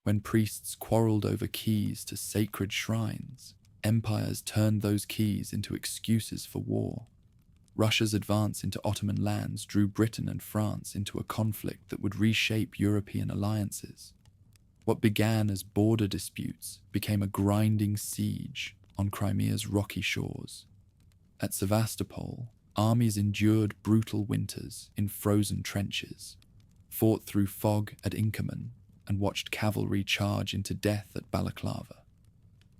When priests quarreled over keys to sacred shrines, empires turned those keys into excuses for war. Russia's advance into Ottoman lands drew Britain and France into a conflict that would reshape European alliances. What began as border disputes became a grinding siege on Crimea's rocky shores. At Sevastopol, armies endured brutal winters in frozen trenches, fought through fog at Inkerman, and watched cavalry charge into death at Balaclava.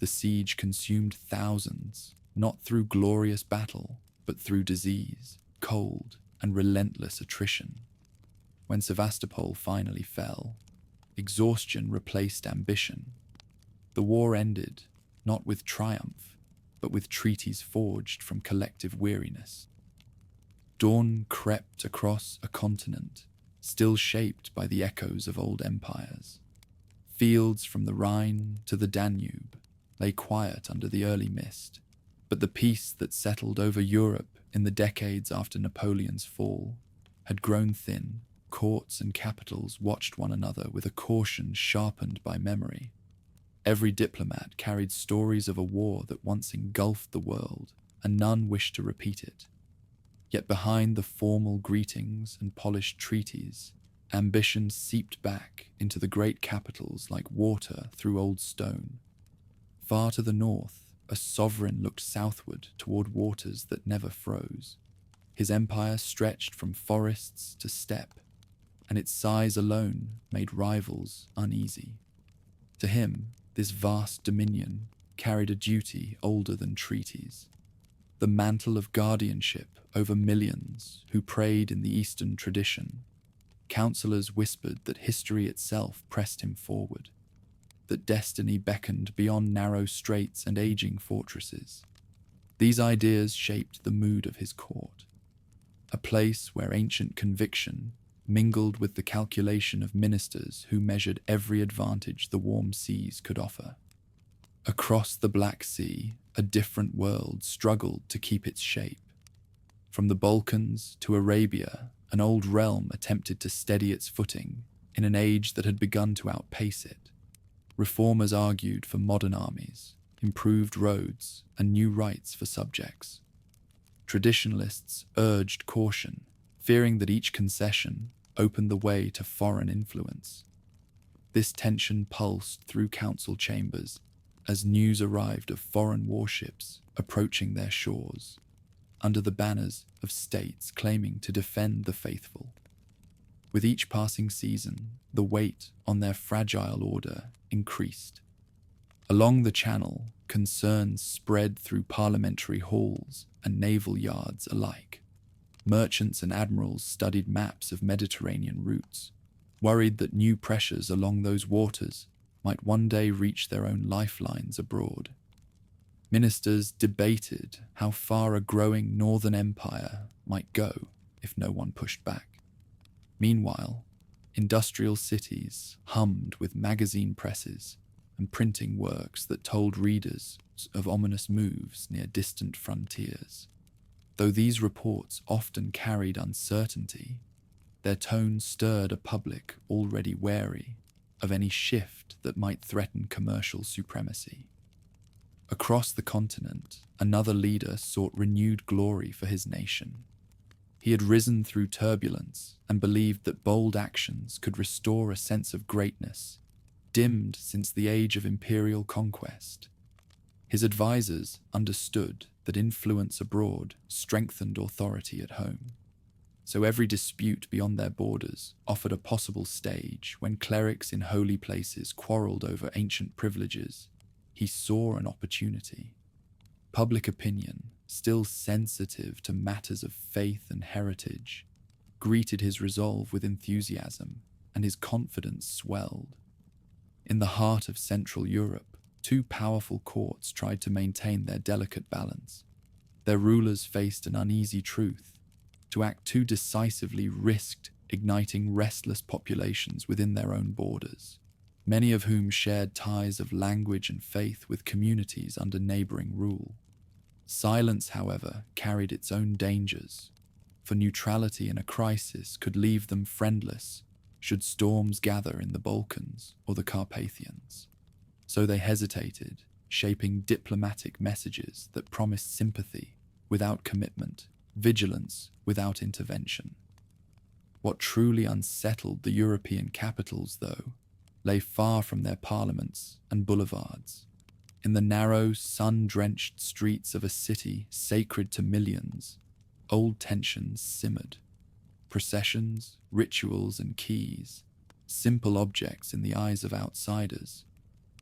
The siege consumed thousands, not through glorious battle, but through disease, cold, and relentless attrition. When Sevastopol finally fell, exhaustion replaced ambition. The war ended, not with triumph, but with treaties forged from collective weariness. Dawn crept across a continent, still shaped by the echoes of old empires. Fields from the Rhine to the Danube lay quiet under the early mist, but the peace that settled over Europe in the decades after Napoleon's fall had grown thin. Courts and capitals watched one another with a caution sharpened by memory. Every diplomat carried stories of a war that once engulfed the world, and none wished to repeat it. Yet behind the formal greetings and polished treaties, ambition seeped back into the great capitals like water through old stone. Far to the north, a sovereign looked southward toward waters that never froze. His empire stretched from forests to steppe, and its size alone made rivals uneasy. To him, this vast dominion carried a duty older than treaties, the mantle of guardianship over millions who prayed in the Eastern tradition. Counselors whispered that history itself pressed him forward, that destiny beckoned beyond narrow straits and aging fortresses. These ideas shaped the mood of his court, a place where ancient conviction mingled with the calculation of ministers who measured every advantage the warm seas could offer. Across the Black Sea, a different world struggled to keep its shape. From the Balkans to Arabia, an old realm attempted to steady its footing in an age that had begun to outpace it. Reformers argued for modern armies, improved roads, and new rights for subjects. Traditionalists urged caution, fearing that each concession opened the way to foreign influence. This tension pulsed through council chambers as news arrived of foreign warships approaching their shores, under the banners of states claiming to defend the faithful. With each passing season, the weight on their fragile order increased. Along the Channel, concerns spread through parliamentary halls and naval yards alike. Merchants and admirals studied maps of Mediterranean routes, worried that new pressures along those waters might one day reach their own lifelines abroad. Ministers debated how far a growing northern empire might go if no one pushed back. Meanwhile, industrial cities hummed with magazine presses and printing works that told readers of ominous moves near distant frontiers. Though these reports often carried uncertainty, their tone stirred a public already wary of any shift that might threaten commercial supremacy. Across the continent, another leader sought renewed glory for his nation. He had risen through turbulence and believed that bold actions could restore a sense of greatness, dimmed since the age of imperial conquest. His advisors understood that influence abroad strengthened authority at home. So every dispute beyond their borders offered a possible stage when clerics in holy places quarreled over ancient privileges. He saw an opportunity. Public opinion, still sensitive to matters of faith and heritage, greeted his resolve with enthusiasm, and his confidence swelled. In the heart of Central Europe, two powerful courts tried to maintain their delicate balance. Their rulers faced an uneasy truth. To act too decisively risked igniting restless populations within their own borders, many of whom shared ties of language and faith with communities under neighboring rule. Silence, however, carried its own dangers, for neutrality in a crisis could leave them friendless, should storms gather in the Balkans or the Carpathians. So they hesitated, shaping diplomatic messages that promised sympathy without commitment, vigilance without intervention. What truly unsettled the European capitals, though, lay far from their parliaments and boulevards. In the narrow, sun-drenched streets of a city sacred to millions, old tensions simmered. Processions, rituals, and keys, simple objects in the eyes of outsiders,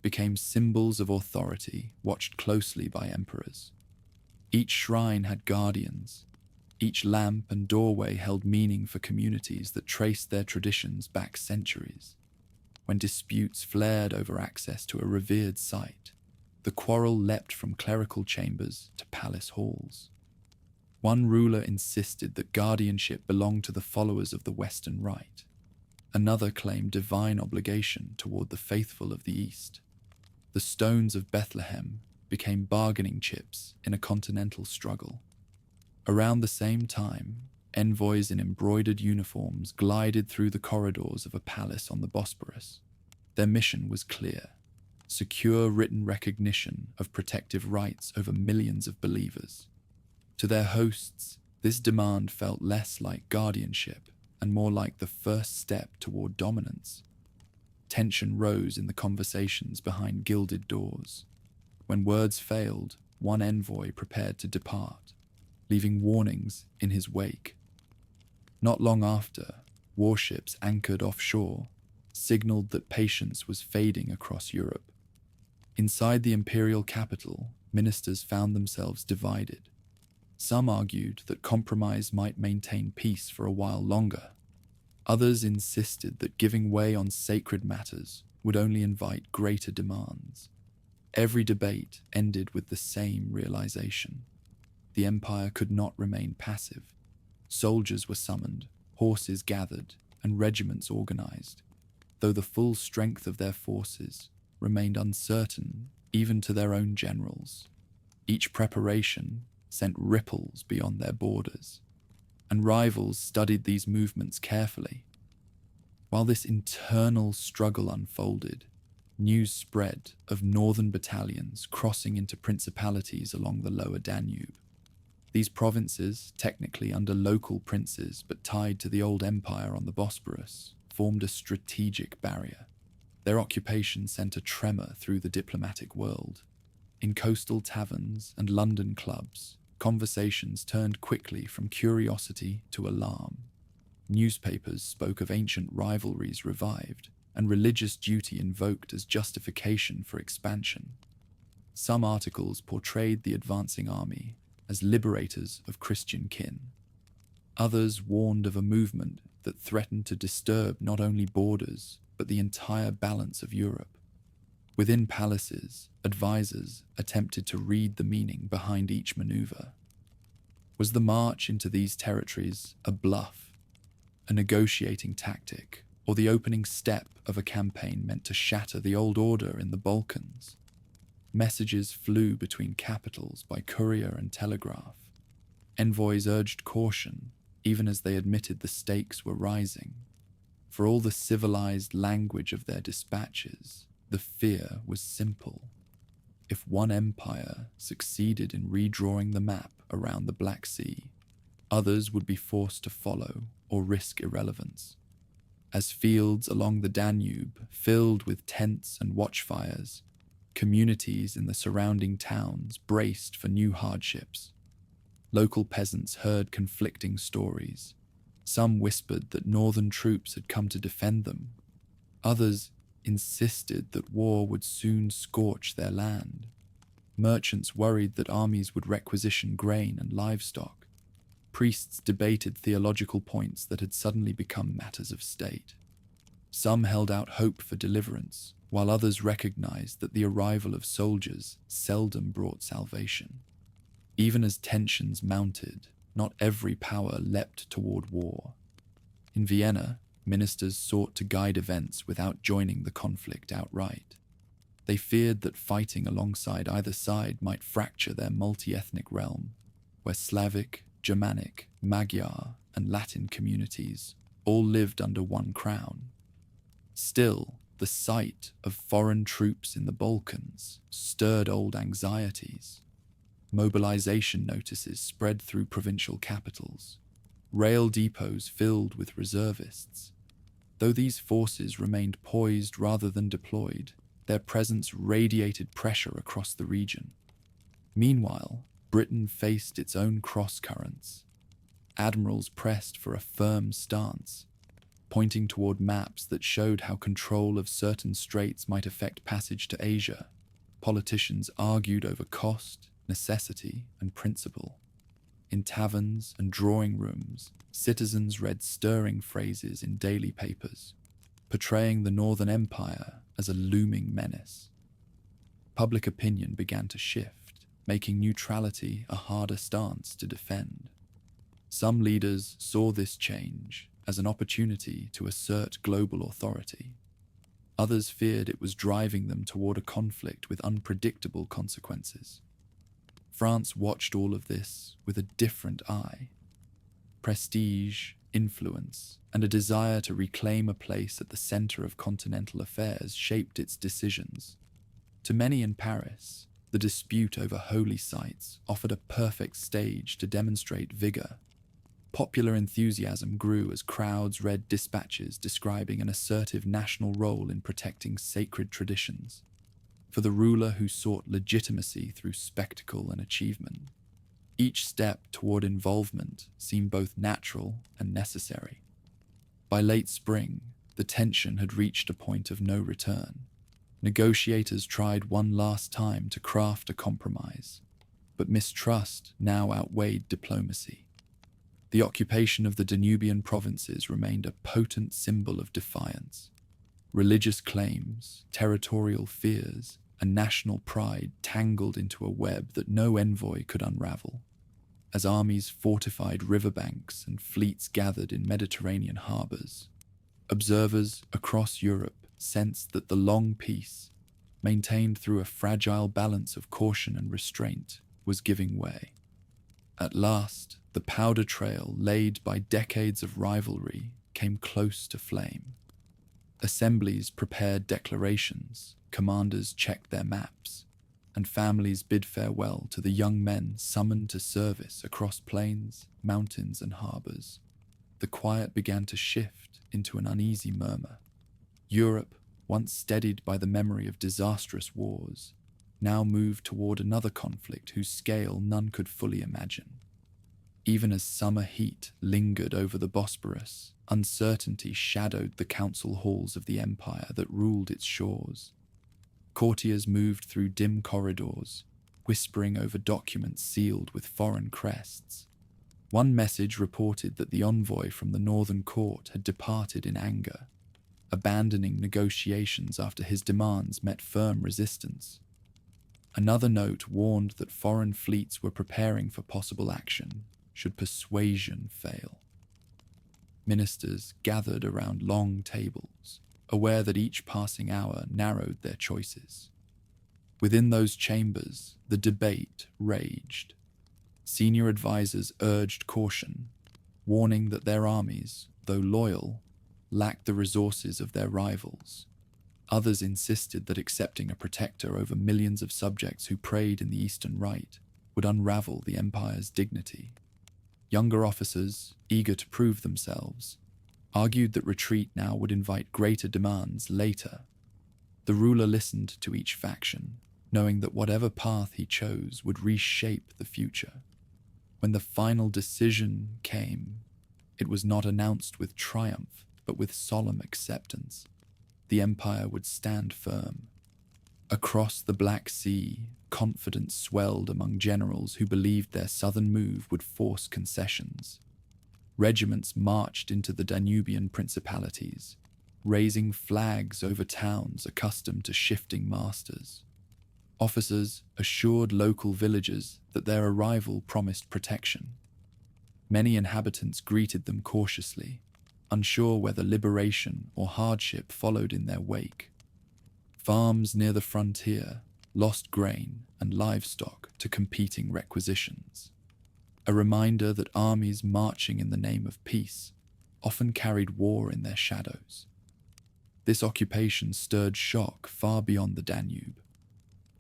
became symbols of authority watched closely by emperors. Each shrine had guardians. Each lamp and doorway held meaning for communities that traced their traditions back centuries. When disputes flared over access to a revered site, the quarrel leapt from clerical chambers to palace halls. One ruler insisted that guardianship belonged to the followers of the Western Rite. Another claimed divine obligation toward the faithful of the East. The stones of Bethlehem became bargaining chips in a continental struggle. Around the same time, envoys in embroidered uniforms glided through the corridors of a palace on the Bosporus. Their mission was clear: secure written recognition of protective rights over millions of believers. To their hosts, this demand felt less like guardianship and more like the first step toward dominance. Tension rose in the conversations behind gilded doors. When words failed, one envoy prepared to depart, leaving warnings in his wake. Not long after, warships anchored offshore signaled that patience was fading across Europe. Inside the imperial capital, ministers found themselves divided. Some argued that compromise might maintain peace for a while longer. Others insisted that giving way on sacred matters would only invite greater demands. Every debate ended with the same realization: the empire could not remain passive. Soldiers were summoned, horses gathered, and regiments organized, though the full strength of their forces remained uncertain even to their own generals. Each preparation sent ripples beyond their borders, and rivals studied these movements carefully. While this internal struggle unfolded, news spread of northern battalions crossing into principalities along the lower Danube. These provinces, technically under local princes but tied to the old empire on the Bosporus, formed a strategic barrier. Their occupation sent a tremor through the diplomatic world. In coastal taverns and London clubs, conversations turned quickly from curiosity to alarm. Newspapers spoke of ancient rivalries revived and religious duty invoked as justification for expansion. Some articles portrayed the advancing army as liberators of Christian kin. Others warned of a movement that threatened to disturb not only borders but the entire balance of Europe. Within palaces, advisors attempted to read the meaning behind each maneuver. Was the march into these territories a bluff, a negotiating tactic, or the opening step of a campaign meant to shatter the old order in the Balkans? Messages flew between capitals by courier and telegraph. Envoys urged caution, even as they admitted the stakes were rising. For all the civilized language of their dispatches, the fear was simple. If one empire succeeded in redrawing the map around the Black Sea, others would be forced to follow or risk irrelevance. As fields along the Danube filled with tents and watchfires, communities in the surrounding towns braced for new hardships. Local peasants heard conflicting stories. Some whispered that northern troops had come to defend them. Others insisted that war would soon scorch their land. Merchants worried that armies would requisition grain and livestock. Priests debated theological points that had suddenly become matters of state. Some held out hope for deliverance, while others recognized that the arrival of soldiers seldom brought salvation. Even as tensions mounted, not every power leapt toward war. In Vienna, ministers sought to guide events without joining the conflict outright. They feared that fighting alongside either side might fracture their multi-ethnic realm, where Slavic, Germanic, Magyar, and Latin communities all lived under one crown. Still, the sight of foreign troops in the Balkans stirred old anxieties. Mobilization notices spread through provincial capitals, rail depots filled with reservists. Though these forces remained poised rather than deployed, their presence radiated pressure across the region. Meanwhile, Britain faced its own cross-currents. Admirals pressed for a firm stance, pointing toward maps that showed how control of certain straits might affect passage to Asia. Politicians argued over cost, necessity, and principle. In taverns and drawing rooms, citizens read stirring phrases in daily papers, portraying the Northern Empire as a looming menace. Public opinion began to shift, making neutrality a harder stance to defend. Some leaders saw this change as an opportunity to assert global authority. Others feared it was driving them toward a conflict with unpredictable consequences. France watched all of this with a different eye. Prestige, influence, and a desire to reclaim a place at the center of continental affairs shaped its decisions. To many in Paris, the dispute over holy sites offered a perfect stage to demonstrate vigor. Popular enthusiasm grew as crowds read dispatches describing an assertive national role in protecting sacred traditions. For the ruler who sought legitimacy through spectacle and achievement, each step toward involvement seemed both natural and necessary. By late spring, the tension had reached a point of no return. Negotiators tried one last time to craft a compromise, but mistrust now outweighed diplomacy. The occupation of the Danubian provinces remained a potent symbol of defiance. Religious claims, territorial fears, and national pride tangled into a web that no envoy could unravel. As armies fortified riverbanks and fleets gathered in Mediterranean harbors, observers across Europe sensed that the long peace, maintained through a fragile balance of caution and restraint, was giving way. At last, the powder trail laid by decades of rivalry came close to flame. Assemblies prepared declarations, commanders checked their maps, and families bid farewell to the young men summoned to service across plains, mountains, and harbors. The quiet began to shift into an uneasy murmur. Europe, once steadied by the memory of disastrous wars, now moved toward another conflict whose scale none could fully imagine. Even as summer heat lingered over the Bosporus, uncertainty shadowed the council halls of the empire that ruled its shores. Courtiers moved through dim corridors, whispering over documents sealed with foreign crests. One message reported that the envoy from the northern court had departed in anger, abandoning negotiations after his demands met firm resistance. Another note warned that foreign fleets were preparing for possible action should persuasion fail. Ministers gathered around long tables, aware that each passing hour narrowed their choices. Within those chambers, the debate raged. Senior advisors urged caution, warning that their armies, though loyal, lacked the resources of their rivals. Others insisted that accepting a protector over millions of subjects who prayed in the Eastern Rite would unravel the empire's dignity. Younger officers, eager to prove themselves, argued that retreat now would invite greater demands later. The ruler listened to each faction, knowing that whatever path he chose would reshape the future. When the final decision came, it was not announced with triumph, but with solemn acceptance. The empire would stand firm. Across the Black Sea, confidence swelled among generals who believed their southern move would force concessions. Regiments marched into the Danubian principalities, raising flags over towns accustomed to shifting masters. Officers assured local villagers that their arrival promised protection. Many inhabitants greeted them cautiously, unsure whether liberation or hardship followed in their wake. Farms near the frontier lost grain and livestock to competing requisitions, a reminder that armies marching in the name of peace often carried war in their shadows. This occupation stirred shock far beyond the Danube.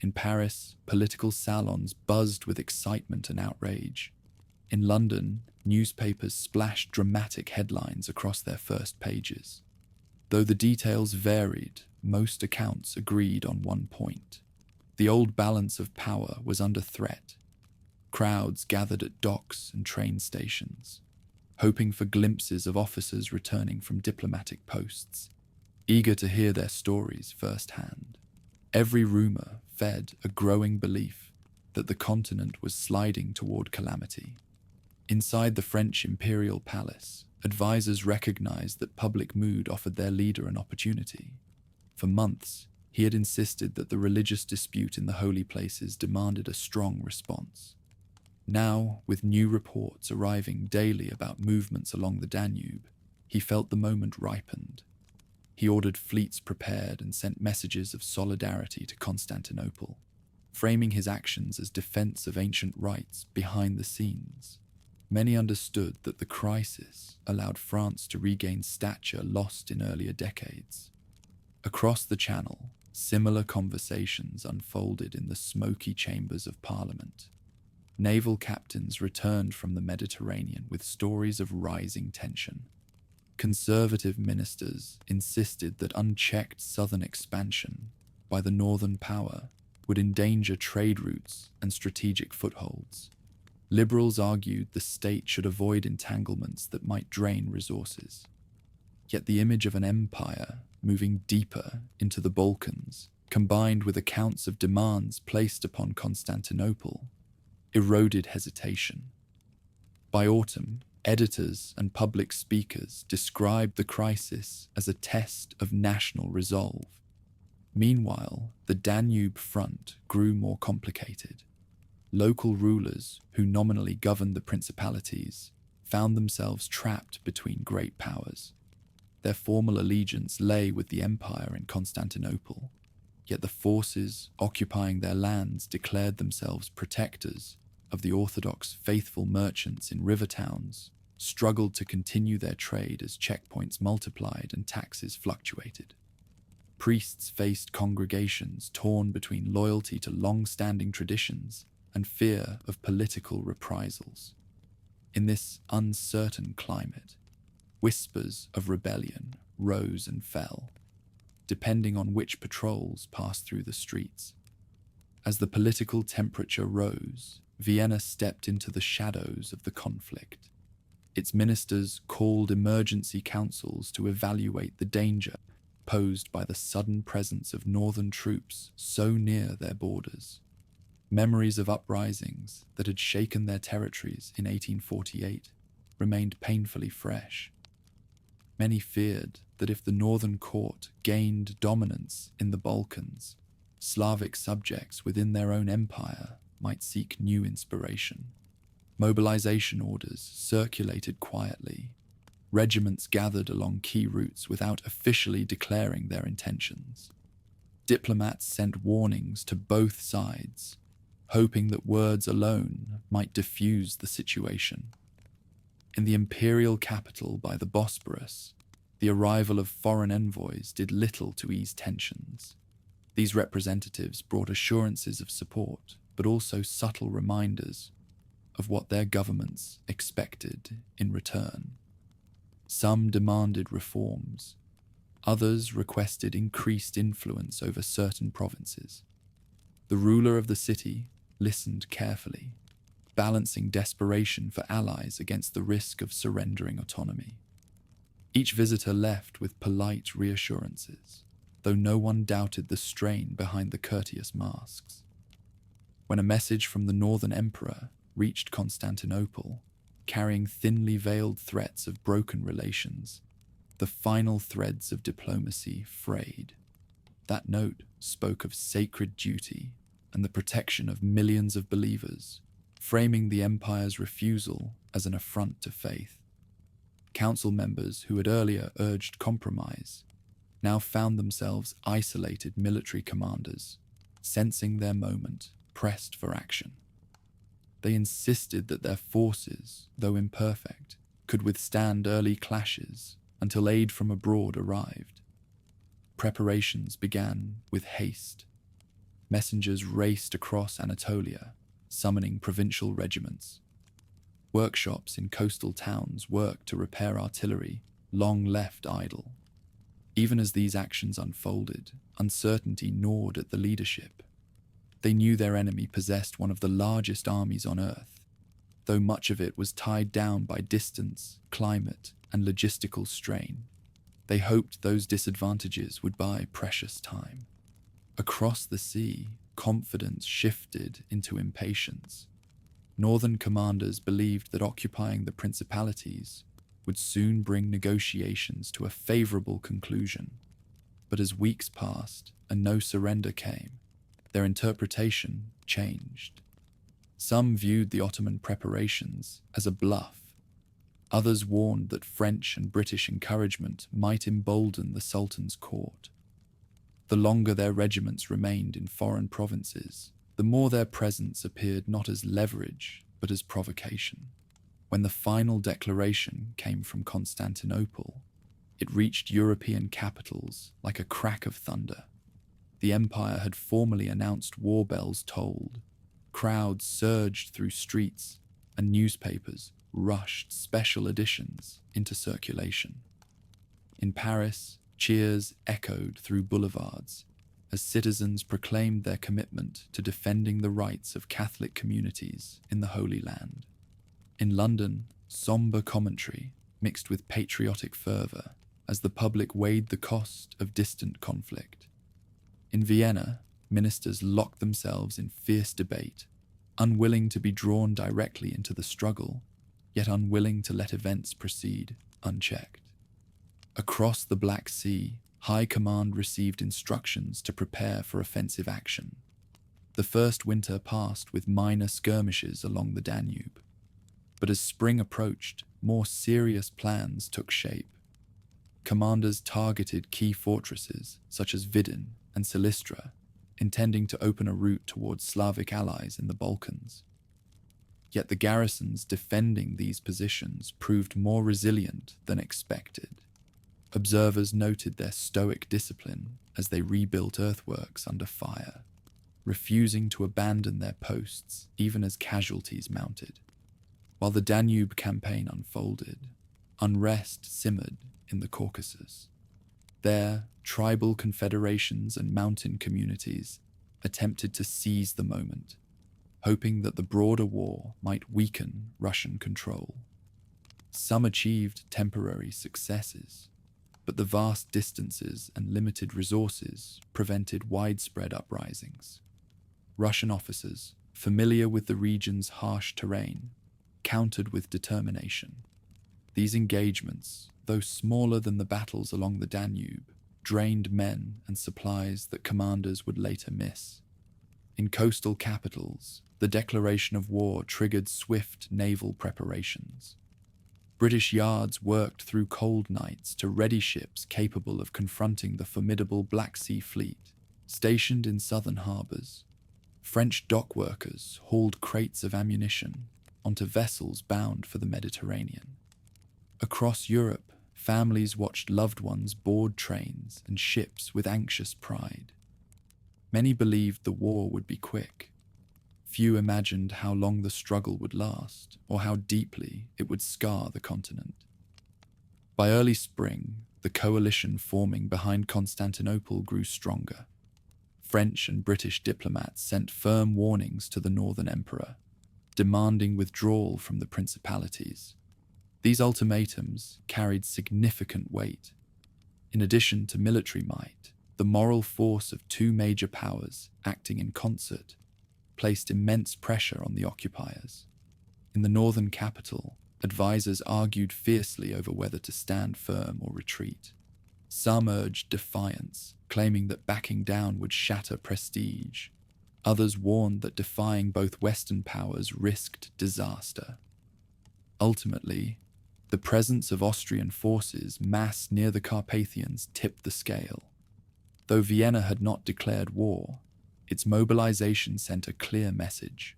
In Paris, political salons buzzed with excitement and outrage. In London, newspapers splashed dramatic headlines across their first pages. Though the details varied, most accounts agreed on one point. The old balance of power was under threat. Crowds gathered at docks and train stations, hoping for glimpses of officers returning from diplomatic posts, eager to hear their stories firsthand. Every rumor fed a growing belief that the continent was sliding toward calamity. Inside the French imperial palace, advisors recognized that public mood offered their leader an opportunity. For months, he had insisted that the religious dispute in the holy places demanded a strong response. Now, with new reports arriving daily about movements along the Danube, he felt the moment ripened. He ordered fleets prepared and sent messages of solidarity to Constantinople, framing his actions as defense of ancient rights behind the scenes. Many understood that the crisis allowed France to regain stature lost in earlier decades. Across the Channel, similar conversations unfolded in the smoky chambers of Parliament. Naval captains returned from the Mediterranean with stories of rising tension. Conservative ministers insisted that unchecked southern expansion by the northern power would endanger trade routes and strategic footholds. Liberals argued the state should avoid entanglements that might drain resources. Yet the image of an empire moving deeper into the Balkans, combined with accounts of demands placed upon Constantinople, eroded hesitation. By autumn, editors and public speakers described the crisis as a test of national resolve. Meanwhile, the Danube front grew more complicated. Local rulers, who nominally governed the principalities, found themselves trapped between great powers. Their formal allegiance lay with the empire in Constantinople, yet the forces occupying their lands declared themselves protectors of the Orthodox faithful merchants in river towns, struggled to continue their trade as checkpoints multiplied and taxes fluctuated. Priests faced congregations torn between loyalty to long-standing traditions and fear of political reprisals. In this uncertain climate, whispers of rebellion rose and fell, depending on which patrols passed through the streets. As the political temperature rose, Vienna stepped into the shadows of the conflict. Its ministers called emergency councils to evaluate the danger posed by the sudden presence of northern troops so near their borders. Memories of uprisings that had shaken their territories in 1848 remained painfully fresh. Many feared that if the northern court gained dominance in the Balkans, Slavic subjects within their own empire might seek new inspiration. Mobilization orders circulated quietly. Regiments gathered along key routes without officially declaring their intentions. Diplomats sent warnings to both sides, hoping that words alone might diffuse the situation. In the imperial capital by the Bosporus, the arrival of foreign envoys did little to ease tensions. These representatives brought assurances of support, but also subtle reminders of what their governments expected in return. Some demanded reforms. Others requested increased influence over certain provinces. The ruler of the city listened carefully, balancing desperation for allies against the risk of surrendering autonomy. Each visitor left with polite reassurances, though no one doubted the strain behind the courteous masks. When a message from the northern emperor reached Constantinople, carrying thinly veiled threats of broken relations, the final threads of diplomacy frayed. That note spoke of sacred duty and the protection of millions of believers, framing the empire's refusal as an affront to faith. Council members who had earlier urged compromise now found themselves isolated military commanders, sensing their moment pressed for action. They insisted that their forces, though imperfect, could withstand early clashes until aid from abroad arrived. preparations began with haste. Messengers raced across Anatolia, summoning provincial regiments. Workshops in coastal towns worked to repair artillery long left idle. Even as these actions unfolded, uncertainty gnawed at the leadership. They knew their enemy possessed one of the largest armies on Earth, though much of it was tied down by distance, climate, and logistical strain. They hoped those disadvantages would buy precious time. Across the sea, confidence shifted into impatience. Northern commanders believed that occupying the principalities would soon bring negotiations to a favorable conclusion. But as weeks passed and no surrender came, their interpretation changed. Some viewed the Ottoman preparations as a bluff. Others warned that French and British encouragement might embolden the Sultan's court. The longer their regiments remained in foreign provinces, the more their presence appeared not as leverage, but as provocation. When the final declaration came from Constantinople, it reached European capitals like a crack of thunder. The empire had formally announced war bells tolled. Crowds surged through streets, and newspapers rushed special editions into circulation. In Paris, cheers echoed through boulevards as citizens proclaimed their commitment to defending the rights of Catholic communities in the Holy Land. In London, somber commentary mixed with patriotic fervor as the public weighed the cost of distant conflict. In Vienna, ministers locked themselves in fierce debate, unwilling to be drawn directly into the struggle, yet unwilling to let events proceed unchecked. Across the Black Sea, High Command received instructions to prepare for offensive action. The first winter passed with minor skirmishes along the Danube. But as spring approached, more serious plans took shape. Commanders targeted key fortresses such as Vidin and Silistra, intending to open a route towards Slavic allies in the Balkans. Yet the garrisons defending these positions proved more resilient than expected. Observers noted their stoic discipline as they rebuilt earthworks under fire, refusing to abandon their posts even as casualties mounted. While the Danube campaign unfolded, unrest simmered in the Caucasus. There, tribal confederations and mountain communities attempted to seize the moment, hoping that the broader war might weaken Russian control. Some achieved temporary successes, but the vast distances and limited resources prevented widespread uprisings. Russian officers, familiar with the region's harsh terrain, countered with determination. These engagements, though smaller than the battles along the Danube, drained men and supplies that commanders would later miss. In coastal capitals, the declaration of war triggered swift naval preparations. British yards worked through cold nights to ready ships capable of confronting the formidable Black Sea fleet, stationed in southern harbours. French dock workers hauled crates of ammunition onto vessels bound for the Mediterranean. Across Europe, families watched loved ones board trains and ships with anxious pride. Many believed the war would be quick. Few imagined how long the struggle would last or how deeply it would scar the continent. By early spring, the coalition forming behind Constantinople grew stronger. French and British diplomats sent firm warnings to the Northern Emperor, demanding withdrawal from the principalities. These ultimatums carried significant weight. In addition to military might, the moral force of two major powers acting in concert placed immense pressure on the occupiers. In the northern capital, advisors argued fiercely over whether to stand firm or retreat. Some urged defiance, claiming that backing down would shatter prestige. Others warned that defying both Western powers risked disaster. Ultimately, the presence of Austrian forces massed near the Carpathians tipped the scale. Though Vienna had not declared war, its mobilization sent a clear message.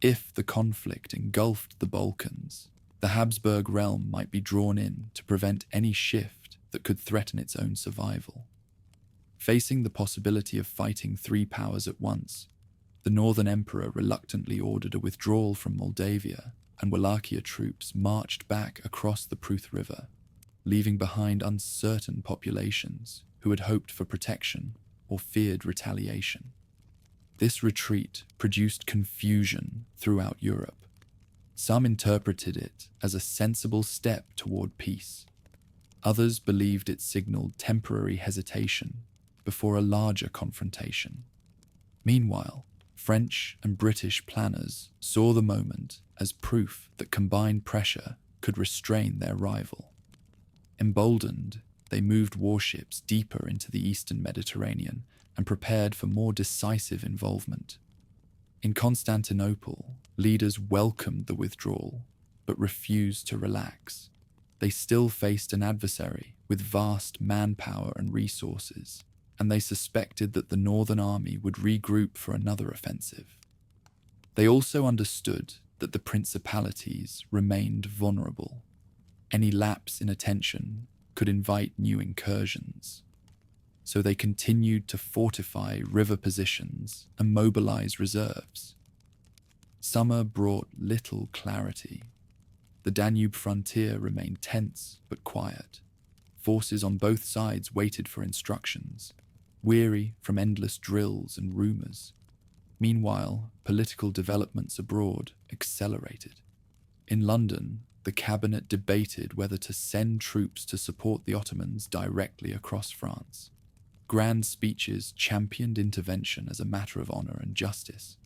If the conflict engulfed the Balkans, the Habsburg realm might be drawn in to prevent any shift that could threaten its own survival. Facing the possibility of fighting three powers at once, the Northern Emperor reluctantly ordered a withdrawal from Moldavia, and Wallachia troops marched back across the Pruth River, leaving behind uncertain populations who had hoped for protection or feared retaliation. This retreat produced confusion throughout Europe. Some interpreted it as a sensible step toward peace. Others believed it signaled temporary hesitation before a larger confrontation. Meanwhile, French and British planners saw the moment as proof that combined pressure could restrain their rival. Emboldened, they moved warships deeper into the eastern Mediterranean and prepared for more decisive involvement. In Constantinople, leaders welcomed the withdrawal, but refused to relax. They still faced an adversary with vast manpower and resources, and they suspected that the Northern Army would regroup for another offensive. They also understood that the principalities remained vulnerable. Any lapse in attention could invite new incursions. So they continued to fortify river positions and mobilize reserves. Summer brought little clarity. The Danube frontier remained tense but quiet. Forces on both sides waited for instructions, weary from endless drills and rumors. Meanwhile, political developments abroad accelerated. In London, the cabinet debated whether to send troops to support the Ottomans directly across France. Grand speeches championed intervention as a matter of honor and justice.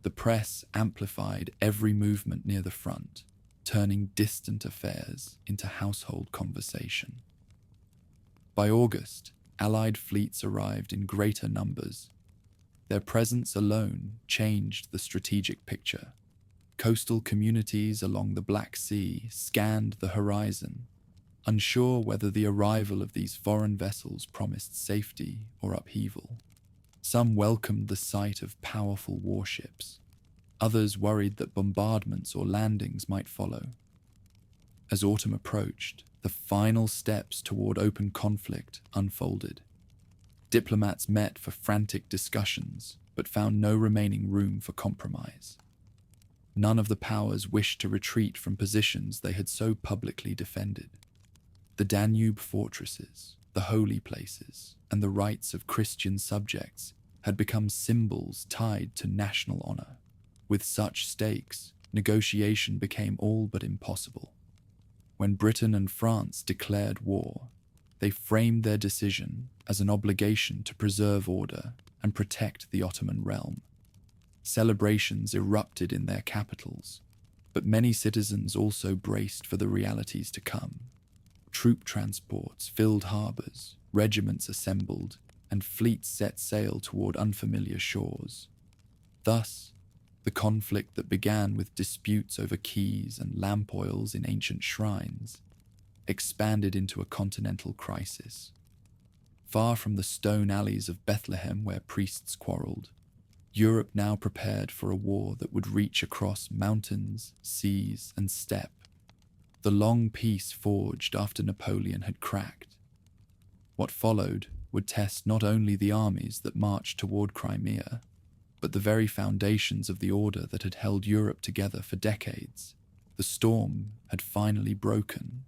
The press amplified every movement near the front, turning distant affairs into household conversation. By August, Allied fleets arrived in greater numbers. Their presence alone changed the strategic picture. Coastal communities along the Black Sea scanned the horizon, unsure whether the arrival of these foreign vessels promised safety or upheaval. Some welcomed the sight of powerful warships. Others worried that bombardments or landings might follow. As autumn approached, the final steps toward open conflict unfolded. Diplomats met for frantic discussions, but found no remaining room for compromise. None of the powers wished to retreat from positions they had so publicly defended. The Danube fortresses, the holy places, and the rights of Christian subjects had become symbols tied to national honor. With such stakes, negotiation became all but impossible. When Britain and France declared war, they framed their decision as an obligation to preserve order and protect the Ottoman realm. Celebrations erupted in their capitals, but many citizens also braced for the realities to come. Troop transports filled harbors, regiments assembled, and fleets set sail toward unfamiliar shores. Thus, the conflict that began with disputes over keys and lamp oils in ancient shrines expanded into a continental crisis. Far from the stone alleys of Bethlehem where priests quarreled, Europe now prepared for a war that would reach across mountains, seas, and steppe. The long peace forged after Napoleon had cracked. What followed would test not only the armies that marched toward Crimea, but the very foundations of the order that had held Europe together for decades. The storm had finally broken,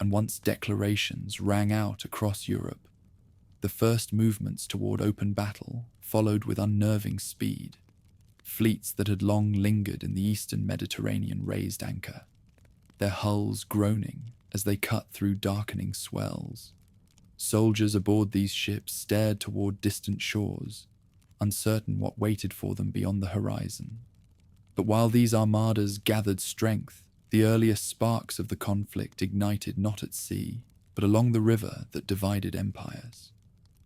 and once declarations rang out across Europe, the first movements toward open battle followed with unnerving speed. Fleets that had long lingered in the eastern Mediterranean raised anchor, their hulls groaning as they cut through darkening swells. Soldiers aboard these ships stared toward distant shores, uncertain what waited for them beyond the horizon. But while these armadas gathered strength, the earliest sparks of the conflict ignited not at sea, but along the river that divided empires.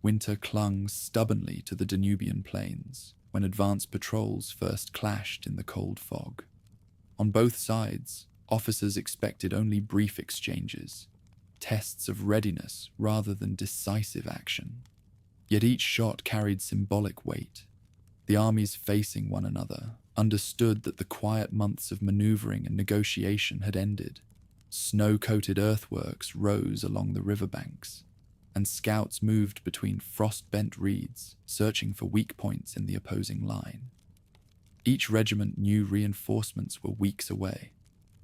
Winter clung stubbornly to the Danubian plains when advanced patrols first clashed in the cold fog. On both sides, officers expected only brief exchanges, tests of readiness rather than decisive action. Yet each shot carried symbolic weight. The armies facing one another understood that the quiet months of maneuvering and negotiation had ended. Snow-coated earthworks rose along the riverbanks, and scouts moved between frost-bent reeds, searching for weak points in the opposing line. Each regiment knew reinforcements were weeks away,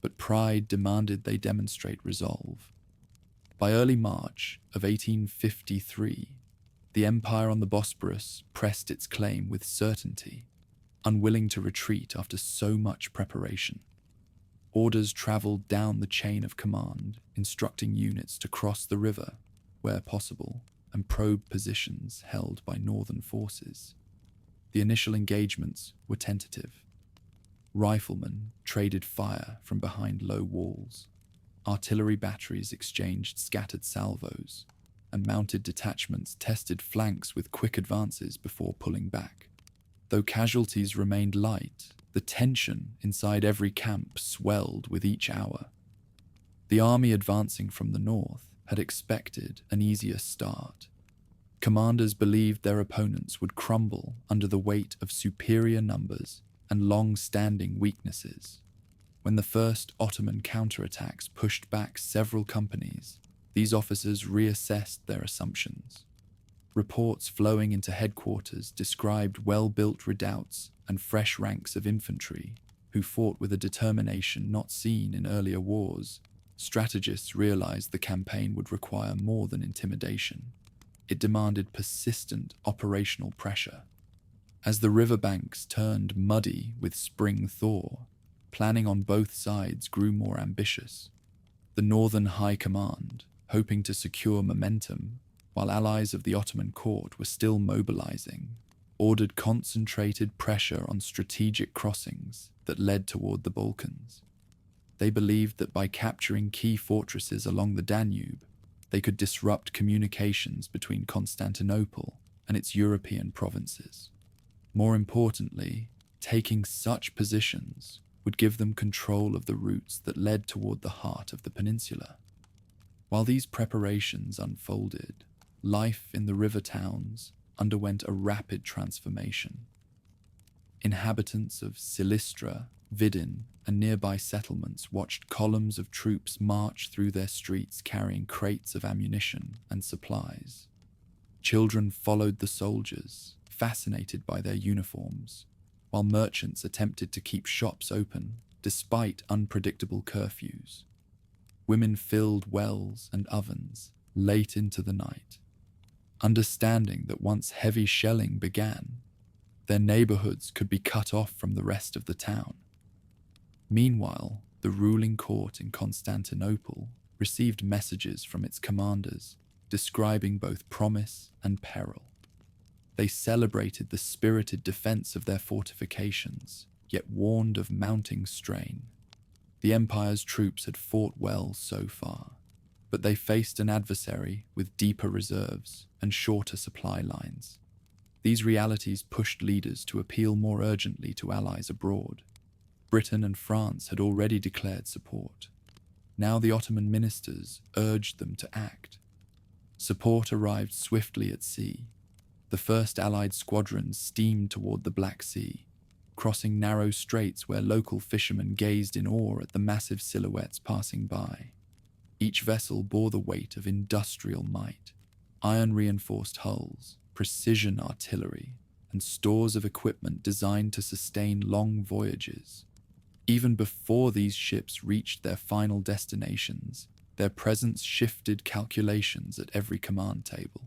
but pride demanded they demonstrate resolve. By early March of 1853, the Empire on the Bosporus pressed its claim with certainty, unwilling to retreat after so much preparation. Orders travelled down the chain of command, instructing units to cross the river where possible and probe positions held by northern forces. The initial engagements were tentative. Riflemen traded fire from behind low walls. Artillery batteries exchanged scattered salvos, and mounted detachments tested flanks with quick advances before pulling back. Though casualties remained light, the tension inside every camp swelled with each hour. The army advancing from the north had expected an easier start. Commanders believed their opponents would crumble under the weight of superior numbers and long-standing weaknesses. When the first Ottoman counterattacks pushed back several companies, these officers reassessed their assumptions. Reports flowing into headquarters described well-built redoubts and fresh ranks of infantry who fought with a determination not seen in earlier wars. Strategists realized the campaign would require more than intimidation. It demanded persistent operational pressure. As the riverbanks turned muddy with spring thaw, planning on both sides grew more ambitious. The Northern High Command, hoping to secure momentum, while allies of the Ottoman court were still mobilizing, ordered concentrated pressure on strategic crossings that led toward the Balkans. They believed that by capturing key fortresses along the Danube, they could disrupt communications between Constantinople and its European provinces. More importantly, taking such positions would give them control of the routes that led toward the heart of the peninsula. While these preparations unfolded, life in the river towns underwent a rapid transformation. Inhabitants of Silistra, Vidin, and nearby settlements watched columns of troops march through their streets carrying crates of ammunition and supplies. Children followed the soldiers, fascinated by their uniforms, while merchants attempted to keep shops open despite unpredictable curfews. Women filled wells and ovens late into the night, understanding that once heavy shelling began, their neighborhoods could be cut off from the rest of the town. Meanwhile, the ruling court in Constantinople received messages from its commanders describing both promise and peril. They celebrated the spirited defense of their fortifications, yet warned of mounting strain. The empire's troops had fought well so far, but they faced an adversary with deeper reserves and shorter supply lines. These realities pushed leaders to appeal more urgently to allies abroad. Britain and France had already declared support. Now the Ottoman ministers urged them to act. Support arrived swiftly at sea. The first Allied squadrons steamed toward the Black Sea, crossing narrow straits where local fishermen gazed in awe at the massive silhouettes passing by. Each vessel bore the weight of industrial might, iron-reinforced hulls, precision artillery, and stores of equipment designed to sustain long voyages. Even before these ships reached their final destinations, their presence shifted calculations at every command table.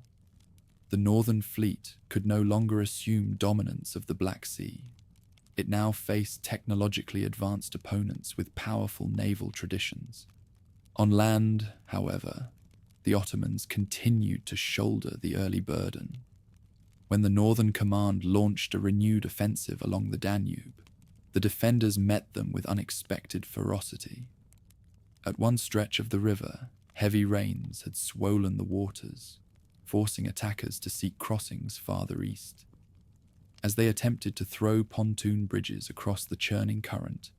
The Northern Fleet could no longer assume dominance of the Black Sea. It now faced technologically advanced opponents with powerful naval traditions. On land, however, the Ottomans continued to shoulder the early burden. When the Northern Command launched a renewed offensive along the Danube, the defenders met them with unexpected ferocity. At one stretch of the river, heavy rains had swollen the waters, forcing attackers to seek crossings farther east. As they attempted to throw pontoon bridges across the churning current,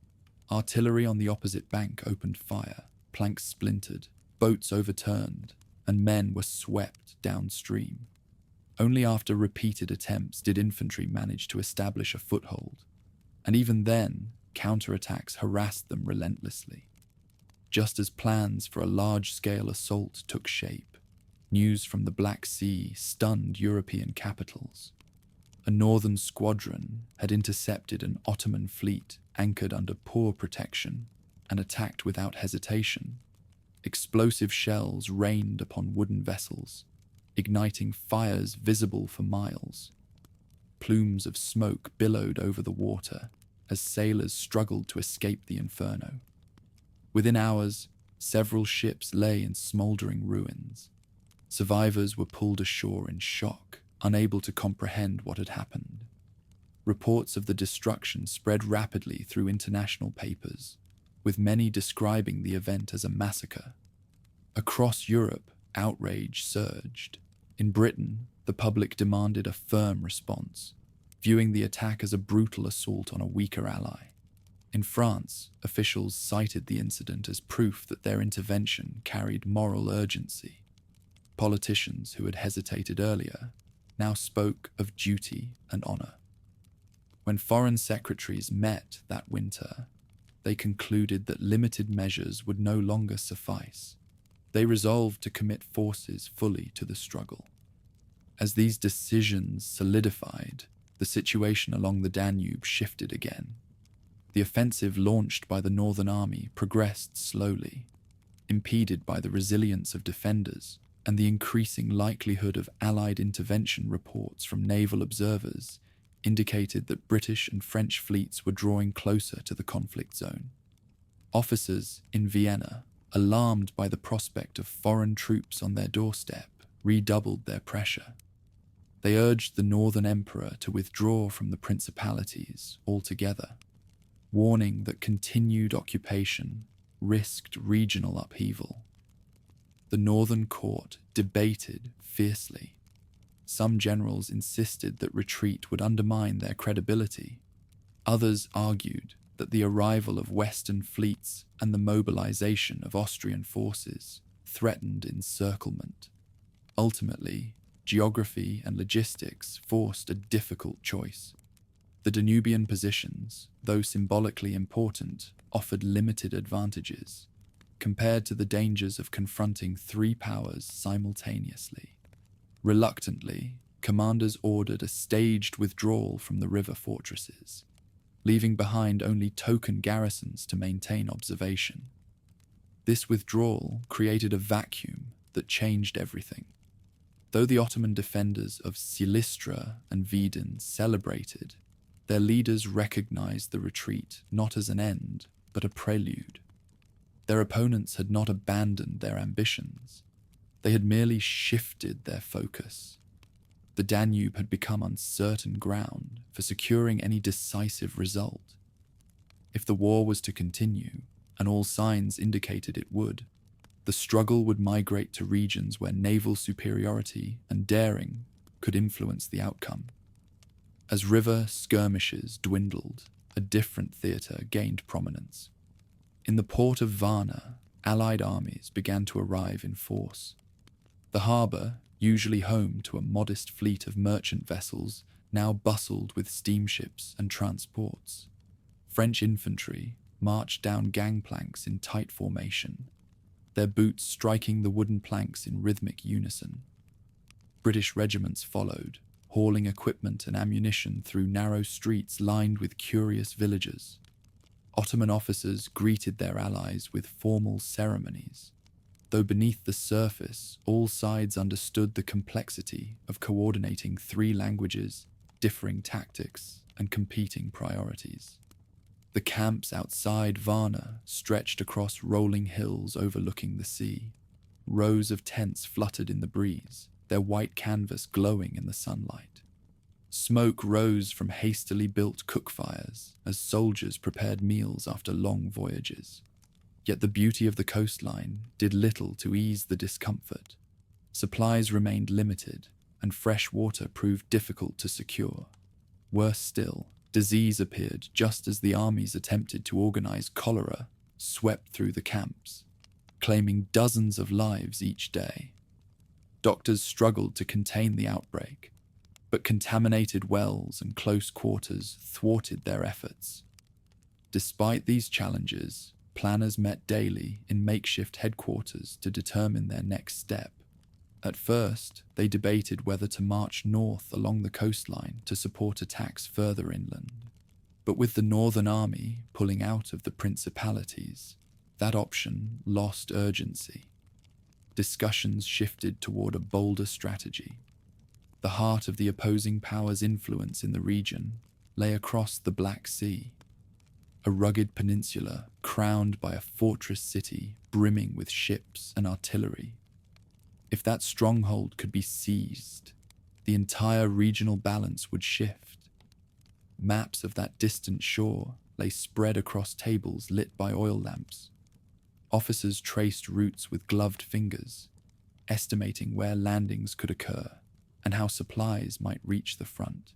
artillery on the opposite bank opened fire, planks splintered, boats overturned, and men were swept downstream. Only after repeated attempts did infantry manage to establish a foothold, and even then, counterattacks harassed them relentlessly. Just as plans for a large-scale assault took shape, news from the Black Sea stunned European capitals. A northern squadron had intercepted an Ottoman fleet anchored under poor protection and attacked without hesitation. Explosive shells rained upon wooden vessels, igniting fires visible for miles. Plumes of smoke billowed over the water as sailors struggled to escape the inferno. Within hours, several ships lay in smoldering ruins. Survivors were pulled ashore in shock, unable to comprehend what had happened. Reports of the destruction spread rapidly through international papers, with many describing the event as a massacre. Across Europe, outrage surged. In Britain, the public demanded a firm response, viewing the attack as a brutal assault on a weaker ally. In France, officials cited the incident as proof that their intervention carried moral urgency. Politicians who had hesitated earlier now spoke of duty and honor. When foreign secretaries met that winter, they concluded that limited measures would no longer suffice. They resolved to commit forces fully to the struggle. As these decisions solidified, the situation along the Danube shifted again. The offensive launched by the Northern Army progressed slowly, impeded by the resilience of defenders and the increasing likelihood of Allied intervention. Reports from naval observers indicated that British and French fleets were drawing closer to the conflict zone. Officers in Vienna, alarmed by the prospect of foreign troops on their doorstep, redoubled their pressure. They urged the Northern Emperor to withdraw from the principalities altogether, warning that continued occupation risked regional upheaval. The Northern Court debated fiercely. Some generals insisted that retreat would undermine their credibility. Others argued that the arrival of Western fleets and the mobilization of Austrian forces threatened encirclement. Ultimately, geography and logistics forced a difficult choice. The Danubian positions, though symbolically important, offered limited advantages compared to the dangers of confronting three powers simultaneously. Reluctantly, commanders ordered a staged withdrawal from the river fortresses, leaving behind only token garrisons to maintain observation. This withdrawal created a vacuum that changed everything. Though the Ottoman defenders of Silistra and Vidin celebrated, their leaders recognized the retreat not as an end, but a prelude. Their opponents had not abandoned their ambitions. They had merely shifted their focus. The Danube had become uncertain ground for securing any decisive result. If the war was to continue, and all signs indicated it would, the struggle would migrate to regions where naval superiority and daring could influence the outcome. As river skirmishes dwindled, a different theatre gained prominence. In the port of Varna, Allied armies began to arrive in force. The harbour, usually home to a modest fleet of merchant vessels, now bustled with steamships and transports. French infantry marched down gangplanks in tight formation, their boots striking the wooden planks in rhythmic unison. British regiments followed, hauling equipment and ammunition through narrow streets lined with curious villagers. Ottoman officers greeted their allies with formal ceremonies, though beneath the surface all sides understood the complexity of coordinating three languages, differing tactics, and competing priorities. The camps outside Varna stretched across rolling hills overlooking the sea. Rows of tents fluttered in the breeze, their white canvas glowing in the sunlight. Smoke rose from hastily built cook fires as soldiers prepared meals after long voyages. Yet the beauty of the coastline did little to ease the discomfort. Supplies remained limited, and fresh water proved difficult to secure. Worse still, disease appeared just as the armies attempted to organize. Cholera swept through the camps, claiming dozens of lives each day. Doctors struggled to contain the outbreak, but contaminated wells and close quarters thwarted their efforts. Despite these challenges, planners met daily in makeshift headquarters to determine their next step. At first, they debated whether to march north along the coastline to support attacks further inland. But with the Northern Army pulling out of the principalities, that option lost urgency. Discussions shifted toward a bolder strategy. The heart of the opposing powers' influence in the region lay across the Black Sea, a rugged peninsula crowned by a fortress city brimming with ships and artillery. If that stronghold could be seized, the entire regional balance would shift. Maps of that distant shore lay spread across tables lit by oil lamps. Officers traced routes with gloved fingers, estimating where landings could occur and how supplies might reach the front.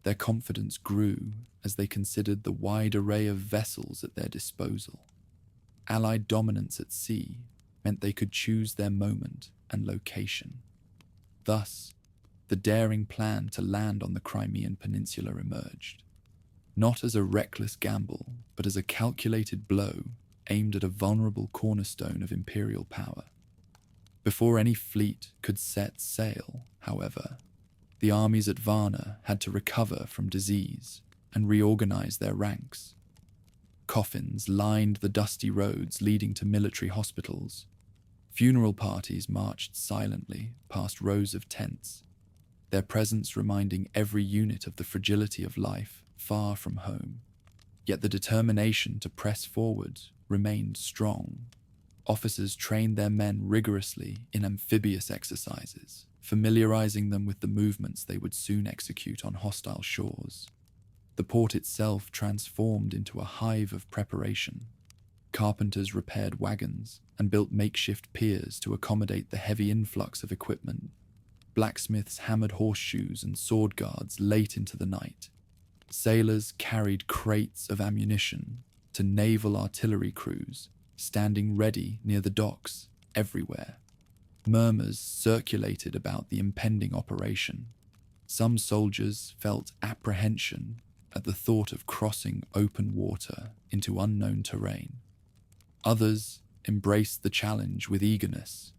Their confidence grew as they considered the wide array of vessels at their disposal. Allied dominance at sea meant they could choose their moment and location. Thus, the daring plan to land on the Crimean Peninsula emerged, not as a reckless gamble, but as a calculated blow aimed at a vulnerable cornerstone of imperial power. Before any fleet could set sail, however, the armies at Varna had to recover from disease and reorganize their ranks. Coffins lined the dusty roads leading to military hospitals. Funeral parties marched silently past rows of tents, their presence reminding every unit of the fragility of life far from home. Yet the determination to press forward remained strong. Officers trained their men rigorously in amphibious exercises, familiarizing them with the movements they would soon execute on hostile shores. The port itself transformed into a hive of preparation. Carpenters repaired wagons and built makeshift piers to accommodate the heavy influx of equipment. Blacksmiths hammered horseshoes and sword guards late into the night. Sailors carried crates of ammunition to naval artillery crews, standing ready near the docks everywhere. Murmurs circulated about the impending operation. Some soldiers felt apprehension at the thought of crossing open water into unknown terrain. Others embraced the challenge with eagerness,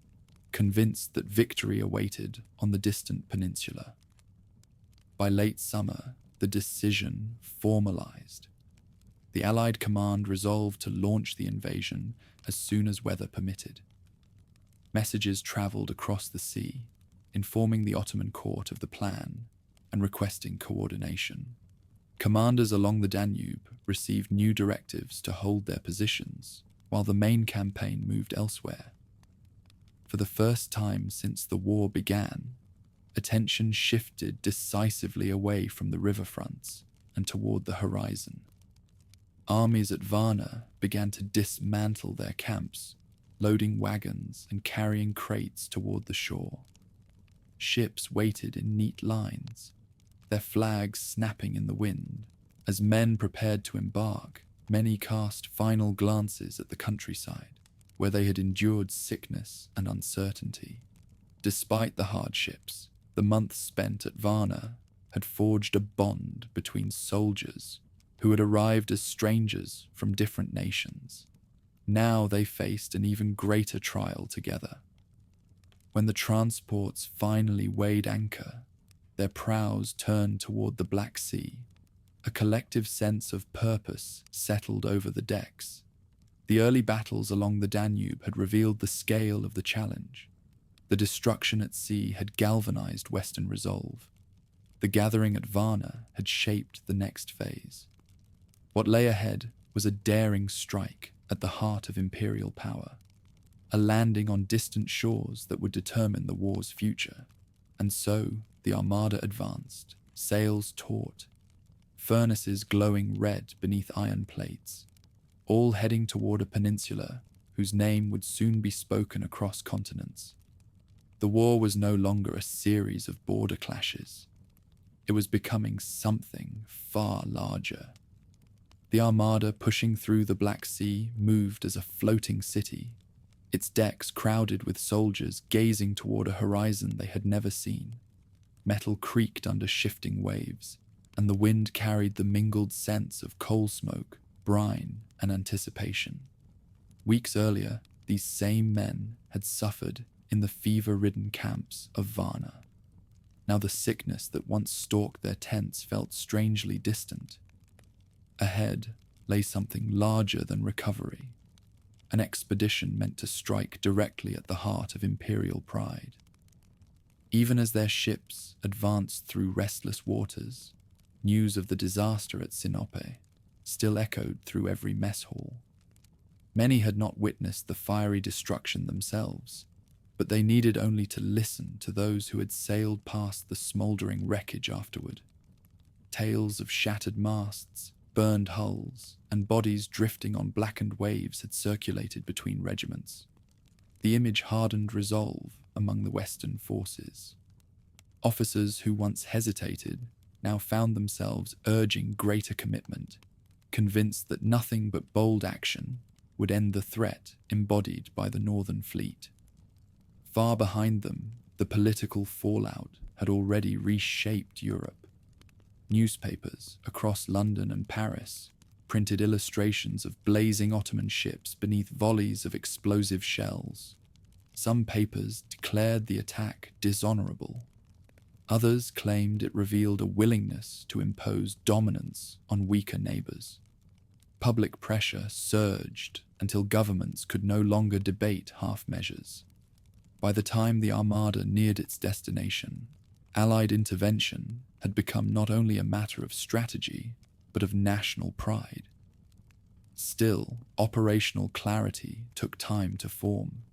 convinced that victory awaited on the distant peninsula. By late summer, the decision formalized. The Allied command resolved to launch the invasion as soon as weather permitted. Messages traveled across the sea, informing the Ottoman court of the plan and requesting coordination. Commanders along the Danube received new directives to hold their positions, while the main campaign moved elsewhere. For the first time since the war began, attention shifted decisively away from the riverfronts and toward the horizon. Armies at Varna began to dismantle their camps, loading wagons and carrying crates toward the shore. Ships waited in neat lines, their flags snapping in the wind. As men prepared to embark, many cast final glances at the countryside, where they had endured sickness and uncertainty. Despite the hardships, the months spent at Varna had forged a bond between soldiers who had arrived as strangers from different nations. Now they faced an even greater trial together. When the transports finally weighed anchor, their prows turned toward the Black Sea. A collective sense of purpose settled over the decks. The early battles along the Danube had revealed the scale of the challenge. The destruction at sea had galvanized Western resolve. The gathering at Varna had shaped the next phase. What lay ahead was a daring strike at the heart of imperial power, a landing on distant shores that would determine the war's future. And so the armada advanced, sails taut, furnaces glowing red beneath iron plates, all heading toward a peninsula whose name would soon be spoken across continents. The war was no longer a series of border clashes. It was becoming something far larger. The armada pushing through the Black Sea moved as a floating city, its decks crowded with soldiers gazing toward a horizon they had never seen. Metal creaked under shifting waves, and the wind carried the mingled scents of coal smoke, brine, and anticipation. Weeks earlier, these same men had suffered in the fever-ridden camps of Varna. Now the sickness that once stalked their tents felt strangely distant. Ahead lay something larger than recovery, an expedition meant to strike directly at the heart of imperial pride. Even as their ships advanced through restless waters, news of the disaster at Sinope still echoed through every mess hall. Many had not witnessed the fiery destruction themselves, but they needed only to listen to those who had sailed past the smouldering wreckage afterward. Tales of shattered masts, burned hulls, and bodies drifting on blackened waves had circulated between regiments. The image hardened resolve among the Western forces. Officers who once hesitated now found themselves urging greater commitment, convinced that nothing but bold action would end the threat embodied by the Northern Fleet. Far behind them, the political fallout had already reshaped Europe. Newspapers across London and Paris printed illustrations of blazing Ottoman ships beneath volleys of explosive shells. Some papers declared the attack dishonorable. Others claimed it revealed a willingness to impose dominance on weaker neighbors. Public pressure surged until governments could no longer debate half measures. By the time the Armada neared its destination, Allied intervention had become not only a matter of strategy, but of national pride. Still, operational clarity took time to form.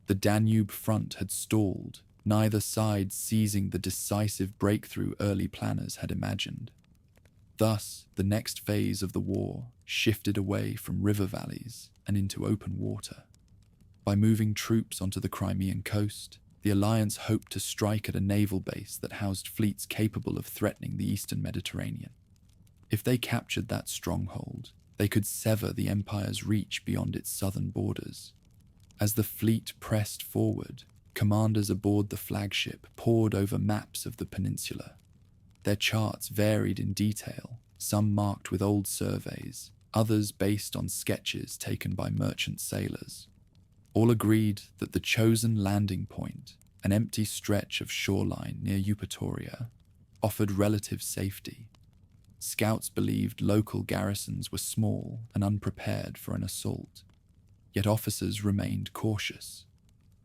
The Danube front had stalled, neither side seizing the decisive breakthrough early planners had imagined. Thus, the next phase of the war shifted away from river valleys and into open water. By moving troops onto the Crimean coast, the Alliance hoped to strike at a naval base that housed fleets capable of threatening the eastern Mediterranean. If they captured that stronghold, they could sever the Empire's reach beyond its southern borders. As the fleet pressed forward, commanders aboard the flagship pored over maps of the peninsula. Their charts varied in detail, some marked with old surveys, others based on sketches taken by merchant sailors. All agreed that the chosen landing point, an empty stretch of shoreline near Eupatoria, offered relative safety. Scouts believed local garrisons were small and unprepared for an assault, yet officers remained cautious.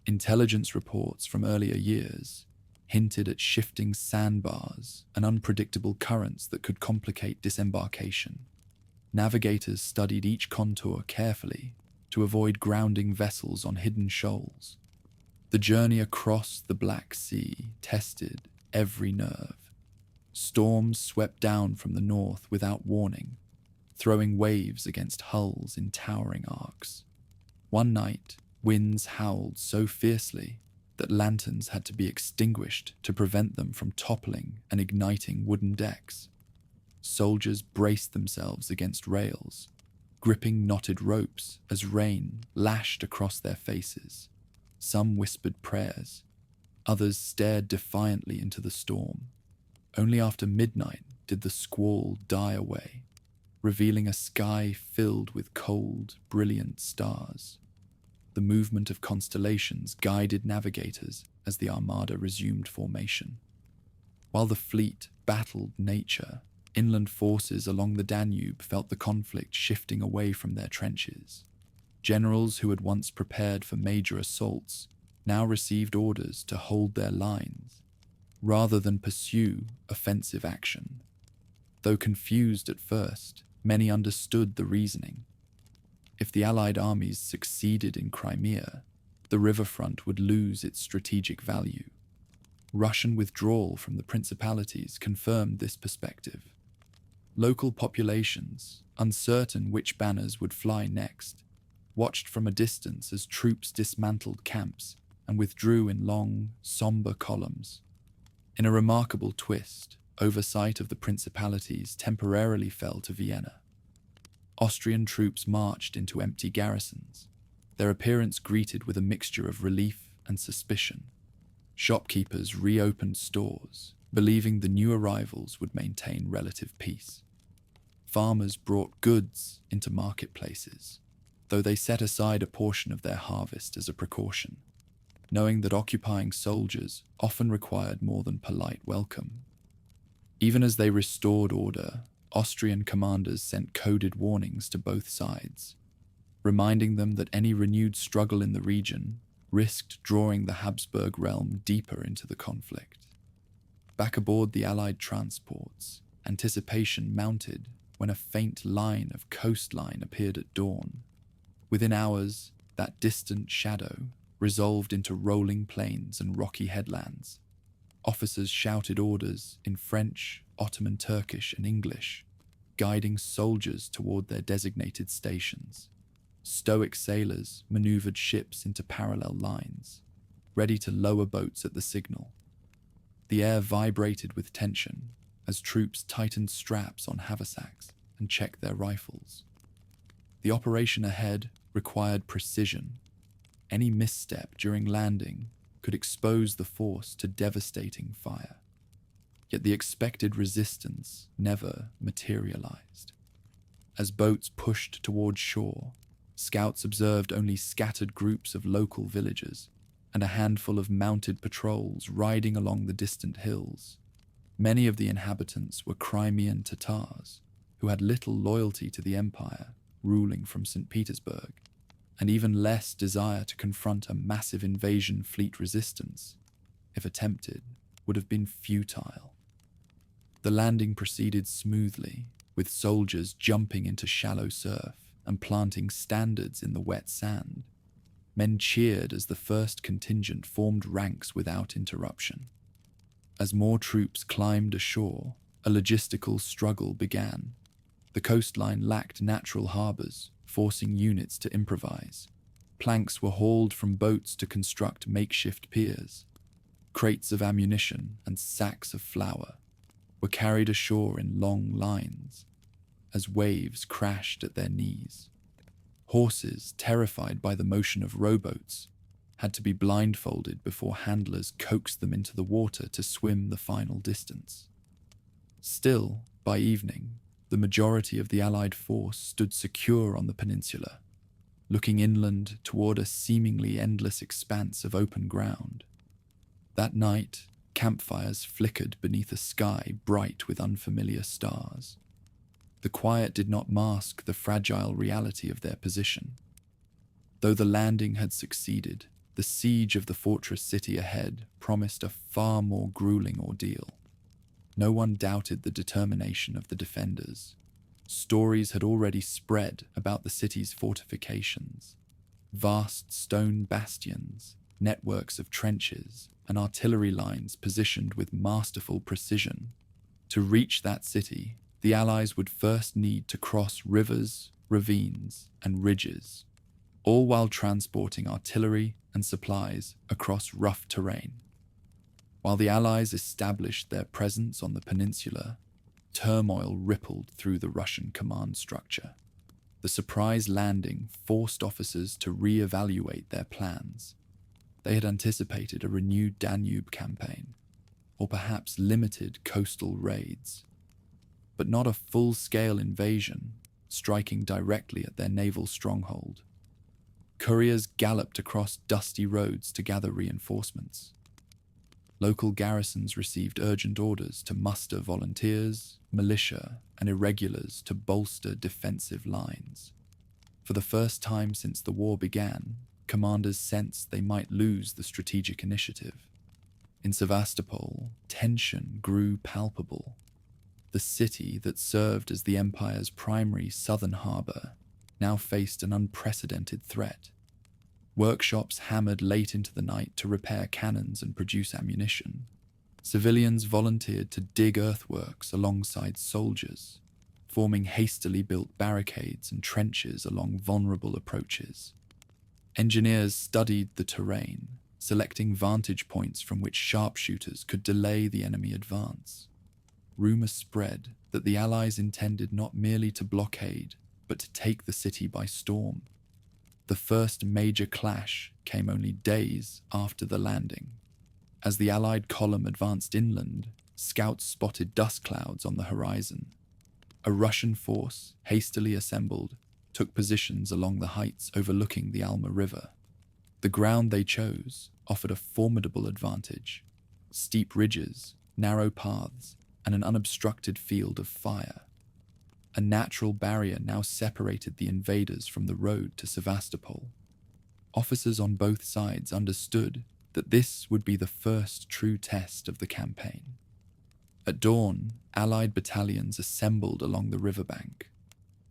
Intelligence reports from earlier years hinted at shifting sandbars and unpredictable currents that could complicate disembarkation. Navigators studied each contour carefully to avoid grounding vessels on hidden shoals. The journey across the Black Sea tested every nerve. Storms swept down from the north without warning, throwing waves against hulls in towering arcs. One night, winds howled so fiercely that lanterns had to be extinguished to prevent them from toppling and igniting wooden decks. Soldiers braced themselves against rails, gripping knotted ropes as rain lashed across their faces. Some whispered prayers, others stared defiantly into the storm. Only after midnight did the squall die away, revealing a sky filled with cold, brilliant stars. The movement of constellations guided navigators as the Armada resumed formation. While the fleet battled nature, inland forces along the Danube felt the conflict shifting away from their trenches. Generals who had once prepared for major assaults now received orders to hold their lines, rather than pursue offensive action. Though confused at first, many understood the reasoning. If the Allied armies succeeded in Crimea, the riverfront would lose its strategic value. Russian withdrawal from the principalities confirmed this perspective. Local populations, uncertain which banners would fly next, watched from a distance as troops dismantled camps and withdrew in long, somber columns. In a remarkable twist, oversight of the principalities temporarily fell to Vienna. Austrian troops marched into empty garrisons, their appearance greeted with a mixture of relief and suspicion. Shopkeepers reopened stores, believing the new arrivals would maintain relative peace. Farmers brought goods into marketplaces, though they set aside a portion of their harvest as a precaution. knowing that occupying soldiers often required more than polite welcome. Even as they restored order, Austrian commanders sent coded warnings to both sides, reminding them that any renewed struggle in the region risked drawing the Habsburg realm deeper into the conflict. Back aboard the Allied transports, anticipation mounted when a faint line of coastline appeared at dawn. Within hours, that distant shadow resolved into rolling plains and rocky headlands. Officers shouted orders in French, Ottoman Turkish, and English, guiding soldiers toward their designated stations. Stoic sailors maneuvered ships into parallel lines, ready to lower boats at the signal. The air vibrated with tension as troops tightened straps on haversacks and checked their rifles. The operation ahead required precision. Any misstep during landing could expose the force to devastating fire. Yet the expected resistance never materialized. As boats pushed toward shore, scouts observed only scattered groups of local villagers and a handful of mounted patrols riding along the distant hills. Many of the inhabitants were Crimean Tatars, who had little loyalty to the empire ruling from St. Petersburg, and even less desire to confront a massive invasion fleet. Resistance, if attempted, would have been futile. The landing proceeded smoothly, with soldiers jumping into shallow surf and planting standards in the wet sand. Men cheered as the first contingent formed ranks without interruption. As more troops climbed ashore, a logistical struggle began. The coastline lacked natural harbors, forcing units to improvise. Planks were hauled from boats to construct makeshift piers. Crates of ammunition and sacks of flour were carried ashore in long lines as waves crashed at their knees. Horses, terrified by the motion of rowboats, had to be blindfolded before handlers coaxed them into the water to swim the final distance. Still, by evening, the majority of the Allied force stood secure on the peninsula, looking inland toward a seemingly endless expanse of open ground. That night, campfires flickered beneath a sky bright with unfamiliar stars. The quiet did not mask the fragile reality of their position. Though the landing had succeeded, the siege of the fortress city ahead promised a far more grueling ordeal. No one doubted the determination of the defenders. Stories had already spread about the city's fortifications. Vast stone bastions, networks of trenches, and artillery lines positioned with masterful precision. To reach that city, the Allies would first need to cross rivers, ravines, and ridges, all while transporting artillery and supplies across rough terrain. While the Allies established their presence on the peninsula, turmoil rippled through the Russian command structure. The surprise landing forced officers to re-evaluate their plans. They had anticipated a renewed Danube campaign, or perhaps limited coastal raids, but not a full-scale invasion striking directly at their naval stronghold. Couriers galloped across dusty roads to gather reinforcements. Local garrisons received urgent orders to muster volunteers, militia, and irregulars to bolster defensive lines. For the first time since the war began, commanders sensed they might lose the strategic initiative. In Sevastopol, tension grew palpable. The city that served as the empire's primary southern harbor now faced an unprecedented threat. Workshops hammered late into the night to repair cannons and produce ammunition. Civilians volunteered to dig earthworks alongside soldiers, forming hastily built barricades and trenches along vulnerable approaches. Engineers studied the terrain, selecting vantage points from which sharpshooters could delay the enemy advance. Rumor spread that the Allies intended not merely to blockade, but to take the city by storm. The first major clash came only days after the landing. As the Allied column advanced inland, scouts spotted dust clouds on the horizon. A Russian force, hastily assembled, took positions along the heights overlooking the Alma River. The ground they chose offered a formidable advantage: steep ridges, narrow paths, and an unobstructed field of fire. A natural barrier now separated the invaders from the road to Sevastopol. Officers on both sides understood that this would be the first true test of the campaign. At dawn, Allied battalions assembled along the riverbank.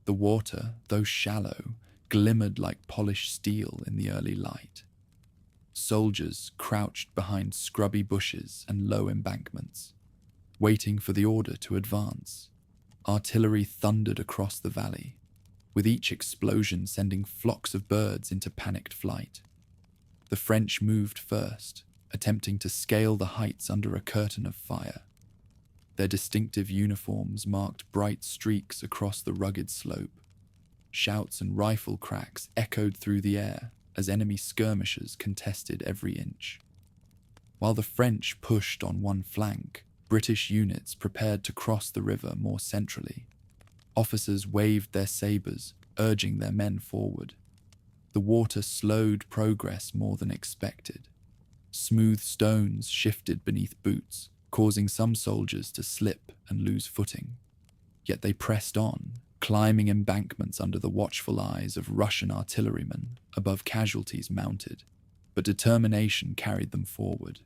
The water, though shallow, glimmered like polished steel in the early light. Soldiers crouched behind scrubby bushes and low embankments, waiting for the order to advance. Artillery thundered across the valley, with each explosion sending flocks of birds into panicked flight. The French moved first, attempting to scale the heights under a curtain of fire. Their distinctive uniforms marked bright streaks across the rugged slope. Shouts and rifle cracks echoed through the air as enemy skirmishers contested every inch. While the French pushed on one flank, British units prepared to cross the river more centrally. Officers waved their sabres, urging their men forward. The water slowed progress more than expected. Smooth stones shifted beneath boots, causing some soldiers to slip and lose footing. Yet they pressed on, climbing embankments under the watchful eyes of Russian artillerymen above casualties mounted, but determination carried them forward.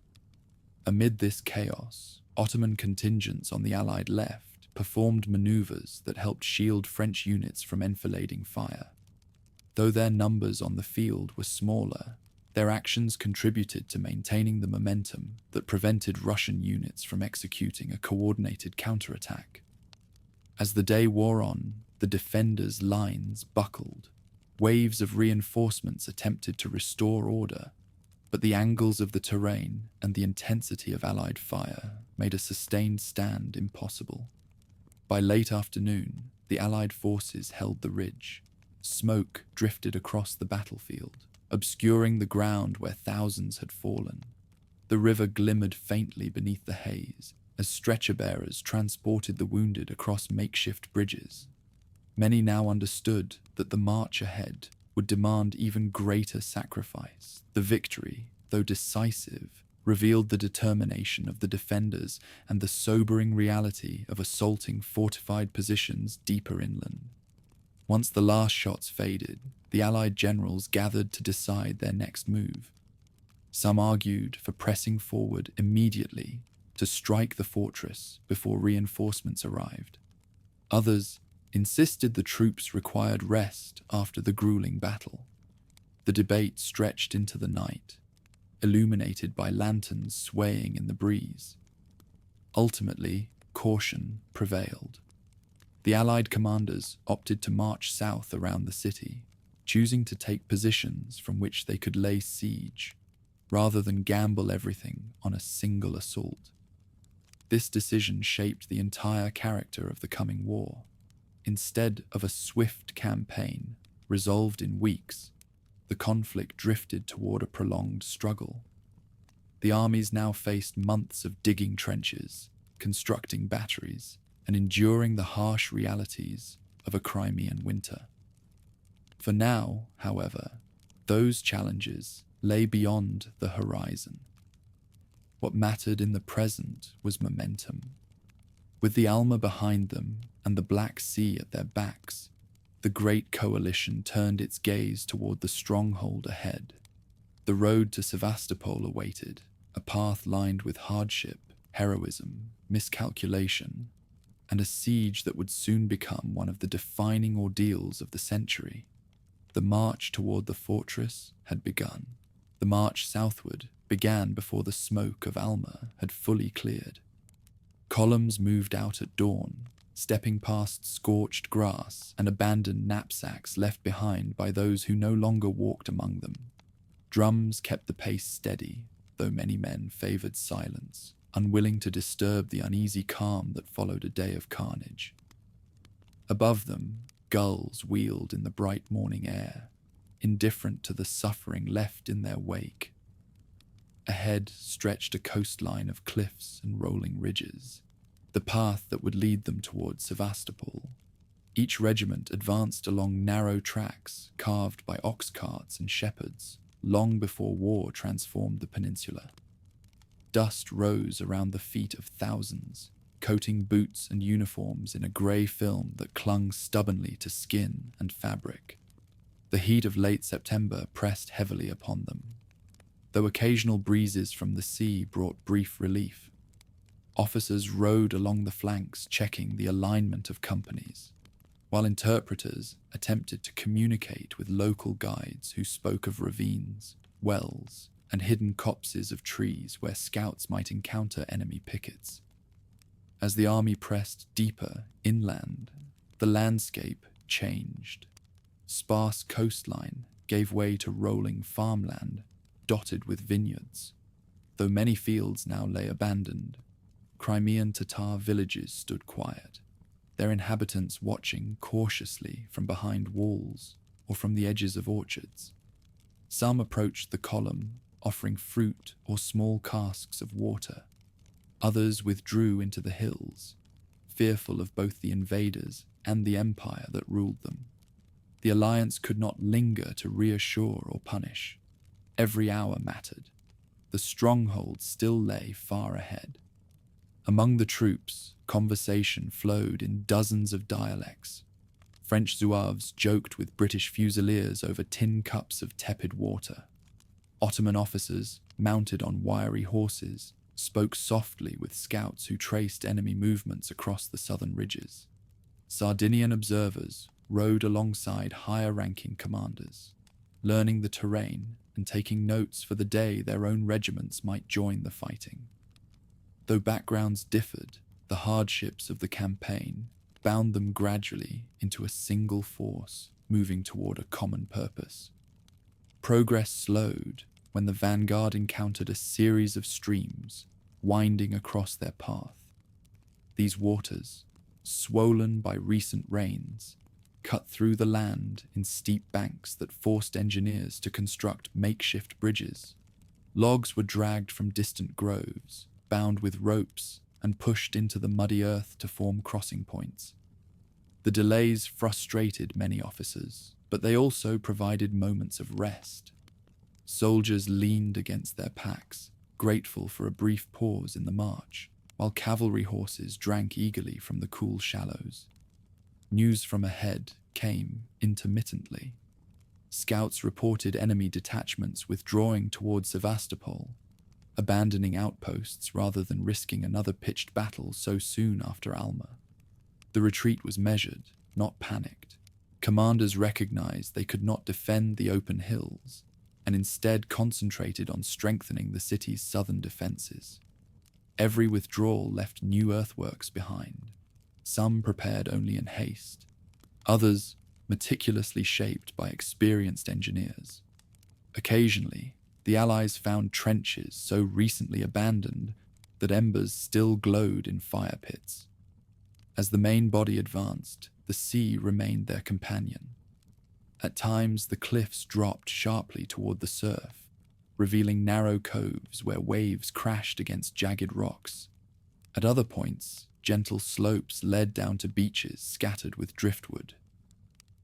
Amid this chaos, Ottoman contingents on the Allied left performed maneuvers that helped shield French units from enfilading fire. Though their numbers on the field were smaller, their actions contributed to maintaining the momentum that prevented Russian units from executing a coordinated counterattack. As the day wore on, the defenders' lines buckled. Waves of reinforcements attempted to restore order, but the angles of the terrain and the intensity of Allied fire made a sustained stand impossible. By late afternoon, the Allied forces held the ridge. Smoke drifted across the battlefield, obscuring the ground where thousands had fallen. The river glimmered faintly beneath the haze as stretcher-bearers transported the wounded across makeshift bridges. Many now understood that the march ahead would demand even greater sacrifice. The victory, though decisive, revealed the determination of the defenders and the sobering reality of assaulting fortified positions deeper inland. Once the last shots faded, the Allied generals gathered to decide their next move. Some argued for pressing forward immediately to strike the fortress before reinforcements arrived. Others insisted the troops required rest after the grueling battle. The debate stretched into the night, illuminated by lanterns swaying in the breeze. Ultimately, caution prevailed. The Allied commanders opted to march south around the city, choosing to take positions from which they could lay siege, rather than gamble everything on a single assault. This decision shaped the entire character of the coming war. Instead of a swift campaign, resolved in weeks, the conflict drifted toward a prolonged struggle. The armies now faced months of digging trenches, constructing batteries, and enduring the harsh realities of a Crimean winter. For now, however, those challenges lay beyond the horizon. What mattered in the present was momentum. With the Alma behind them and the Black Sea at their backs, the great coalition turned its gaze toward the stronghold ahead. The road to Sevastopol awaited, a path lined with hardship, heroism, miscalculation, and a siege that would soon become one of the defining ordeals of the century. The march toward the fortress had begun. The march southward began before the smoke of Alma had fully cleared. Columns moved out at dawn, stepping past scorched grass and abandoned knapsacks left behind by those who no longer walked among them. Drums kept the pace steady, though many men favored silence, unwilling to disturb the uneasy calm that followed a day of carnage. Above them, gulls wheeled in the bright morning air, indifferent to the suffering left in their wake. Ahead stretched a coastline of cliffs and rolling ridges, the path that would lead them towards Sevastopol. Each regiment advanced along narrow tracks carved by ox carts and shepherds, long before war transformed the peninsula. Dust rose around the feet of thousands, coating boots and uniforms in a grey film that clung stubbornly to skin and fabric. The heat of late September pressed heavily upon them, though occasional breezes from the sea brought brief relief. Officers rode along the flanks checking the alignment of companies, while interpreters attempted to communicate with local guides who spoke of ravines, wells, and hidden copses of trees where scouts might encounter enemy pickets. As the army pressed deeper inland, the landscape changed. Sparse coastline gave way to rolling farmland dotted with vineyards. Though many fields now lay abandoned, Crimean Tatar villages stood quiet, their inhabitants watching cautiously from behind walls or from the edges of orchards. Some approached the column, offering fruit or small casks of water. Others withdrew into the hills, fearful of both the invaders and the empire that ruled them. The alliance could not linger to reassure or punish. Every hour mattered. The stronghold still lay far ahead. Among the troops, conversation flowed in dozens of dialects. French zouaves joked with British fusiliers over tin cups of tepid water. Ottoman officers, mounted on wiry horses, spoke softly with scouts who traced enemy movements across the southern ridges. Sardinian observers rode alongside higher-ranking commanders, learning the terrain and taking notes for the day their own regiments might join the fighting. Though backgrounds differed, the hardships of the campaign bound them gradually into a single force, moving toward a common purpose. Progress slowed when the vanguard encountered a series of streams winding across their path. These waters, swollen by recent rains, cut through the land in steep banks that forced engineers to construct makeshift bridges. Logs were dragged from distant groves, bound with ropes, and pushed into the muddy earth to form crossing points. The delays frustrated many officers, but they also provided moments of rest. Soldiers leaned against their packs, grateful for a brief pause in the march, while cavalry horses drank eagerly from the cool shallows. News from ahead came intermittently. Scouts reported enemy detachments withdrawing towards Sevastopol, abandoning outposts rather than risking another pitched battle so soon after Alma. The retreat was measured, not panicked. Commanders recognized they could not defend the open hills, and instead concentrated on strengthening the city's southern defenses. Every withdrawal left new earthworks behind, some prepared only in haste, others meticulously shaped by experienced engineers. Occasionally, the Allies found trenches so recently abandoned that embers still glowed in fire pits. As the main body advanced, the sea remained their companion. At times, the cliffs dropped sharply toward the surf, revealing narrow coves where waves crashed against jagged rocks. At other points, gentle slopes led down to beaches scattered with driftwood.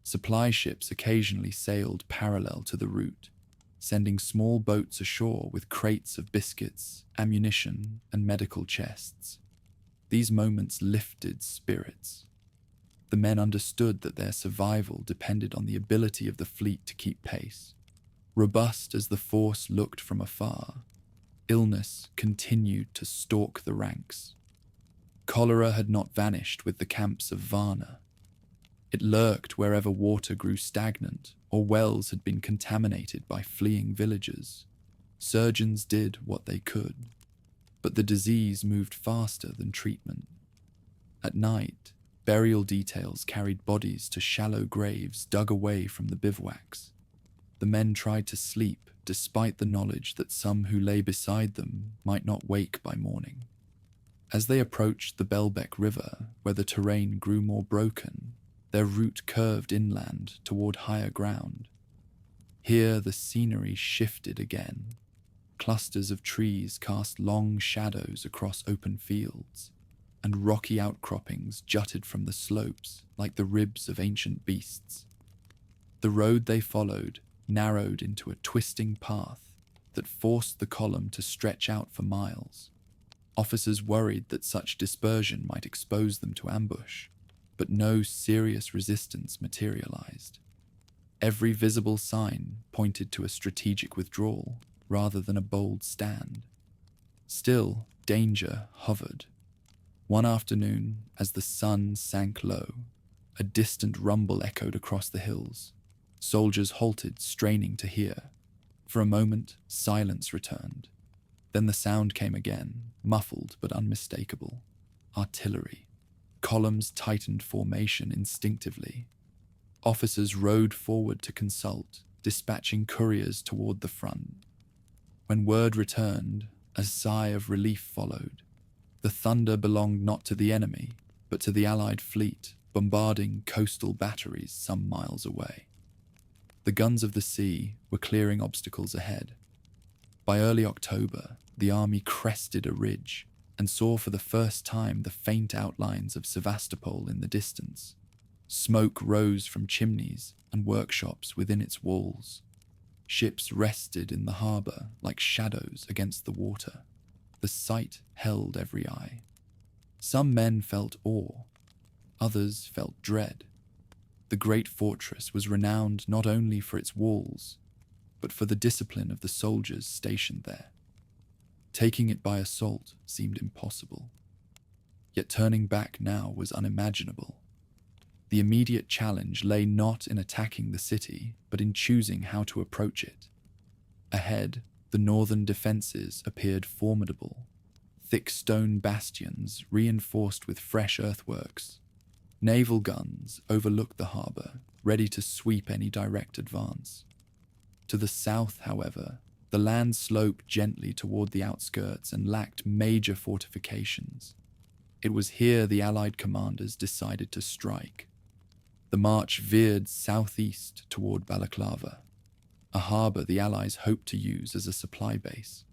Supply ships occasionally sailed parallel to the route, sending small boats ashore with crates of biscuits, ammunition, and medical chests. These moments lifted spirits. The men understood that their survival depended on the ability of the fleet to keep pace. Robust as the force looked from afar, illness continued to stalk the ranks. Cholera had not vanished with the camps of Varna. It lurked wherever water grew stagnant or wells had been contaminated by fleeing villagers. Surgeons did what they could, but the disease moved faster than treatment. At night, burial details carried bodies to shallow graves dug away from the bivouacs. The men tried to sleep despite the knowledge that some who lay beside them might not wake by morning. As they approached the Belbek River, where the terrain grew more broken, their route curved inland toward higher ground. Here the scenery shifted again. Clusters of trees cast long shadows across open fields, and rocky outcroppings jutted from the slopes like the ribs of ancient beasts. The road they followed narrowed into a twisting path that forced the column to stretch out for miles. Officers worried that such dispersion might expose them to ambush, but no serious resistance materialized. Every visible sign pointed to a strategic withdrawal rather than a bold stand. Still, danger hovered. One afternoon, as the sun sank low, a distant rumble echoed across the hills. Soldiers halted, straining to hear. For a moment, silence returned. Then the sound came again, muffled but unmistakable. Artillery. Columns tightened formation instinctively. Officers rode forward to consult, dispatching couriers toward the front. When word returned, a sigh of relief followed. The thunder belonged not to the enemy, but to the Allied fleet, bombarding coastal batteries some miles away. The guns of the sea were clearing obstacles ahead. By early October, the army crested a ridge and saw for the first time the faint outlines of Sevastopol in the distance. Smoke rose from chimneys and workshops within its walls. Ships rested in the harbour like shadows against the water. The sight held every eye. Some men felt awe, others felt dread. The great fortress was renowned not only for its walls, but for the discipline of the soldiers stationed there. Taking it by assault seemed impossible. Yet turning back now was unimaginable. The immediate challenge lay not in attacking the city, but in choosing how to approach it. Ahead, the northern defences appeared formidable. Thick stone bastions reinforced with fresh earthworks. Naval guns overlooked the harbour, ready to sweep any direct advance. To the south, however, the land sloped gently toward the outskirts and lacked major fortifications. It was here the Allied commanders decided to strike. The march veered southeast toward Balaclava, a harbour the Allies hoped to use as a supply base.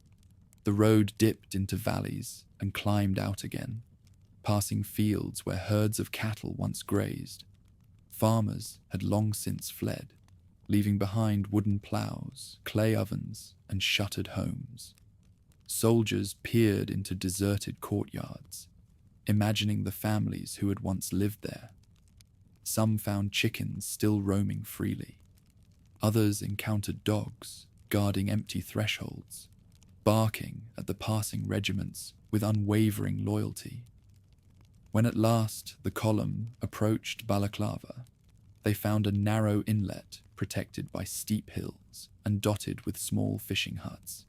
The road dipped into valleys and climbed out again, passing fields where herds of cattle once grazed. Farmers had long since fled, leaving behind wooden ploughs, clay ovens, and shuttered homes. Soldiers peered into deserted courtyards, imagining the families who had once lived there. Some found chickens still roaming freely. Others encountered dogs guarding empty thresholds, barking at the passing regiments with unwavering loyalty. When at last the column approached Balaclava, they found a narrow inlet protected by steep hills and dotted with small fishing huts.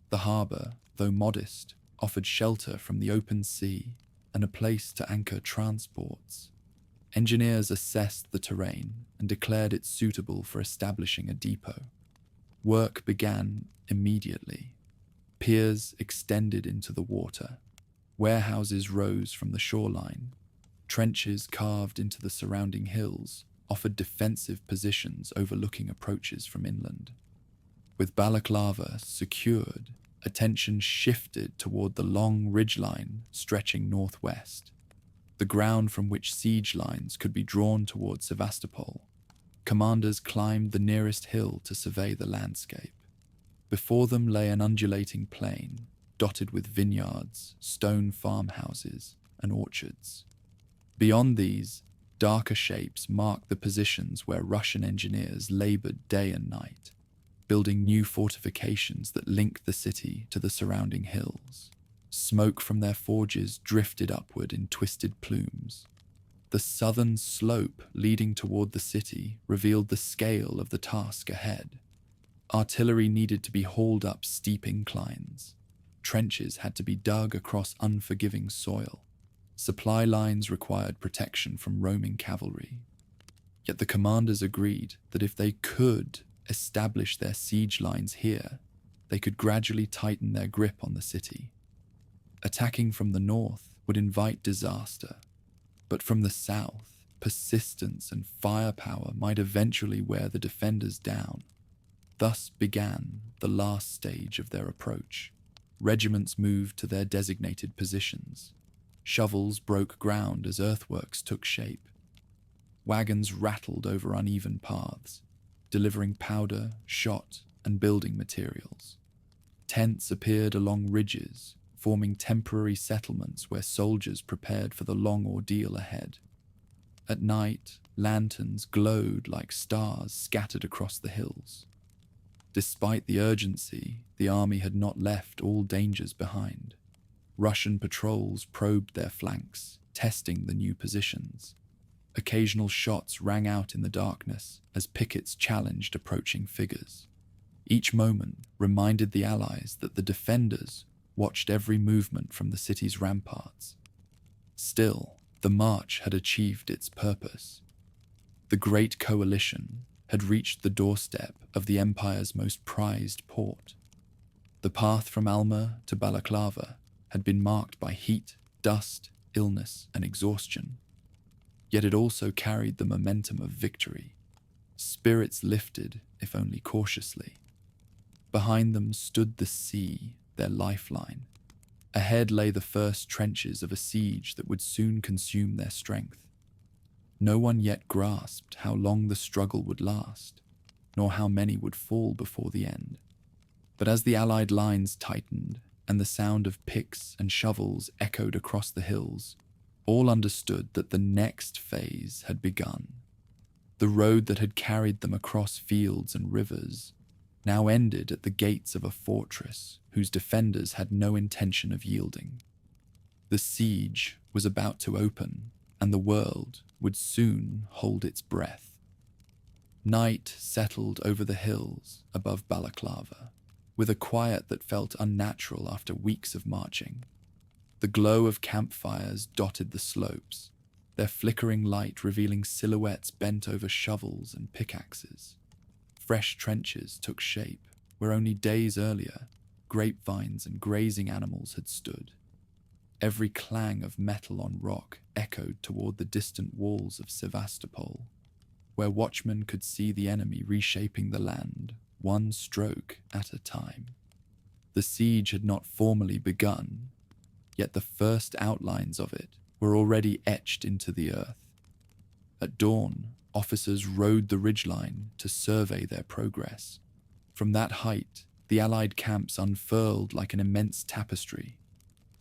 The harbour, though modest, offered shelter from the open sea and a place to anchor transports. Engineers assessed the terrain and declared it suitable for establishing a depot. Work began immediately. Piers extended into the water. Warehouses rose from the shoreline. Trenches carved into the surrounding hills offered defensive positions overlooking approaches from inland. With Balaclava secured, attention shifted toward the long ridgeline stretching northwest, the ground from which siege lines could be drawn toward Sevastopol. Commanders climbed the nearest hill to survey the landscape. Before them lay an undulating plain, dotted with vineyards, stone farmhouses, and orchards. Beyond these, darker shapes marked the positions where Russian engineers labored day and night, building new fortifications that linked the city to the surrounding hills. Smoke from their forges drifted upward in twisted plumes. The southern slope leading toward the city revealed the scale of the task ahead. Artillery needed to be hauled up steep inclines. Trenches had to be dug across unforgiving soil. Supply lines required protection from roaming cavalry. Yet the commanders agreed that if they could establish their siege lines here, they could gradually tighten their grip on the city. Attacking from the north would invite disaster, but from the south, persistence and firepower might eventually wear the defenders down. Thus began the last stage of their approach. Regiments moved to their designated positions. Shovels broke ground as earthworks took shape. Wagons rattled over uneven paths. delivering powder, shot, and building materials. Tents appeared along ridges, forming temporary settlements where soldiers prepared for the long ordeal ahead. At night, lanterns glowed like stars scattered across the hills. Despite the urgency, the army had not left all dangers behind. Russian patrols probed their flanks, testing the new positions. Occasional shots rang out in the darkness as pickets challenged approaching figures. Each moment reminded the Allies that the defenders watched every movement from the city's ramparts. Still, the march had achieved its purpose. The Great Coalition had reached the doorstep of the Empire's most prized port. The path from Alma to Balaclava had been marked by heat, dust, illness, and exhaustion. Yet it also carried the momentum of victory. Spirits lifted, if only cautiously. Behind them stood the sea, their lifeline. Ahead lay the first trenches of a siege that would soon consume their strength. No one yet grasped how long the struggle would last, nor how many would fall before the end. But as the Allied lines tightened and the sound of picks and shovels echoed across the hills, all understood that the next phase had begun. The road that had carried them across fields and rivers now ended at the gates of a fortress whose defenders had no intention of yielding. The siege was about to open, and the world would soon hold its breath. Night settled over the hills above Balaclava, with a quiet that felt unnatural after weeks of marching. The glow of campfires dotted the slopes, their flickering light revealing silhouettes bent over shovels and pickaxes. Fresh trenches took shape where only days earlier grapevines and grazing animals had stood. Every clang of metal on rock echoed toward the distant walls of Sevastopol, where watchmen could see the enemy reshaping the land, one stroke at a time. The siege had not formally begun, yet the first outlines of it were already etched into the earth. At dawn, officers rode the ridgeline to survey their progress. From that height, the Allied camps unfurled like an immense tapestry.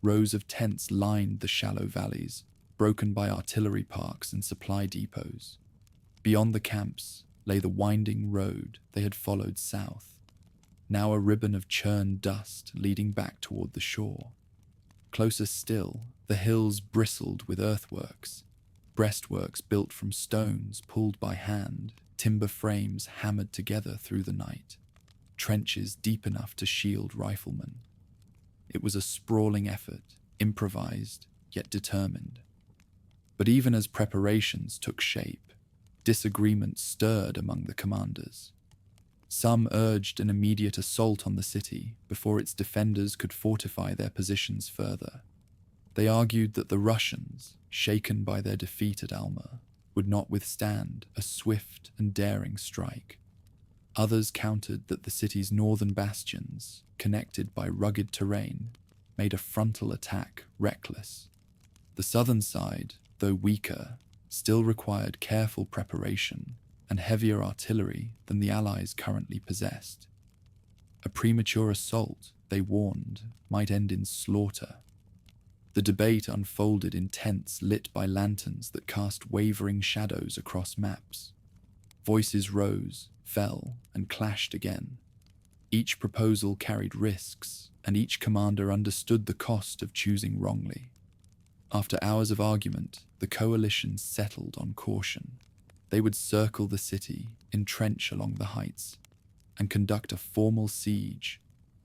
Rows of tents lined the shallow valleys, broken by artillery parks and supply depots. Beyond the camps lay the winding road they had followed south, now a ribbon of churned dust leading back toward the shore. Closer still, the hills bristled with earthworks, breastworks built from stones pulled by hand, timber frames hammered together through the night, trenches deep enough to shield riflemen. It was a sprawling effort, improvised, yet determined. But even as preparations took shape, disagreement stirred among the commanders. Some urged an immediate assault on the city before its defenders could fortify their positions further. They argued that the Russians, shaken by their defeat at Alma, would not withstand a swift and daring strike. Others countered that the city's northern bastions, connected by rugged terrain, made a frontal attack reckless. The southern side, though weaker, still required careful preparation and heavier artillery than the Allies currently possessed. A premature assault, they warned, might end in slaughter. The debate unfolded in tents lit by lanterns that cast wavering shadows across maps. Voices rose, fell, and clashed again. Each proposal carried risks, and each commander understood the cost of choosing wrongly. After hours of argument, the coalition settled on caution. They would circle the city, entrench along the heights, and conduct a formal siege,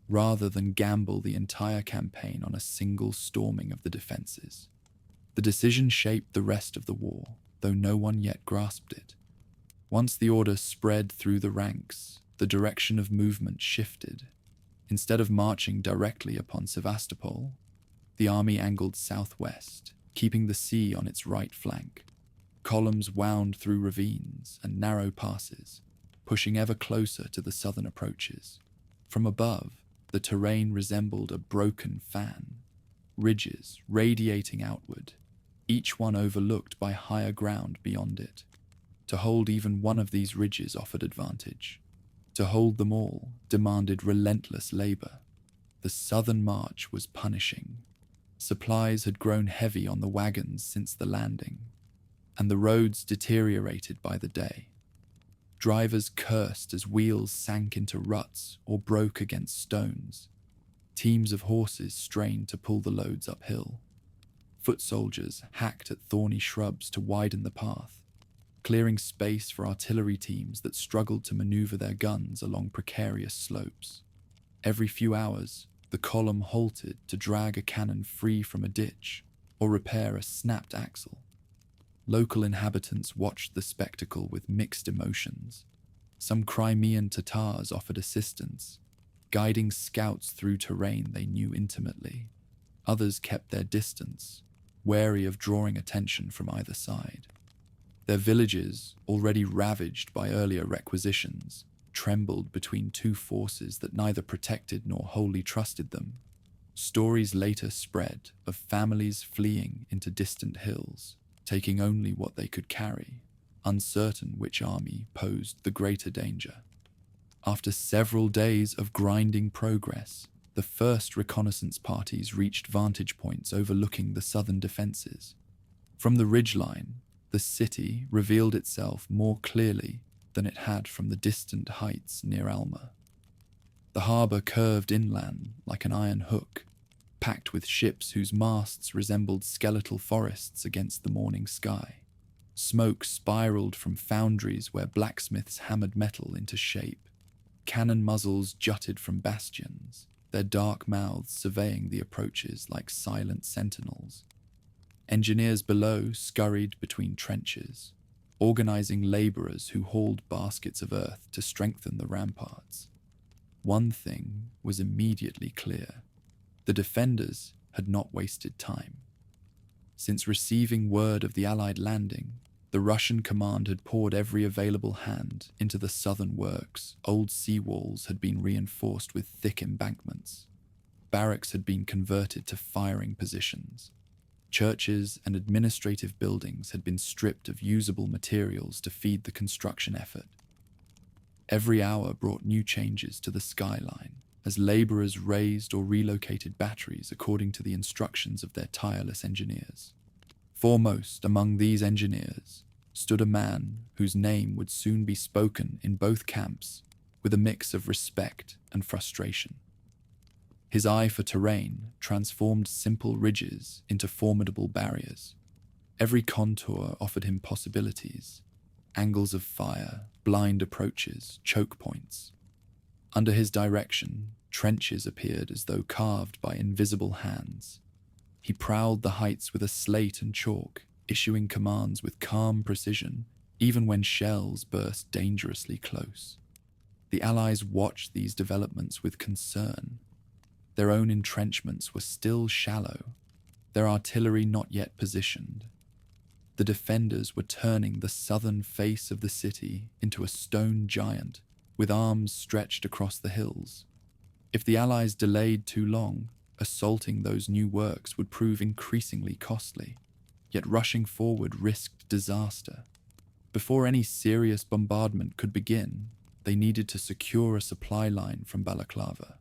rather than gamble the entire campaign on a single storming of the defenses. The decision shaped the rest of the war, though no one yet grasped it. Once the order spread through the ranks, the direction of movement shifted. Instead of marching directly upon Sevastopol, the army angled southwest, keeping the sea on its right flank. Columns wound through ravines and narrow passes, pushing ever closer to the southern approaches. From above, the terrain resembled a broken fan, ridges radiating outward, each one overlooked by higher ground beyond it. To hold even one of these ridges offered advantage. To hold them all demanded relentless labor. The southern march was punishing. Supplies had grown heavy on the wagons since the landing, and the roads deteriorated by the day. Drivers cursed as wheels sank into ruts or broke against stones. Teams of horses strained to pull the loads uphill. Foot soldiers hacked at thorny shrubs to widen the path, clearing space for artillery teams that struggled to maneuver their guns along precarious slopes. Every few hours, the column halted to drag a cannon free from a ditch or repair a snapped axle. Local inhabitants watched the spectacle with mixed emotions. Some Crimean Tatars offered assistance, guiding scouts through terrain they knew intimately. Others kept their distance, wary of drawing attention from either side. Their villages, already ravaged by earlier requisitions, trembled between two forces that neither protected nor wholly trusted them. Stories later spread of families fleeing into distant hills, taking only what they could carry, uncertain which army posed the greater danger. After several days of grinding progress, the first reconnaissance parties reached vantage points overlooking the southern defenses. From the ridgeline, the city revealed itself more clearly than it had from the distant heights near Alma. The harbour curved inland like an iron hook, packed with ships whose masts resembled skeletal forests against the morning sky. Smoke spiraled from foundries where blacksmiths hammered metal into shape. Cannon muzzles jutted from bastions, their dark mouths surveying the approaches like silent sentinels. Engineers below scurried between trenches, organizing laborers who hauled baskets of earth to strengthen the ramparts. One thing was immediately clear. The defenders had not wasted time. Since receiving word of the Allied landing, the Russian command had poured every available hand into the southern works. Old seawalls had been reinforced with thick embankments. Barracks had been converted to firing positions. Churches and administrative buildings had been stripped of usable materials to feed the construction effort. Every hour brought new changes to the skyline, as laborers raised or relocated batteries according to the instructions of their tireless engineers. Foremost among these engineers stood a man whose name would soon be spoken in both camps with a mix of respect and frustration. His eye for terrain transformed simple ridges into formidable barriers. Every contour offered him possibilities, angles of fire, blind approaches, choke points. Under his direction, trenches appeared as though carved by invisible hands. He prowled the heights with a slate and chalk, issuing commands with calm precision, even when shells burst dangerously close. The Allies watched these developments with concern. Their own entrenchments were still shallow, their artillery not yet positioned. The defenders were turning the southern face of the city into a stone giant, with arms stretched across the hills. If the Allies delayed too long, assaulting those new works would prove increasingly costly. Yet rushing forward risked disaster. Before any serious bombardment could begin, they needed to secure a supply line from Balaclava,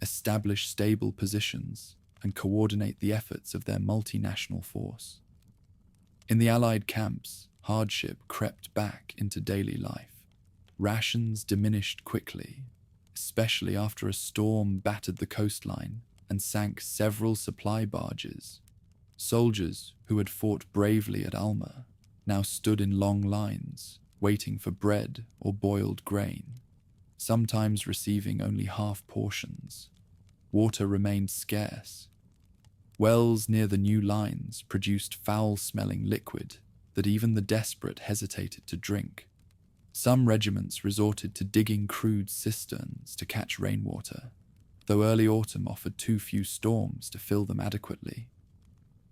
establish stable positions, and coordinate the efforts of their multinational force. In the Allied camps, hardship crept back into daily life. Rations diminished quickly, especially after a storm battered the coastline and sank several supply barges. Soldiers who had fought bravely at Alma now stood in long lines, waiting for bread or boiled grain, sometimes receiving only half portions. Water remained scarce. Wells near the new lines produced foul-smelling liquid that even the desperate hesitated to drink. Some regiments resorted to digging crude cisterns to catch rainwater, though early autumn offered too few storms to fill them adequately.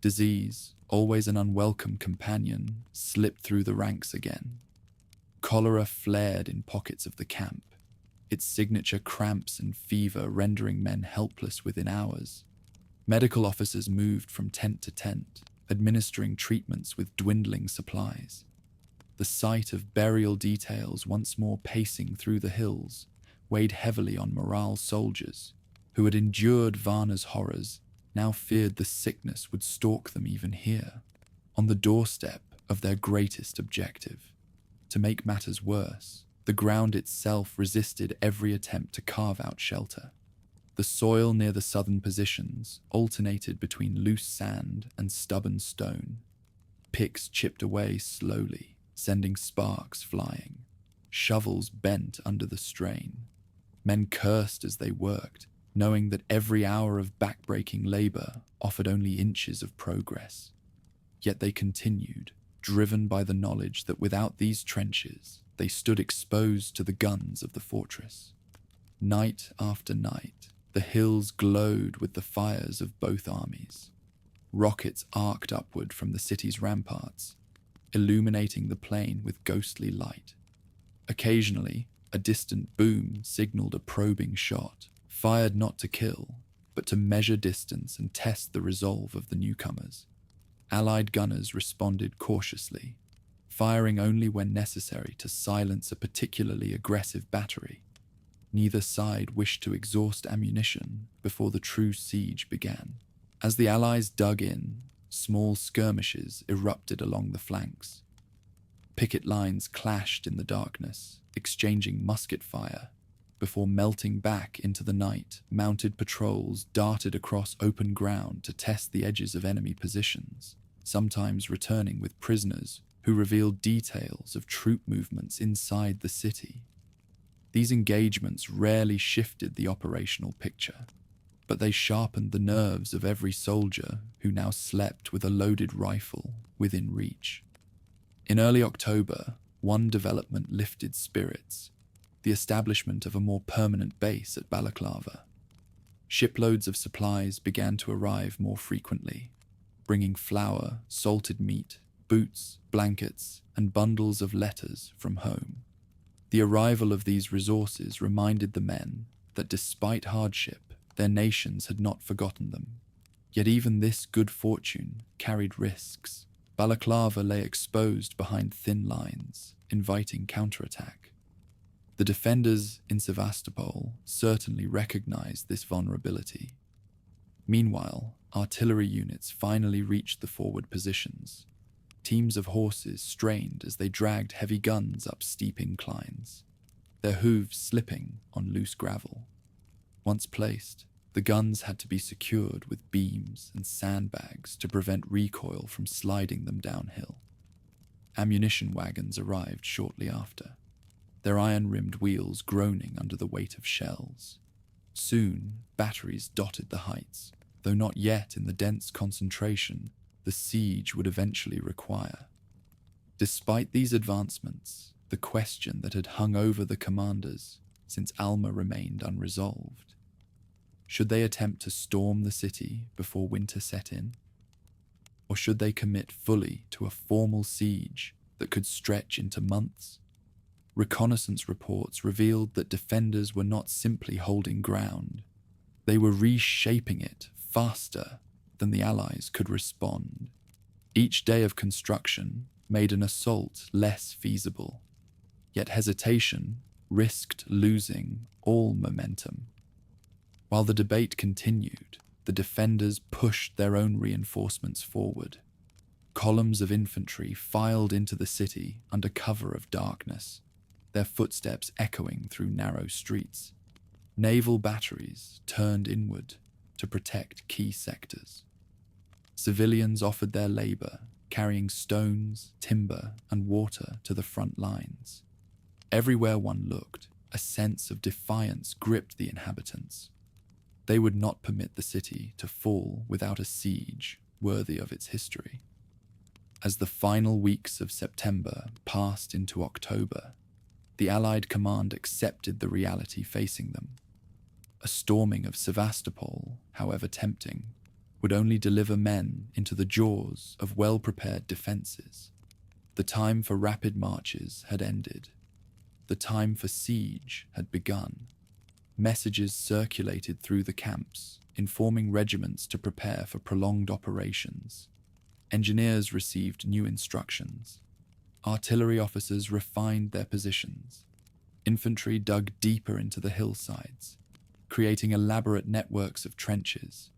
Disease, always an unwelcome companion, slipped through the ranks again. Cholera flared in pockets of the camp, its signature cramps and fever rendering men helpless within hours. Medical officers moved from tent to tent, administering treatments with dwindling supplies. The sight of burial details once more pacing through the hills weighed heavily on morale soldiers who had endured Varna's horrors, now feared the sickness would stalk them even here, on the doorstep of their greatest objective. To make matters worse, the ground itself resisted every attempt to carve out shelter. The soil near the southern positions alternated between loose sand and stubborn stone. Picks chipped away slowly, sending sparks flying. Shovels bent under the strain. Men cursed as they worked, knowing that every hour of backbreaking labor offered only inches of progress. Yet they continued, driven by the knowledge that without these trenches, they stood exposed to the guns of the fortress. Night after night, the hills glowed with the fires of both armies. Rockets arced upward from the city's ramparts, illuminating the plain with ghostly light. Occasionally, a distant boom signaled a probing shot, fired not to kill, but to measure distance and test the resolve of the newcomers. Allied gunners responded cautiously, firing only when necessary to silence a particularly aggressive battery. Neither side wished to exhaust ammunition before the true siege began. As the Allies dug in, small skirmishes erupted along the flanks. Picket lines clashed in the darkness, exchanging musket fire. Before melting back into the night, mounted patrols darted across open ground to test the edges of enemy positions, sometimes returning with prisoners who revealed details of troop movements inside the city. These engagements rarely shifted the operational picture, but they sharpened the nerves of every soldier who now slept with a loaded rifle within reach. In early October, one development lifted spirits: the establishment of a more permanent base at Balaclava. Shiploads of supplies began to arrive more frequently, bringing flour, salted meat, boots, blankets, and bundles of letters from home. The arrival of these resources reminded the men that despite hardship, their nations had not forgotten them. Yet even this good fortune carried risks. Balaclava lay exposed behind thin lines, inviting counterattack. The defenders in Sevastopol certainly recognized this vulnerability. Meanwhile, artillery units finally reached the forward positions. Teams of horses strained as they dragged heavy guns up steep inclines, their hooves slipping on loose gravel. Once placed, the guns had to be secured with beams and sandbags to prevent recoil from sliding them downhill. Ammunition wagons arrived shortly after, their iron-rimmed wheels groaning under the weight of shells. Soon, batteries dotted the heights, though not yet in the dense concentration the siege would eventually require. Despite these advancements, the question that had hung over the commanders since Alma remained unresolved. Should they attempt to storm the city before winter set in? Or should they commit fully to a formal siege that could stretch into months? Reconnaissance reports revealed that defenders were not simply holding ground. They were reshaping it faster than the Allies could respond. Each day of construction made an assault less feasible, yet hesitation risked losing all momentum. While the debate continued, the defenders pushed their own reinforcements forward. Columns of infantry filed into the city under cover of darkness, their footsteps echoing through narrow streets. Naval batteries turned inward to protect key sectors. Civilians offered their labor, carrying stones, timber, and water to the front lines. Everywhere one looked, a sense of defiance gripped the inhabitants. They would not permit the city to fall without a siege worthy of its history. As the final weeks of September passed into October, the Allied command accepted the reality facing them. A storming of Sevastopol, however tempting, would only deliver men into the jaws of well-prepared defenses. The time for rapid marches had ended. The time for siege had begun. Messages circulated through the camps, informing regiments to prepare for prolonged operations. Engineers received new instructions. Artillery officers refined their positions. Infantry dug deeper into the hillsides, creating elaborate networks of trenches.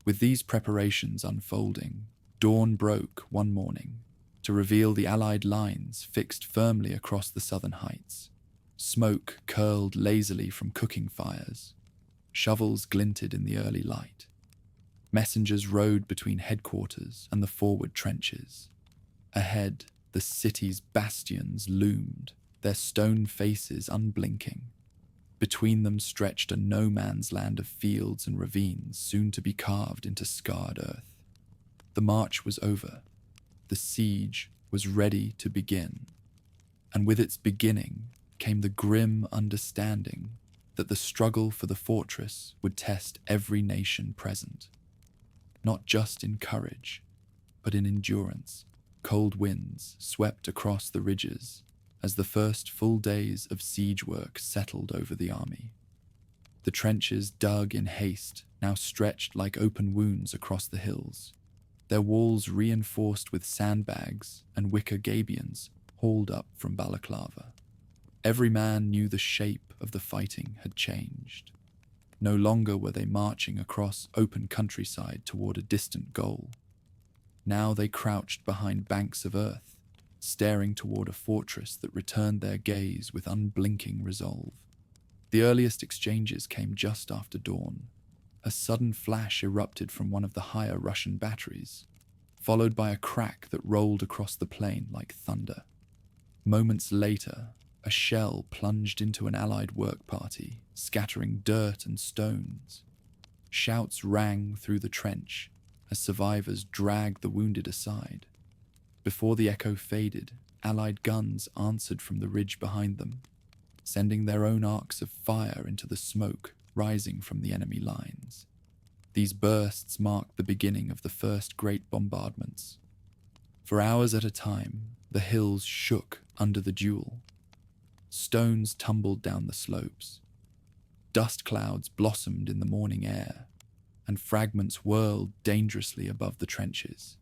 With these preparations unfolding, dawn broke one morning to reveal the Allied lines fixed firmly across the southern heights. Smoke curled lazily from cooking fires. Shovels glinted in the early light. Messengers rode between headquarters and the forward trenches. Ahead, the city's bastions loomed, their stone faces unblinking. Between them stretched a no-man's land of fields and ravines soon to be carved into scarred earth. The march was over. The siege was ready to begin. And with its beginning came the grim understanding that the struggle for the fortress would test every nation present. Not just in courage, but in endurance. Cold winds swept across the ridges as the first full days of siege work settled over the army. The trenches dug in haste now stretched like open wounds across the hills, their walls reinforced with sandbags and wicker gabions hauled up from balaclava. Every man knew the shape of the fighting had changed. No longer were they marching across open countryside toward a distant goal. Now they crouched behind banks of earth, staring toward a fortress that returned their gaze with unblinking resolve. The earliest exchanges came just after dawn. A sudden flash erupted from one of the higher Russian batteries, followed by a crack that rolled across the plain like thunder. Moments later, a shell plunged into an Allied work party, scattering dirt and stones. Shouts rang through the trench as survivors dragged the wounded aside. Before the echo faded, Allied guns answered from the ridge behind them, sending their own arcs of fire into the smoke rising from the enemy lines. These bursts marked the beginning of the first great bombardments. For hours at a time, the hills shook under the duel. Stones tumbled down the slopes. Dust clouds blossomed in the morning air, and fragments whirled dangerously above the trenches.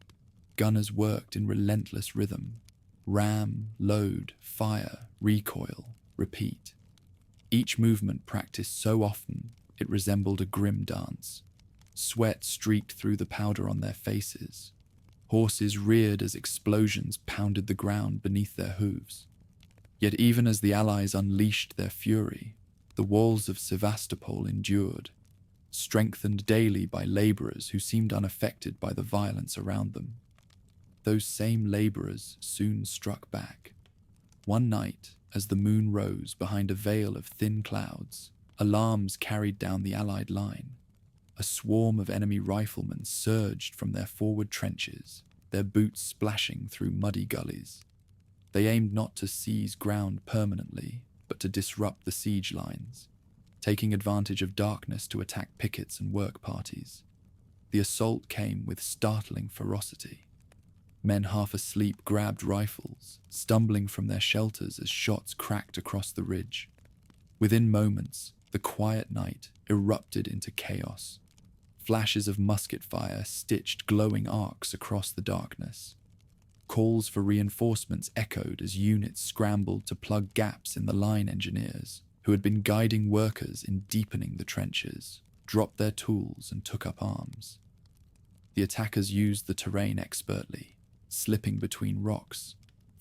Gunners worked in relentless rhythm. Ram, load, fire, recoil, repeat. Each movement practiced so often it resembled a grim dance. Sweat streaked through the powder on their faces. Horses reared as explosions pounded the ground beneath their hooves. Yet even as the Allies unleashed their fury, the walls of Sevastopol endured, strengthened daily by laborers who seemed unaffected by the violence around them. Those same laborers soon struck back. One night, as the moon rose behind a veil of thin clouds, alarms carried down the Allied line. A swarm of enemy riflemen surged from their forward trenches, their boots splashing through muddy gullies. They aimed not to seize ground permanently, but to disrupt the siege lines, taking advantage of darkness to attack pickets and work parties. The assault came with startling ferocity. Men half asleep grabbed rifles, stumbling from their shelters as shots cracked across the ridge. Within moments, the quiet night erupted into chaos. Flashes of musket fire stitched glowing arcs across the darkness. Calls for reinforcements echoed as units scrambled to plug gaps in the line engineers, who had been guiding workers in deepening the trenches, dropped their tools and took up arms. The attackers used the terrain expertly, slipping between rocks,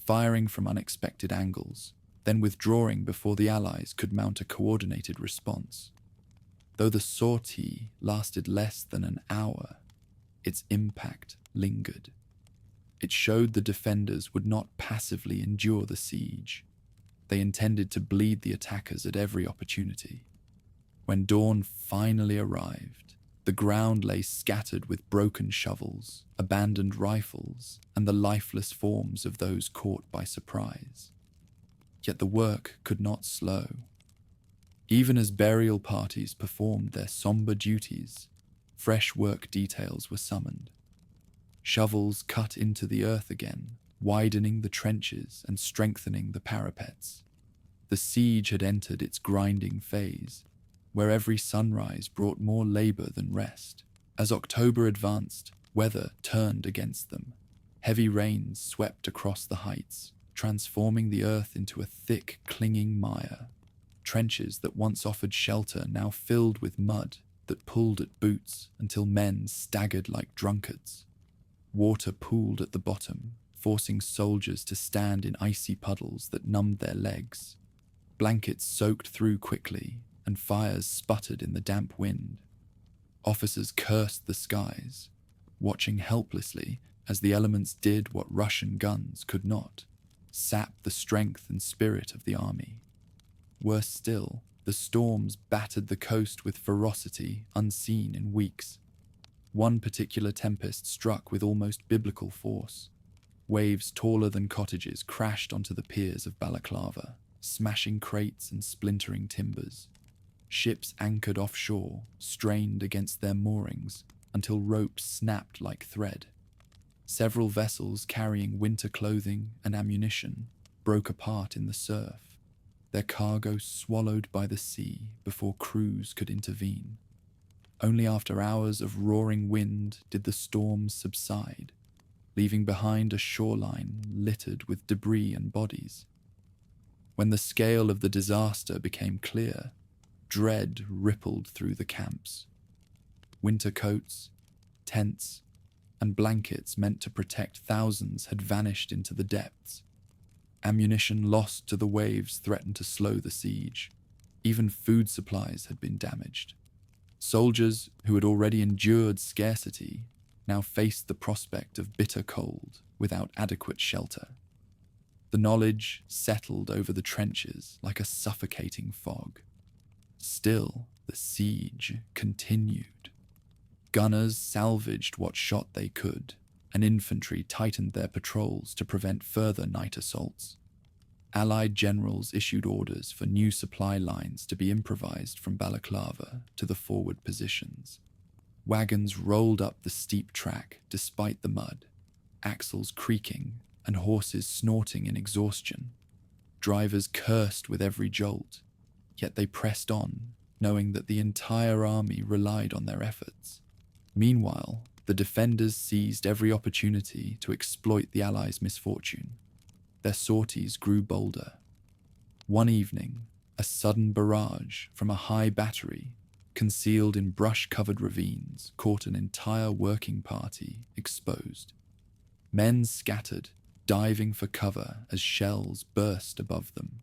firing from unexpected angles, then withdrawing before the Allies could mount a coordinated response. Though the sortie lasted less than an hour, its impact lingered. It showed the defenders would not passively endure the siege. They intended to bleed the attackers at every opportunity. When dawn finally arrived, the ground lay scattered with broken shovels, abandoned rifles, and the lifeless forms of those caught by surprise. Yet the work could not slow. Even as burial parties performed their somber duties, fresh work details were summoned. Shovels cut into the earth again, widening the trenches and strengthening the parapets. The siege had entered its grinding phase, where every sunrise brought more labor than rest. As October advanced, weather turned against them. Heavy rains swept across the heights, transforming the earth into a thick, clinging mire. Trenches that once offered shelter now filled with mud that pulled at boots until men staggered like drunkards. Water pooled at the bottom, forcing soldiers to stand in icy puddles that numbed their legs. Blankets soaked through quickly, and fires sputtered in the damp wind. Officers cursed the skies, watching helplessly as the elements did what Russian guns could not, sap the strength and spirit of the army. Worse still, the storms battered the coast with ferocity unseen in weeks. One particular tempest struck with almost biblical force. Waves taller than cottages crashed onto the piers of Balaclava, smashing crates and splintering timbers. Ships anchored offshore strained against their moorings until ropes snapped like thread. Several vessels carrying winter clothing and ammunition broke apart in the surf, their cargo swallowed by the sea before crews could intervene. Only after hours of roaring wind did the storm subside, leaving behind a shoreline littered with debris and bodies. When the scale of the disaster became clear, dread rippled through the camps. Winter coats, tents, and blankets meant to protect thousands had vanished into the depths. Ammunition lost to the waves threatened to slow the siege. Even food supplies had been damaged. Soldiers who had already endured scarcity now faced the prospect of bitter cold without adequate shelter. The knowledge settled over the trenches like a suffocating fog. Still, the siege continued. Gunners salvaged what shot they could, and infantry tightened their patrols to prevent further night assaults. Allied generals issued orders for new supply lines to be improvised from Balaclava to the forward positions. Wagons rolled up the steep track despite the mud, axles creaking and horses snorting in exhaustion. Drivers cursed with every jolt, yet they pressed on, knowing that the entire army relied on their efforts. Meanwhile, the defenders seized every opportunity to exploit the Allies' misfortune. Their sorties grew bolder. One evening, a sudden barrage from a high battery, concealed in brush-covered ravines, caught an entire working party exposed. Men scattered, diving for cover as shells burst above them.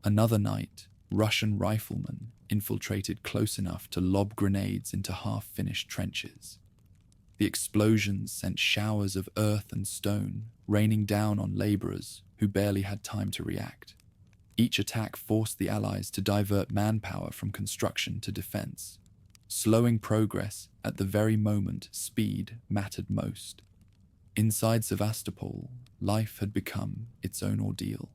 Another night, Russian riflemen infiltrated close enough to lob grenades into half-finished trenches. The explosions sent showers of earth and stone raining down on laborers who barely had time to react. Each attack forced the Allies to divert manpower from construction to defense, slowing progress at the very moment speed mattered most. Inside Sevastopol, life had become its own ordeal.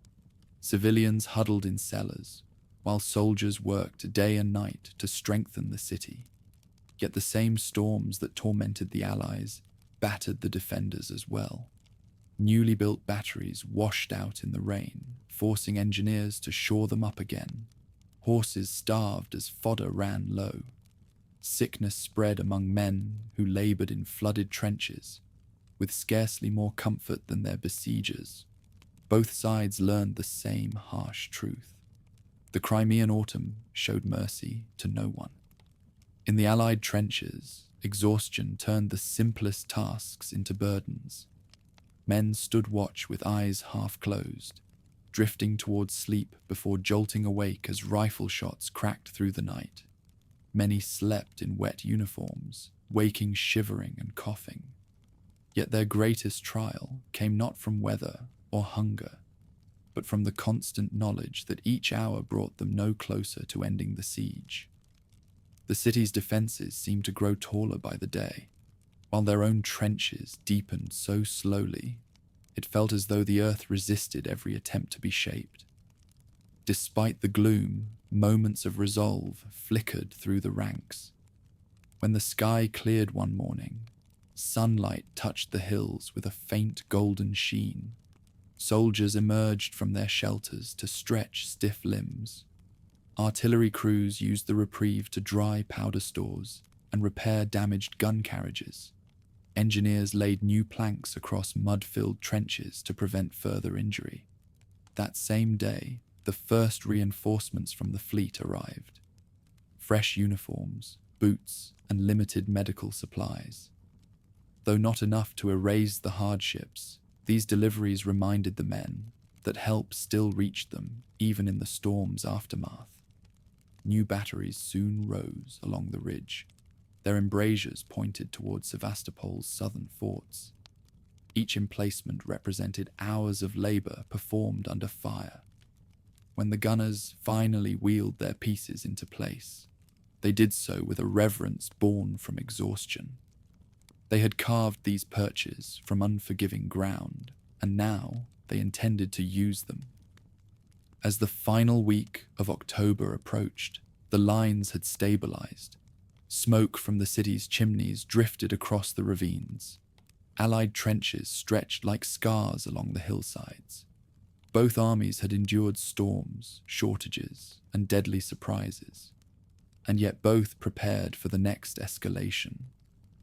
Civilians huddled in cellars, while soldiers worked day and night to strengthen the city. Yet the same storms that tormented the Allies battered the defenders as well. Newly built batteries washed out in the rain, forcing engineers to shore them up again. Horses starved as fodder ran low. Sickness spread among men who labored in flooded trenches, with scarcely more comfort than their besiegers. Both sides learned the same harsh truth. The Crimean autumn showed mercy to no one. In the Allied trenches, exhaustion turned the simplest tasks into burdens. Men stood watch with eyes half closed, drifting towards sleep before jolting awake as rifle shots cracked through the night. Many slept in wet uniforms, waking shivering and coughing. Yet their greatest trial came not from weather or hunger, but from the constant knowledge that each hour brought them no closer to ending the siege. The city's defenses seemed to grow taller by the day, while their own trenches deepened so slowly, it felt as though the earth resisted every attempt to be shaped. Despite the gloom, moments of resolve flickered through the ranks. When the sky cleared one morning, sunlight touched the hills with a faint golden sheen. Soldiers emerged from their shelters to stretch stiff limbs. Artillery crews used the reprieve to dry powder stores and repair damaged gun carriages. Engineers laid new planks across mud-filled trenches to prevent further injury. That same day, the first reinforcements from the fleet arrived. Fresh uniforms, boots, and limited medical supplies. Though not enough to erase the hardships, these deliveries reminded the men that help still reached them, even in the storm's aftermath. New batteries soon rose along the ridge. Their embrasures pointed towards Sevastopol's southern forts. Each emplacement represented hours of labor performed under fire. When the gunners finally wheeled their pieces into place, they did so with a reverence born from exhaustion. They had carved these perches from unforgiving ground, and now they intended to use them. As the final week of October approached, the lines had stabilized. Smoke from the city's chimneys drifted across the ravines. Allied trenches stretched like scars along the hillsides. Both armies had endured storms, shortages, and deadly surprises, and yet both prepared for the next escalation.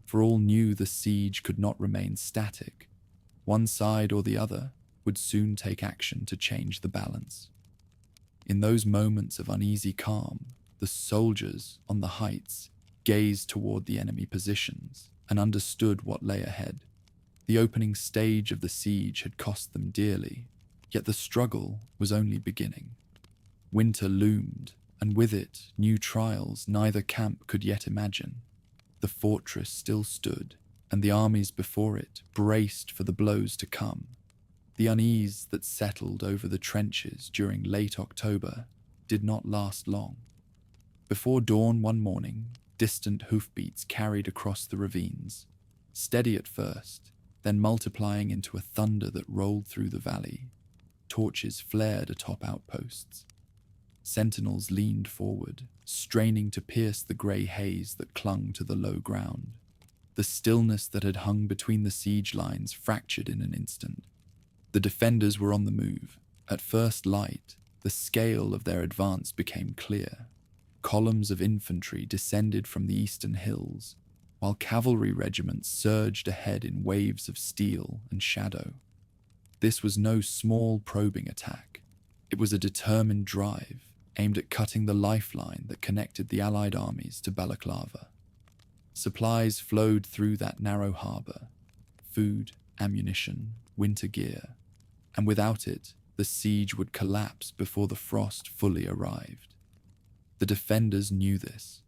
For all knew the siege could not remain static. One side or the other would soon take action to change the balance. In those moments of uneasy calm, the soldiers on the heights gazed toward the enemy positions and understood what lay ahead. The opening stage of the siege had cost them dearly, yet the struggle was only beginning. Winter loomed, and with it new trials neither camp could yet imagine. The fortress still stood, and the armies before it braced for the blows to come. The unease that settled over the trenches during late October did not last long. Before dawn one morning, distant hoofbeats carried across the ravines, steady at first, then multiplying into a thunder that rolled through the valley. Torches flared atop outposts. Sentinels leaned forward, straining to pierce the grey haze that clung to the low ground. The stillness that had hung between the siege lines fractured in an instant. The defenders were on the move. At first light, the scale of their advance became clear. Columns of infantry descended from the eastern hills, while cavalry regiments surged ahead in waves of steel and shadow. This was no small probing attack. It was a determined drive, aimed at cutting the lifeline that connected the Allied armies to Balaclava. Supplies flowed through that narrow harbour: food, ammunition, winter gear, and without it, the siege would collapse before the frost fully arrived. The defenders knew this.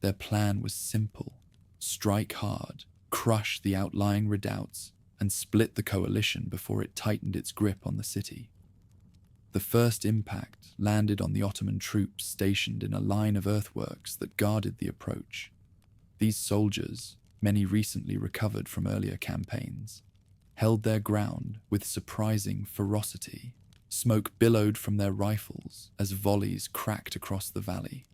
Their plan was simple: strike hard, crush the outlying redoubts, and split the coalition before it tightened its grip on the city. The first impact landed on the Ottoman troops stationed in a line of earthworks that guarded the approach. These soldiers, many recently recovered from earlier campaigns, held their ground with surprising ferocity. Smoke billowed from their rifles as volleys cracked across the valley.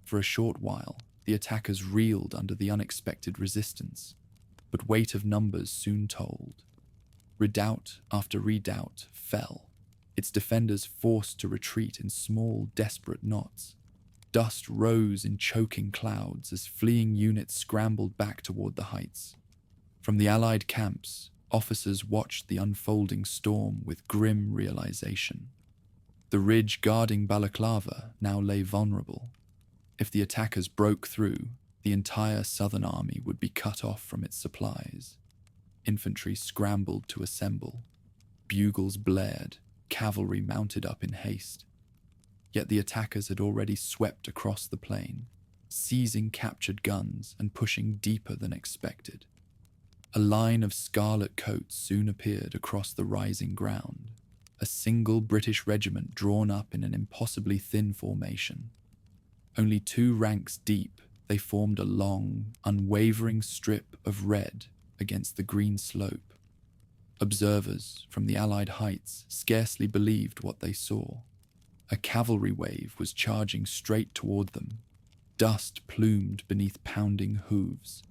For a short while, the attackers reeled under the unexpected resistance, but weight of numbers soon told. Redoubt after redoubt fell, its defenders forced to retreat in small, desperate knots. Dust rose in choking clouds as fleeing units scrambled back toward the heights. From the Allied camps, officers watched the unfolding storm with grim realization. The ridge guarding Balaclava now lay vulnerable. If the attackers broke through, the entire southern army would be cut off from its supplies. Infantry scrambled to assemble. Bugles blared, cavalry mounted up in haste. Yet the attackers had already swept across the plain, seizing captured guns and pushing deeper than expected. A line of scarlet coats soon appeared across the rising ground, a single British regiment drawn up in an impossibly thin formation. Only 2 ranks deep, they formed a long, unwavering strip of red against the green slope. Observers from the Allied heights scarcely believed what they saw. A cavalry wave was charging straight toward them. Dust plumed beneath pounding hooves.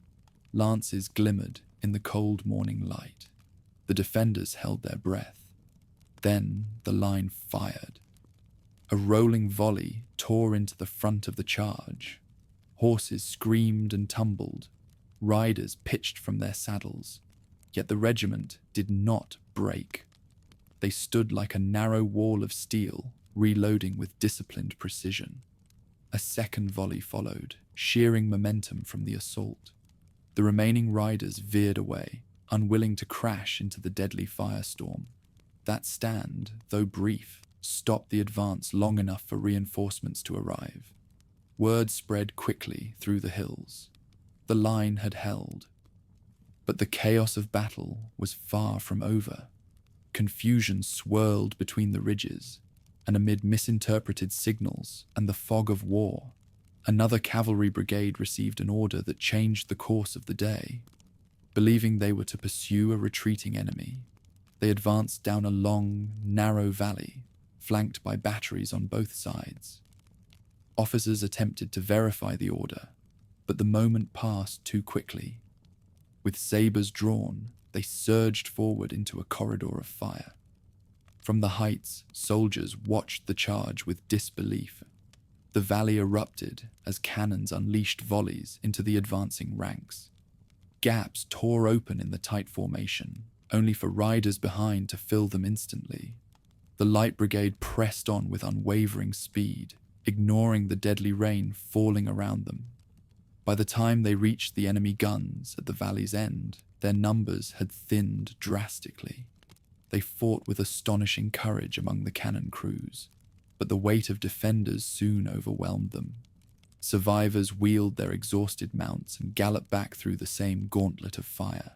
Lances glimmered in the cold morning light. The defenders held their breath. Then the line fired. A rolling volley tore into the front of the charge. Horses screamed and tumbled. Riders pitched from their saddles, yet the regiment did not break. They stood like a narrow wall of steel, reloading with disciplined precision. A second volley followed, shearing momentum from the assault. The remaining riders veered away, unwilling to crash into the deadly firestorm. That stand, though brief, stopped the advance long enough for reinforcements to arrive. Word spread quickly through the hills. The line had held. But the chaos of battle was far from over. Confusion swirled between the ridges, and amid misinterpreted signals and the fog of war, another cavalry brigade received an order that changed the course of the day. Believing they were to pursue a retreating enemy, they advanced down a long, narrow valley, flanked by batteries on both sides. Officers attempted to verify the order, but the moment passed too quickly. With sabers drawn, they surged forward into a corridor of fire. From the heights, soldiers watched the charge with disbelief. The valley erupted as cannons unleashed volleys into the advancing ranks. Gaps tore open in the tight formation, only for riders behind to fill them instantly. The Light Brigade pressed on with unwavering speed, ignoring the deadly rain falling around them. By the time they reached the enemy guns at the valley's end, their numbers had thinned drastically. They fought with astonishing courage among the cannon crews, but the weight of defenders soon overwhelmed them. Survivors wheeled their exhausted mounts and galloped back through the same gauntlet of fire.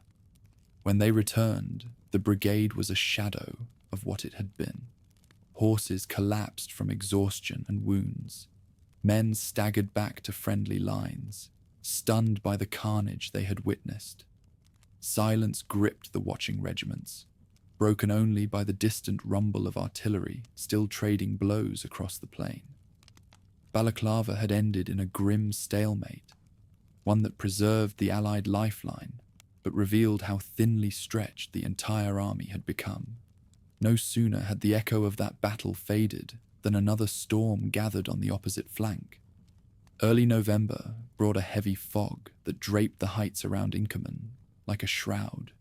When they returned, the brigade was a shadow of what it had been. Horses collapsed from exhaustion and wounds. Men staggered back to friendly lines, stunned by the carnage they had witnessed. Silence gripped the watching regiments, broken only by the distant rumble of artillery still trading blows across the plain. Balaclava had ended in a grim stalemate, one that preserved the Allied lifeline, but revealed how thinly stretched the entire army had become. No sooner had the echo of that battle faded than another storm gathered on the opposite flank. Early November brought a heavy fog that draped the heights around Inkerman like a shroud.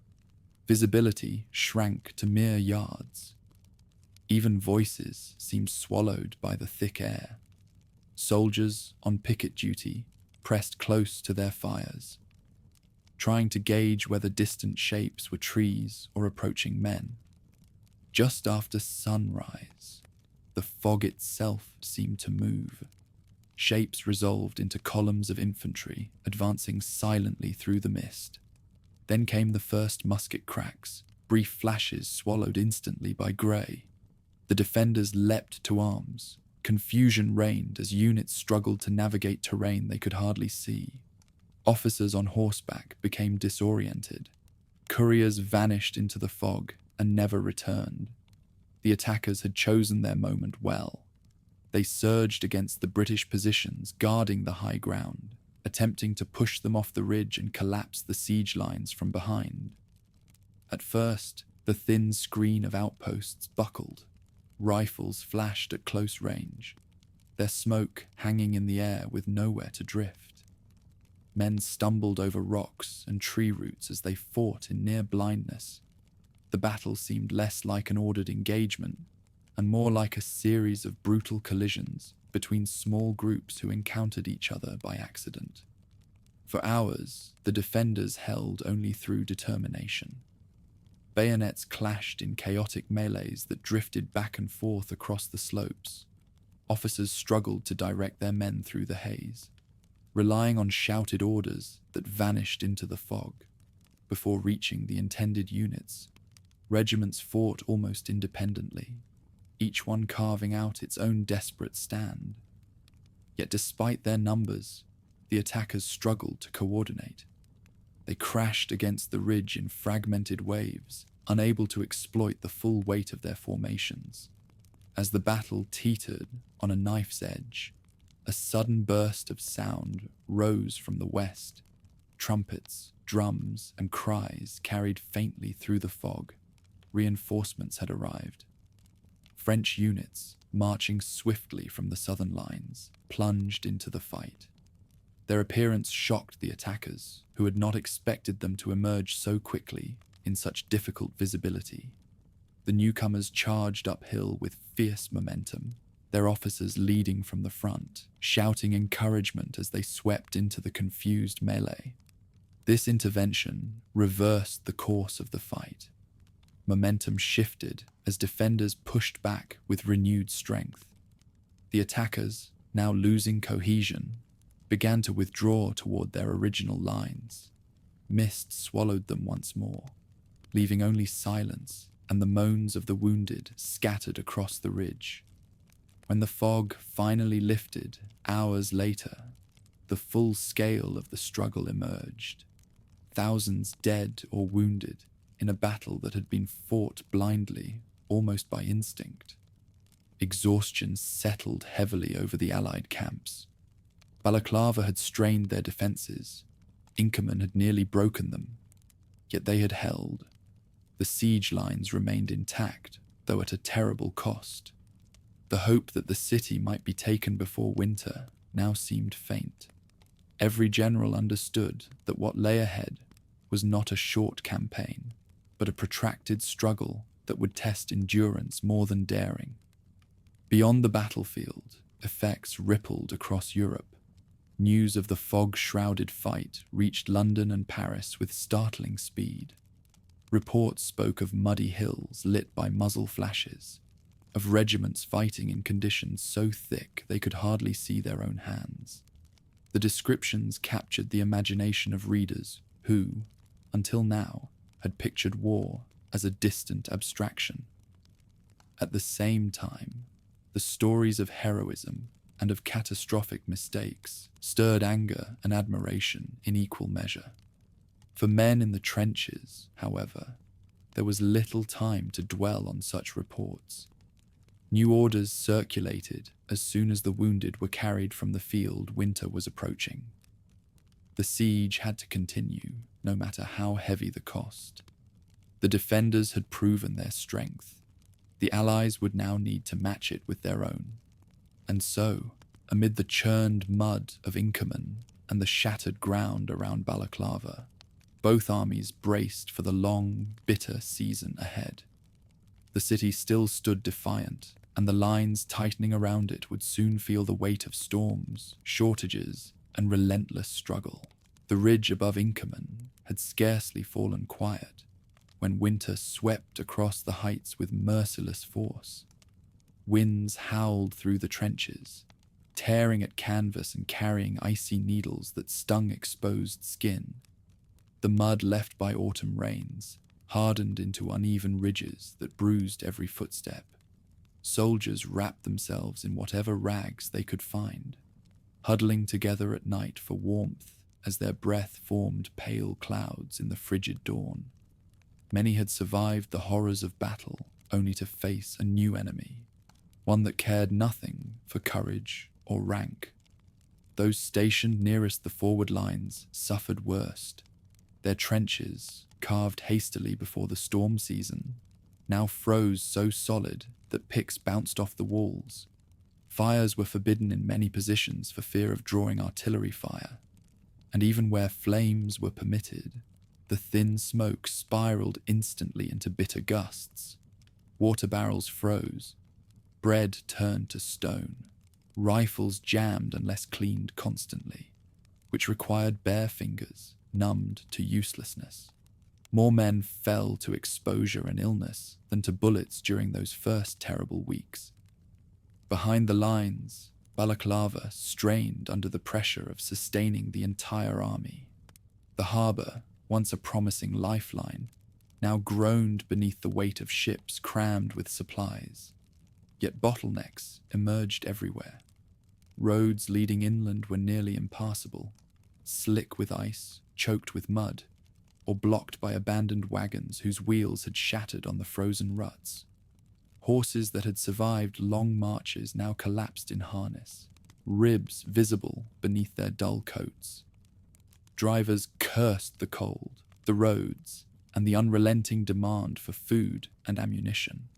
Visibility shrank to mere yards. Even voices seemed swallowed by the thick air. Soldiers on picket duty pressed close to their fires, trying to gauge whether distant shapes were trees or approaching men. Just after sunrise, the fog itself seemed to move. Shapes resolved into columns of infantry advancing silently through the mist. Then came the first musket cracks, brief flashes swallowed instantly by grey. The defenders leapt to arms. Confusion reigned as units struggled to navigate terrain they could hardly see. Officers on horseback became disoriented. Couriers vanished into the fog and never returned. The attackers had chosen their moment well. They surged against the British positions guarding the high ground, attempting to push them off the ridge and collapse the siege lines from behind. At first, the thin screen of outposts buckled. Rifles flashed at close range, their smoke hanging in the air with nowhere to drift. Men stumbled over rocks and tree roots as they fought in near blindness. The battle seemed less like an ordered engagement and more like a series of brutal collisions between small groups who encountered each other by accident. For hours, the defenders held only through determination. Bayonets clashed in chaotic melees that drifted back and forth across the slopes. Officers struggled to direct their men through the haze, relying on shouted orders that vanished into the fog. Before reaching the intended units, regiments fought almost independently, each one carving out its own desperate stand. Yet despite their numbers, the attackers struggled to coordinate. They crashed against the ridge in fragmented waves, unable to exploit the full weight of their formations. As the battle teetered on a knife's edge, a sudden burst of sound rose from the west. Trumpets, drums, and cries carried faintly through the fog. Reinforcements had arrived. French units, marching swiftly from the southern lines, plunged into the fight. Their appearance shocked the attackers, who had not expected them to emerge so quickly in such difficult visibility. The newcomers charged uphill with fierce momentum, their officers leading from the front, shouting encouragement as they swept into the confused melee. This intervention reversed the course of the fight. Momentum shifted as defenders pushed back with renewed strength. The attackers, now losing cohesion, began to withdraw toward their original lines. Mist swallowed them once more, leaving only silence and the moans of the wounded scattered across the ridge. When the fog finally lifted, hours later, the full scale of the struggle emerged. Thousands dead or wounded in a battle that had been fought blindly, almost by instinct. Exhaustion settled heavily over the Allied camps. Balaclava had strained their defenses. Inkerman had nearly broken them. Yet they had held. The siege lines remained intact, though at a terrible cost. The hope that the city might be taken before winter now seemed faint. Every general understood that what lay ahead was not a short campaign, but a protracted struggle that would test endurance more than daring. Beyond the battlefield, effects rippled across Europe. News of the fog-shrouded fight reached London and Paris with startling speed. Reports spoke of muddy hills lit by muzzle flashes, of regiments fighting in conditions so thick they could hardly see their own hands. The descriptions captured the imagination of readers who, until now, had pictured war as a distant abstraction. At the same time, the stories of heroism and of catastrophic mistakes stirred anger and admiration in equal measure. For men in the trenches, however, there was little time to dwell on such reports. New orders circulated as soon as the wounded were carried from the field. Winter was approaching. The siege had to continue, no matter how heavy the cost. The defenders had proven their strength. The Allies would now need to match it with their own. And so, amid the churned mud of Inkerman and the shattered ground around Balaclava, both armies braced for the long, bitter season ahead. The city still stood defiant, and the lines tightening around it would soon feel the weight of storms, shortages, and relentless struggle. The ridge above Inkerman had scarcely fallen quiet when winter swept across the heights with merciless force. Winds howled through the trenches, tearing at canvas and carrying icy needles that stung exposed skin. The mud left by autumn rains hardened into uneven ridges that bruised every footstep. Soldiers wrapped themselves in whatever rags they could find, huddling together at night for warmth as their breath formed pale clouds in the frigid dawn. Many had survived the horrors of battle only to face a new enemy, one that cared nothing for courage or rank. Those stationed nearest the forward lines suffered worst. Their trenches, carved hastily before the storm season, now froze so solid that picks bounced off the walls. Fires were forbidden in many positions for fear of drawing artillery fire, and even where flames were permitted, the thin smoke spiraled instantly into bitter gusts. Water barrels froze, bread turned to stone, rifles jammed unless cleaned constantly, which required bare fingers, numbed to uselessness. More men fell to exposure and illness than to bullets during those first terrible weeks. Behind the lines, Balaclava strained under the pressure of sustaining the entire army. The harbour, once a promising lifeline, now groaned beneath the weight of ships crammed with supplies. Yet bottlenecks emerged everywhere. Roads leading inland were nearly impassable, slick with ice, choked with mud, or blocked by abandoned wagons whose wheels had shattered on the frozen ruts. Horses that had survived long marches now collapsed in harness, ribs visible beneath their dull coats. Drivers cursed the cold, the roads, and the unrelenting demand for food and ammunition.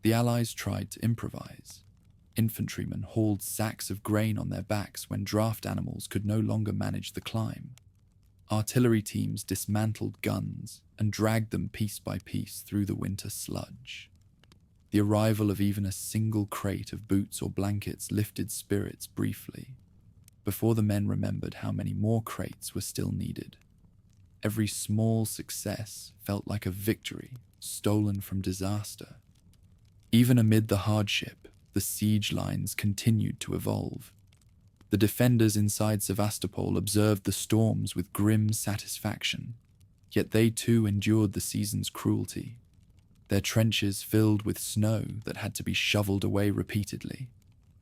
The Allies tried to improvise. Infantrymen hauled sacks of grain on their backs when draft animals could no longer manage the climb. artillery teams dismantled guns and dragged them piece by piece through the winter sludge. The arrival of even a single crate of boots or blankets lifted spirits briefly, before the men remembered how many more crates were still needed. Every small success felt like a victory stolen from disaster. Even amid the hardship, the siege lines continued to evolve. The defenders inside Sevastopol observed the storms with grim satisfaction, yet they too endured the season's cruelty. Their trenches filled with snow that had to be shoveled away repeatedly.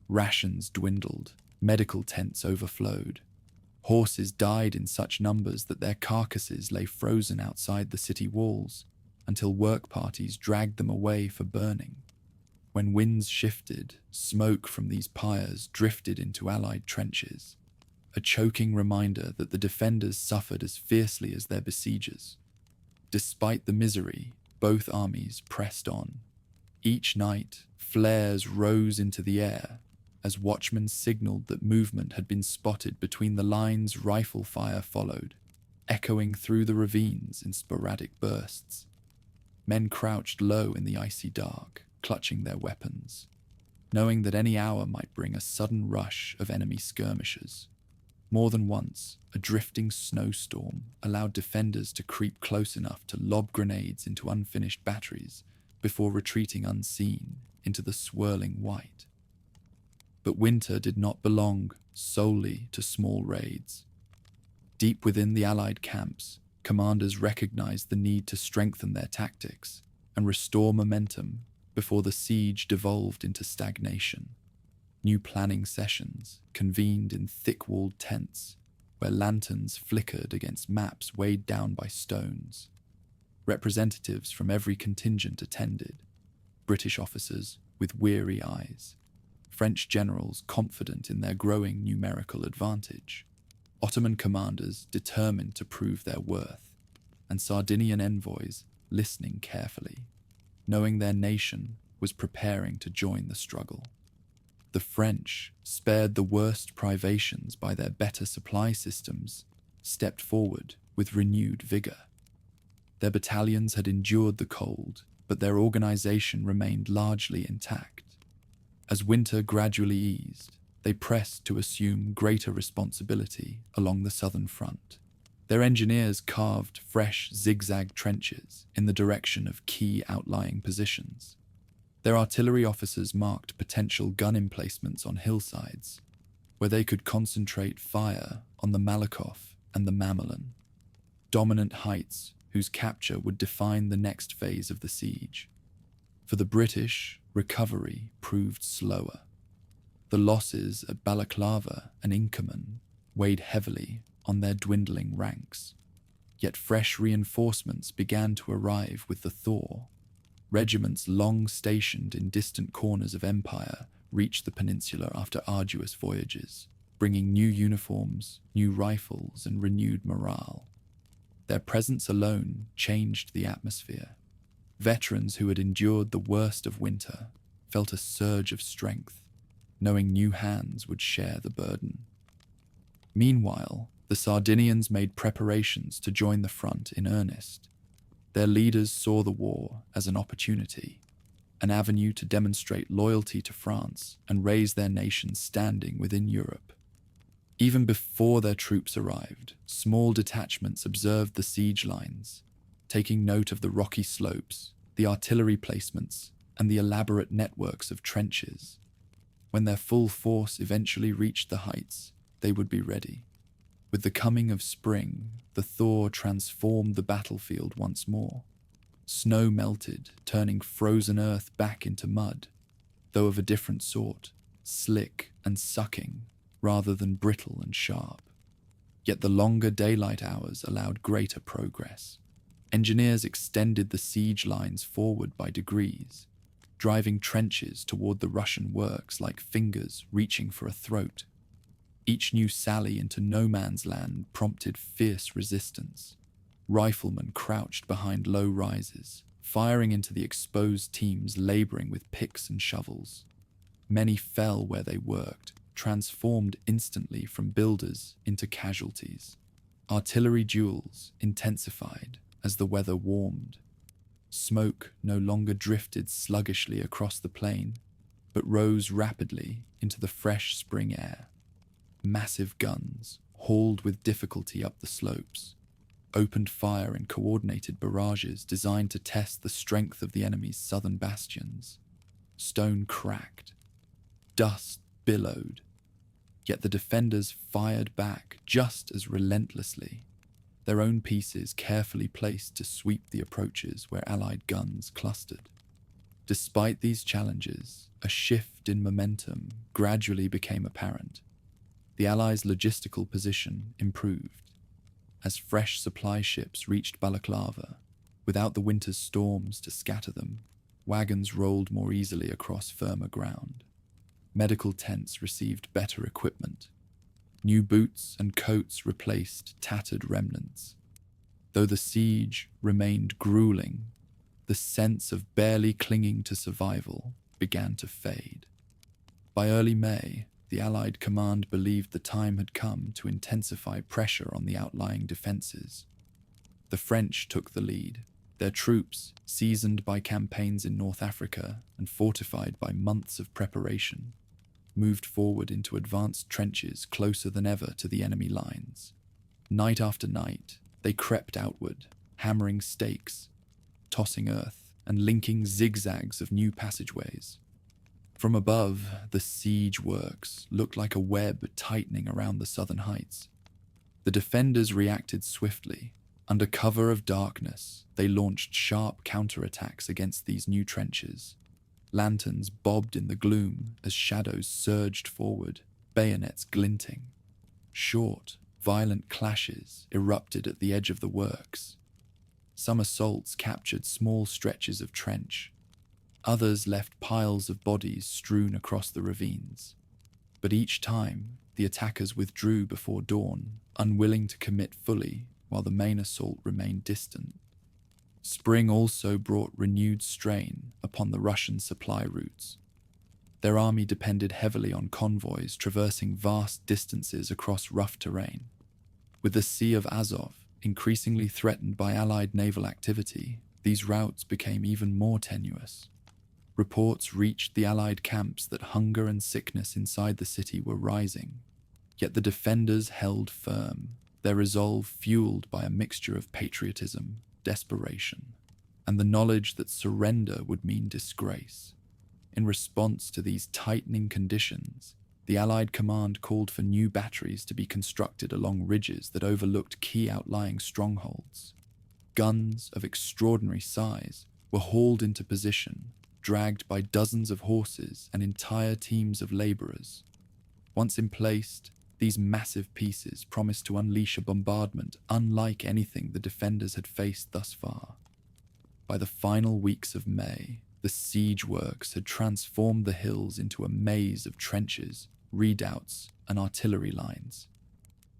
Rations dwindled, medical tents overflowed. Horses died in such numbers that their carcasses lay frozen outside the city walls until work parties dragged them away for burning. When winds shifted, smoke from these pyres drifted into Allied trenches, a choking reminder that the defenders suffered as fiercely as their besiegers. Despite the misery, both armies pressed on. Each night, flares rose into the air as watchmen signaled that movement had been spotted between the lines. Rifle fire followed, echoing through the ravines in sporadic bursts. Men crouched low in the icy dark, clutching their weapons, knowing that any hour might bring a sudden rush of enemy skirmishers. More than once, a drifting snowstorm allowed defenders to creep close enough to lob grenades into unfinished batteries before retreating unseen into the swirling white. But winter did not belong solely to small raids. Deep within the Allied camps, commanders recognized the need to strengthen their tactics and restore momentum before the siege devolved into stagnation. New planning sessions convened in thick-walled tents where lanterns flickered against maps weighed down by stones. Representatives from every contingent attended, British officers with weary eyes, French generals confident in their growing numerical advantage, Ottoman commanders determined to prove their worth, and Sardinian envoys listening carefully, knowing their nation was preparing to join the struggle. The French, spared the worst privations by their better supply systems, stepped forward with renewed vigor. Their battalions had endured the cold, but their organization remained largely intact. As winter gradually eased, they pressed to assume greater responsibility along the southern front. Their engineers carved fresh zigzag trenches in the direction of key outlying positions. Their artillery officers marked potential gun emplacements on hillsides, where they could concentrate fire on the Malakoff and the Mamelon, dominant heights whose capture would define the next phase of the siege. For the British, recovery proved slower. The losses at Balaclava and Inkerman weighed heavily on their dwindling ranks, yet fresh reinforcements began to arrive with the thaw. Regiments long stationed in distant corners of Empire reached the peninsula after arduous voyages, bringing new uniforms, new rifles, and renewed morale. Their presence alone changed the atmosphere. Veterans who had endured the worst of winter felt a surge of strength, knowing new hands would share the burden. Meanwhile, the Sardinians made preparations to join the front in earnest. Their leaders saw the war as an opportunity, an avenue to demonstrate loyalty to France and raise their nation's standing within Europe. Even before their troops arrived, small detachments observed the siege lines, taking note of the rocky slopes, the artillery placements, and the elaborate networks of trenches. When their full force eventually reached the heights, they would be ready. With the coming of spring, the thaw transformed the battlefield once more. Snow melted, turning frozen earth back into mud, though of a different sort, slick and sucking, rather than brittle and sharp. Yet the longer daylight hours allowed greater progress. Engineers extended the siege lines forward by degrees, driving trenches toward the Russian works like fingers reaching for a throat. Each new sally into no man's land prompted fierce resistance. Riflemen crouched behind low rises, firing into the exposed teams laboring with picks and shovels. Many fell where they worked, transformed instantly from builders into casualties. Artillery duels intensified as the weather warmed. Smoke no longer drifted sluggishly across the plain, but rose rapidly into the fresh spring air. Massive guns, hauled with difficulty up the slopes, opened fire in coordinated barrages designed to test the strength of the enemy's southern bastions. Stone cracked. Dust billowed. Yet the defenders fired back just as relentlessly, their own pieces carefully placed to sweep the approaches where Allied guns clustered. Despite these challenges, a shift in momentum gradually became apparent. The Allies' logistical position improved. As fresh supply ships reached Balaclava, without the winter's storms to scatter them, wagons rolled more easily across firmer ground. Medical tents received better equipment. New boots and coats replaced tattered remnants. Though the siege remained grueling, the sense of barely clinging to survival began to fade. By early May, the Allied command believed the time had come to intensify pressure on the outlying defenses. The French took the lead, their troops, seasoned by campaigns in North Africa and fortified by months of preparation, moved forward into advanced trenches closer than ever to the enemy lines. Night after night, they crept outward, hammering stakes, tossing earth, and linking zigzags of new passageways. From above, the siege works looked like a web tightening around the southern heights. The defenders reacted swiftly. Under cover of darkness, they launched sharp counterattacks against these new trenches. Lanterns bobbed in the gloom as shadows surged forward, bayonets glinting. Short, violent clashes erupted at the edge of the works. Some assaults captured small stretches of trench. Others left piles of bodies strewn across the ravines. But each time, the attackers withdrew before dawn, unwilling to commit fully while the main assault remained distant. Spring also brought renewed strain upon the Russian supply routes. Their army depended heavily on convoys traversing vast distances across rough terrain. With the Sea of Azov increasingly threatened by Allied naval activity, these routes became even more tenuous. Reports reached the Allied camps that hunger and sickness inside the city were rising, yet the defenders held firm, their resolve fueled by a mixture of patriotism, desperation, and the knowledge that surrender would mean disgrace. In response to these tightening conditions, the Allied command called for new batteries to be constructed along ridges that overlooked key outlying strongholds. Guns of extraordinary size were hauled into position, dragged by dozens of horses and entire teams of laborers. Once emplaced, these massive pieces promised to unleash a bombardment unlike anything the defenders had faced thus far. By the final weeks of May, the siege works had transformed the hills into a maze of trenches, redoubts, and artillery lines.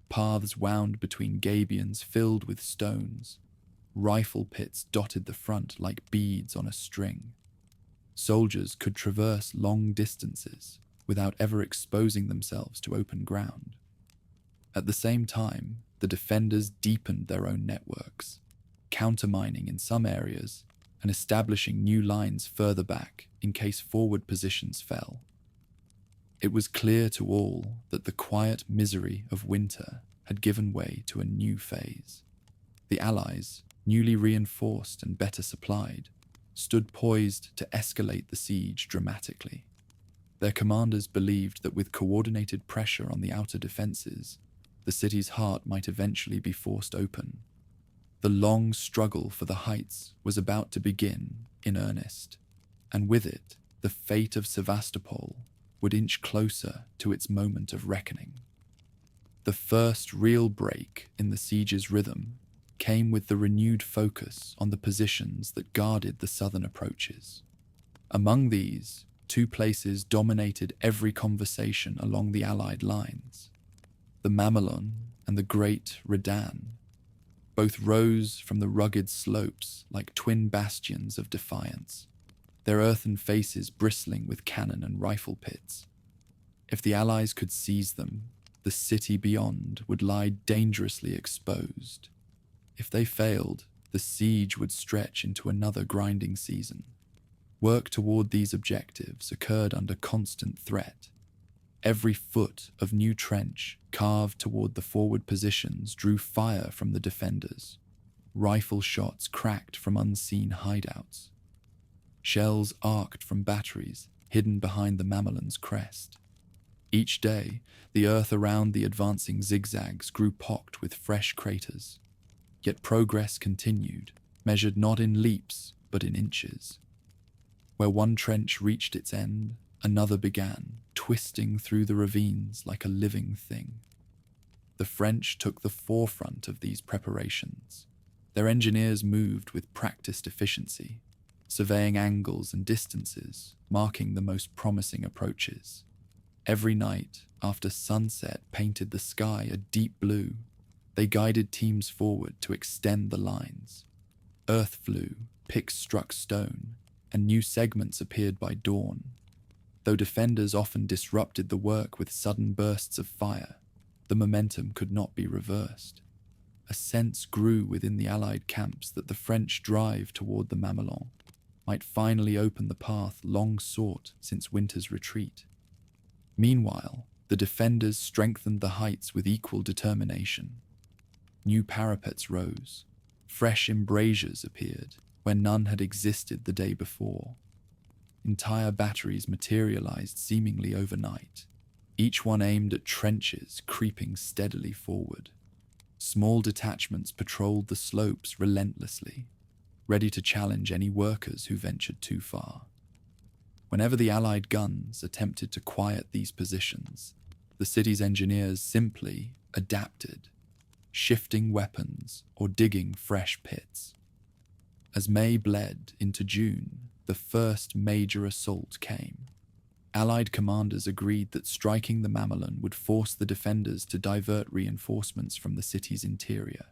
Paths wound between gabions filled with stones. Rifle pits dotted the front like beads on a string. Soldiers could traverse long distances without ever exposing themselves to open ground. At the same time, the defenders deepened their own networks, countermining in some areas and establishing new lines further back in case forward positions fell. It was clear to all that the quiet misery of winter had given way to a new phase. The Allies, newly reinforced and better supplied, stood poised to escalate the siege dramatically. Their commanders believed that with coordinated pressure on the outer defenses, the city's heart might eventually be forced open. The long struggle for the heights was about to begin in earnest, and with it, the fate of Sevastopol would inch closer to its moment of reckoning. The first real break in the siege's rhythm came with the renewed focus on the positions that guarded the southern approaches. Among these, two places dominated every conversation along the Allied lines: the Mamelon and the Great Redan. Both rose from the rugged slopes like twin bastions of defiance, their earthen faces bristling with cannon and rifle pits. If the Allies could seize them, the city beyond would lie dangerously exposed. If they failed, the siege would stretch into another grinding season. Work toward these objectives occurred under constant threat. Every foot of new trench carved toward the forward positions drew fire from the defenders. Rifle shots cracked from unseen hideouts. Shells arced from batteries hidden behind the Mamelon's crest. Each day, the earth around the advancing zigzags grew pocked with fresh craters. Yet progress continued, measured not in leaps, but in inches. Where one trench reached its end, another began, twisting through the ravines like a living thing. The French took the forefront of these preparations. Their engineers moved with practiced efficiency, surveying angles and distances, marking the most promising approaches. Every night, after sunset painted the sky a deep blue, they guided teams forward to extend the lines. Earth flew, picks struck stone, and new segments appeared by dawn. Though defenders often disrupted the work with sudden bursts of fire, the momentum could not be reversed. A sense grew within the Allied camps that the French drive toward the Mamelon might finally open the path long sought since winter's retreat. Meanwhile, the defenders strengthened the heights with equal determination. New parapets rose, fresh embrasures appeared where none had existed the day before. Entire batteries materialized seemingly overnight, each one aimed at trenches creeping steadily forward. Small detachments patrolled the slopes relentlessly, ready to challenge any workers who ventured too far. Whenever the Allied guns attempted to quiet these positions, the city's engineers simply adapted, shifting weapons or digging fresh pits. As May bled into June, the first major assault came. Allied commanders agreed that striking the Mamelon would force the defenders to divert reinforcements from the city's interior.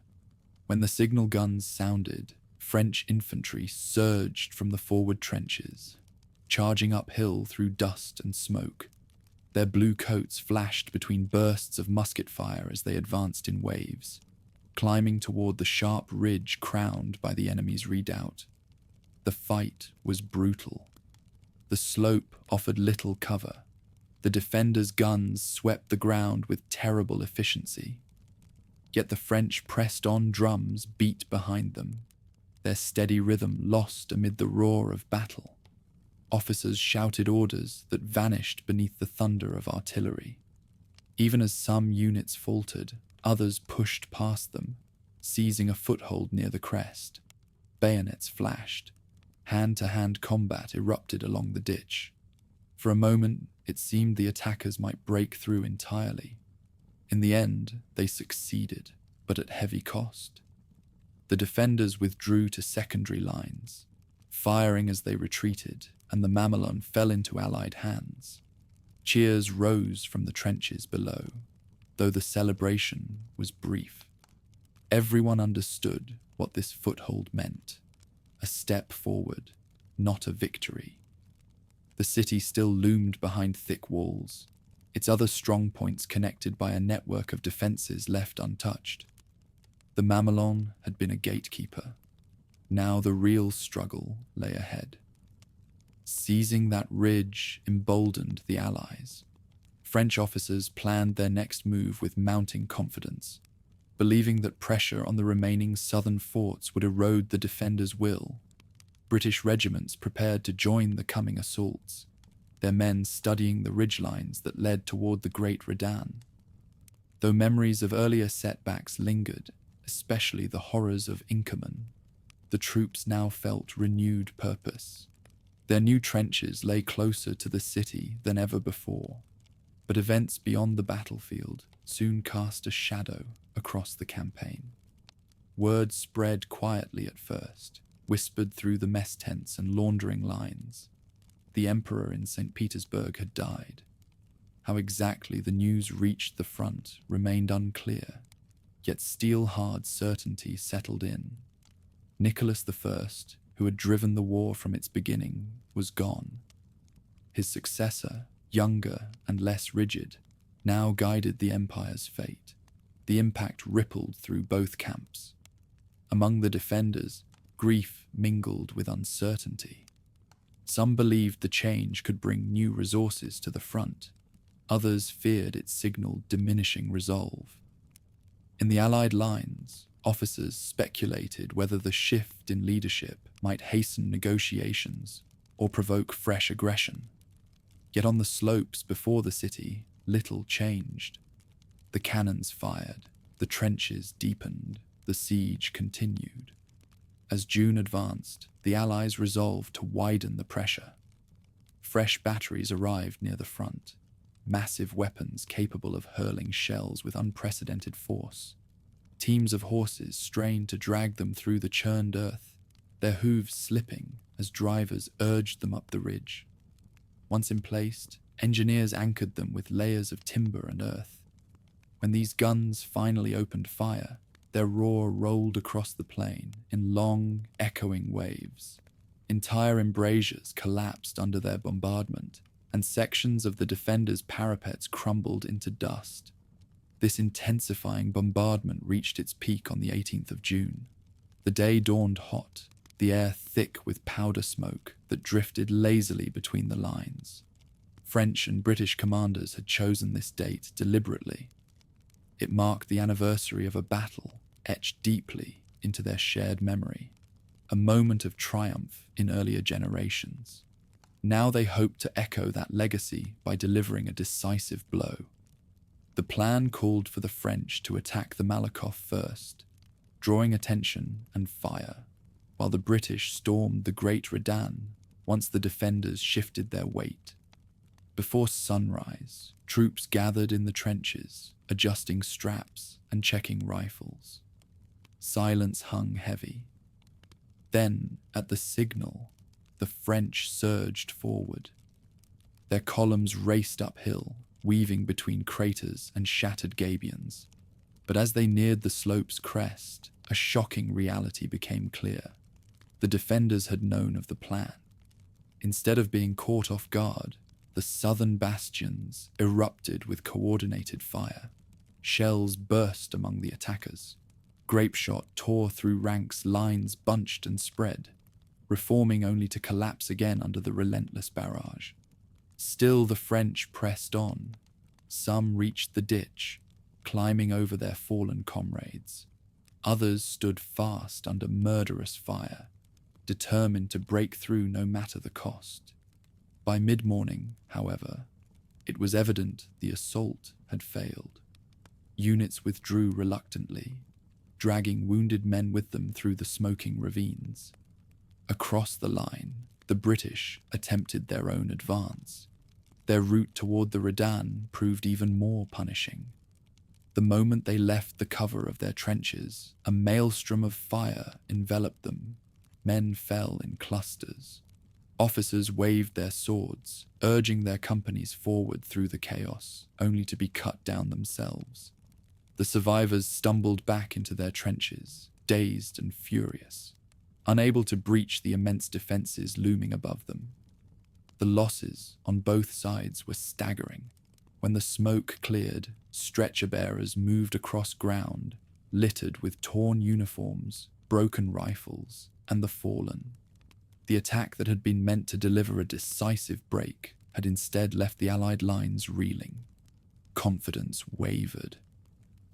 When the signal guns sounded, French infantry surged from the forward trenches, charging uphill through dust and smoke. Their blue coats flashed between bursts of musket fire as they advanced in waves, climbing toward the sharp ridge crowned by the enemy's redoubt. The fight was brutal. The slope offered little cover. The defenders' guns swept the ground with terrible efficiency. Yet the French pressed on, drums beat behind them, their steady rhythm lost amid the roar of battle. Officers shouted orders that vanished beneath the thunder of artillery. Even as some units faltered, others pushed past them, seizing a foothold near the crest. Bayonets flashed. Hand-to-hand combat erupted along the ditch. For a moment, it seemed the attackers might break through entirely. In the end, they succeeded, but at heavy cost. The defenders withdrew to secondary lines, firing as they retreated, and the Mamelon fell into Allied hands. Cheers rose from the trenches below, though the celebration was brief. Everyone understood what this foothold meant. A step forward, not a victory. The city still loomed behind thick walls, its other strong points connected by a network of defenses left untouched. The Mamelon had been a gatekeeper. Now the real struggle lay ahead. Seizing that ridge emboldened the Allies. French officers planned their next move with mounting confidence, believing that pressure on the remaining southern forts would erode the defenders' will. British regiments prepared to join the coming assaults, their men studying the ridgelines that led toward the Great Redan. Though memories of earlier setbacks lingered, especially the horrors of Inkerman, the troops now felt renewed purpose. Their new trenches lay closer to the city than ever before, but events beyond the battlefield soon cast a shadow across the campaign. Word spread quietly at first, whispered through the mess tents and laundering lines. The emperor in St. Petersburg had died. How exactly the news reached the front remained unclear, yet steel-hard certainty settled in. Nicholas I, who had driven the war from its beginning, was gone. His successor, younger and less rigid, now guided the Empire's fate. The impact rippled through both camps. Among the defenders, grief mingled with uncertainty. Some believed the change could bring new resources to the front. Others feared it signaled diminishing resolve. In the Allied lines, officers speculated whether the shift in leadership might hasten negotiations or provoke fresh aggression. Yet on the slopes before the city, little changed. The cannons fired, the trenches deepened, the siege continued. As June advanced, the Allies resolved to widen the pressure. Fresh batteries arrived near the front, massive weapons capable of hurling shells with unprecedented force. Teams of horses strained to drag them through the churned earth, their hooves slipping as drivers urged them up the ridge. Once in place, engineers anchored them with layers of timber and earth. When these guns finally opened fire, their roar rolled across the plain in long, echoing waves. Entire embrasures collapsed under their bombardment, and sections of the defenders' parapets crumbled into dust. This intensifying bombardment reached its peak on the 18th of June. The day dawned hot, the air thick with powder smoke that drifted lazily between the lines. French and British commanders had chosen this date deliberately. It marked the anniversary of a battle etched deeply into their shared memory, a moment of triumph in earlier generations. Now they hoped to echo that legacy by delivering a decisive blow. The plan called for the French to attack the Malakoff first, drawing attention and fire, while the British stormed the Great Redan once the defenders shifted their weight. Before sunrise, troops gathered in the trenches, adjusting straps and checking rifles. Silence hung heavy. Then, at the signal, the French surged forward. Their columns raced uphill, weaving between craters and shattered gabions. But as they neared the slope's crest, a shocking reality became clear. The defenders had known of the plan. Instead of being caught off guard, the southern bastions erupted with coordinated fire. Shells burst among the attackers. Grapeshot tore through ranks, lines bunched and spread, reforming only to collapse again under the relentless barrage. Still the French pressed on. Some reached the ditch, climbing over their fallen comrades. Others stood fast under murderous fire, determined to break through no matter the cost. By mid-morning, however, it was evident the assault had failed. Units withdrew reluctantly, dragging wounded men with them through the smoking ravines. Across the line, the British attempted their own advance. Their route toward the Redan proved even more punishing. The moment they left the cover of their trenches, a maelstrom of fire enveloped them. Men fell in clusters. Officers waved their swords, urging their companies forward through the chaos, only to be cut down themselves. The survivors stumbled back into their trenches, dazed and furious, unable to breach the immense defenses looming above them. The losses on both sides were staggering. When the smoke cleared, stretcher-bearers moved across ground, littered with torn uniforms, broken rifles, and the fallen. The attack that had been meant to deliver a decisive break had instead left the Allied lines reeling. Confidence wavered.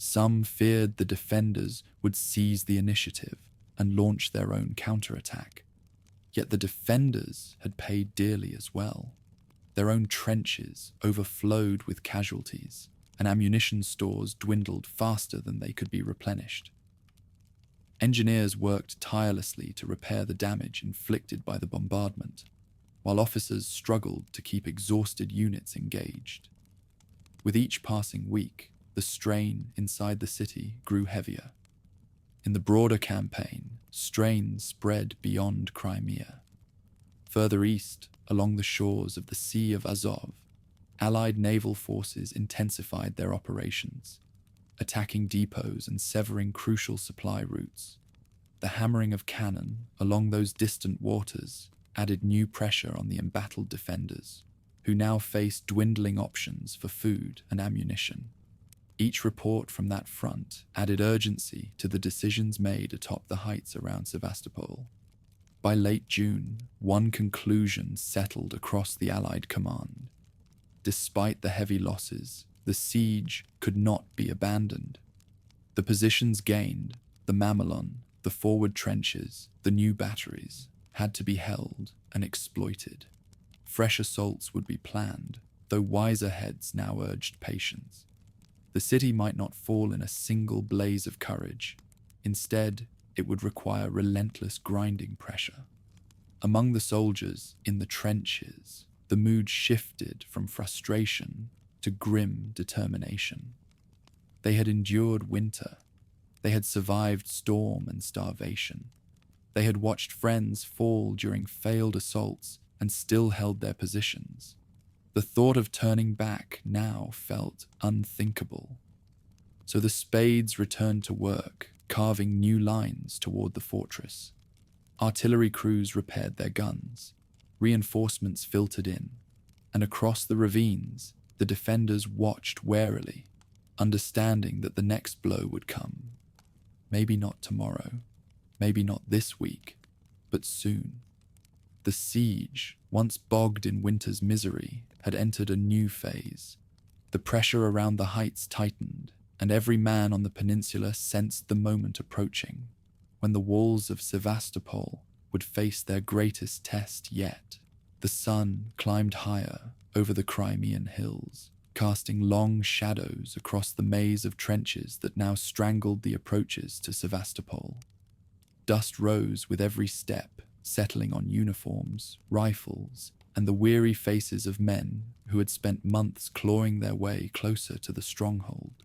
Some feared the defenders would seize the initiative and launch their own counterattack. Yet the defenders had paid dearly as well. Their own trenches overflowed with casualties, and ammunition stores dwindled faster than they could be replenished. Engineers worked tirelessly to repair the damage inflicted by the bombardment, while officers struggled to keep exhausted units engaged. With each passing week, the strain inside the city grew heavier. In the broader campaign, strain spread beyond Crimea. Further east, along the shores of the Sea of Azov, Allied naval forces intensified their operations, attacking depots and severing crucial supply routes. The hammering of cannon along those distant waters added new pressure on the embattled defenders. who now faced dwindling options for food and ammunition. Each report from that front added urgency to the decisions made atop the heights around Sevastopol. By late June, one conclusion settled across the Allied command. Despite the heavy losses, the siege could not be abandoned. The positions gained, the Mamelon, the forward trenches, the new batteries, had to be held and exploited. Fresh assaults would be planned, though wiser heads now urged patience. The city might not fall in a single blaze of courage. Instead, it would require relentless grinding pressure. Among the soldiers in the trenches, the mood shifted from frustration to grim determination. They had endured winter. They had survived storm and starvation. They had watched friends fall during failed assaults and still held their positions. The thought of turning back now felt unthinkable. So the spades returned to work, carving new lines toward the fortress. Artillery crews repaired their guns. Reinforcements filtered in. And across the ravines, the defenders watched warily, understanding that the next blow would come. Maybe not tomorrow, maybe not this week, but soon. The siege, once bogged in winter's misery, had entered a new phase. The pressure around the heights tightened, and every man on the peninsula sensed the moment approaching, when the walls of Sevastopol would face their greatest test yet. The sun climbed higher over the Crimean hills, casting long shadows across the maze of trenches that now strangled the approaches to Sevastopol. Dust rose with every step, settling on uniforms, rifles, and the weary faces of men who had spent months clawing their way closer to the stronghold.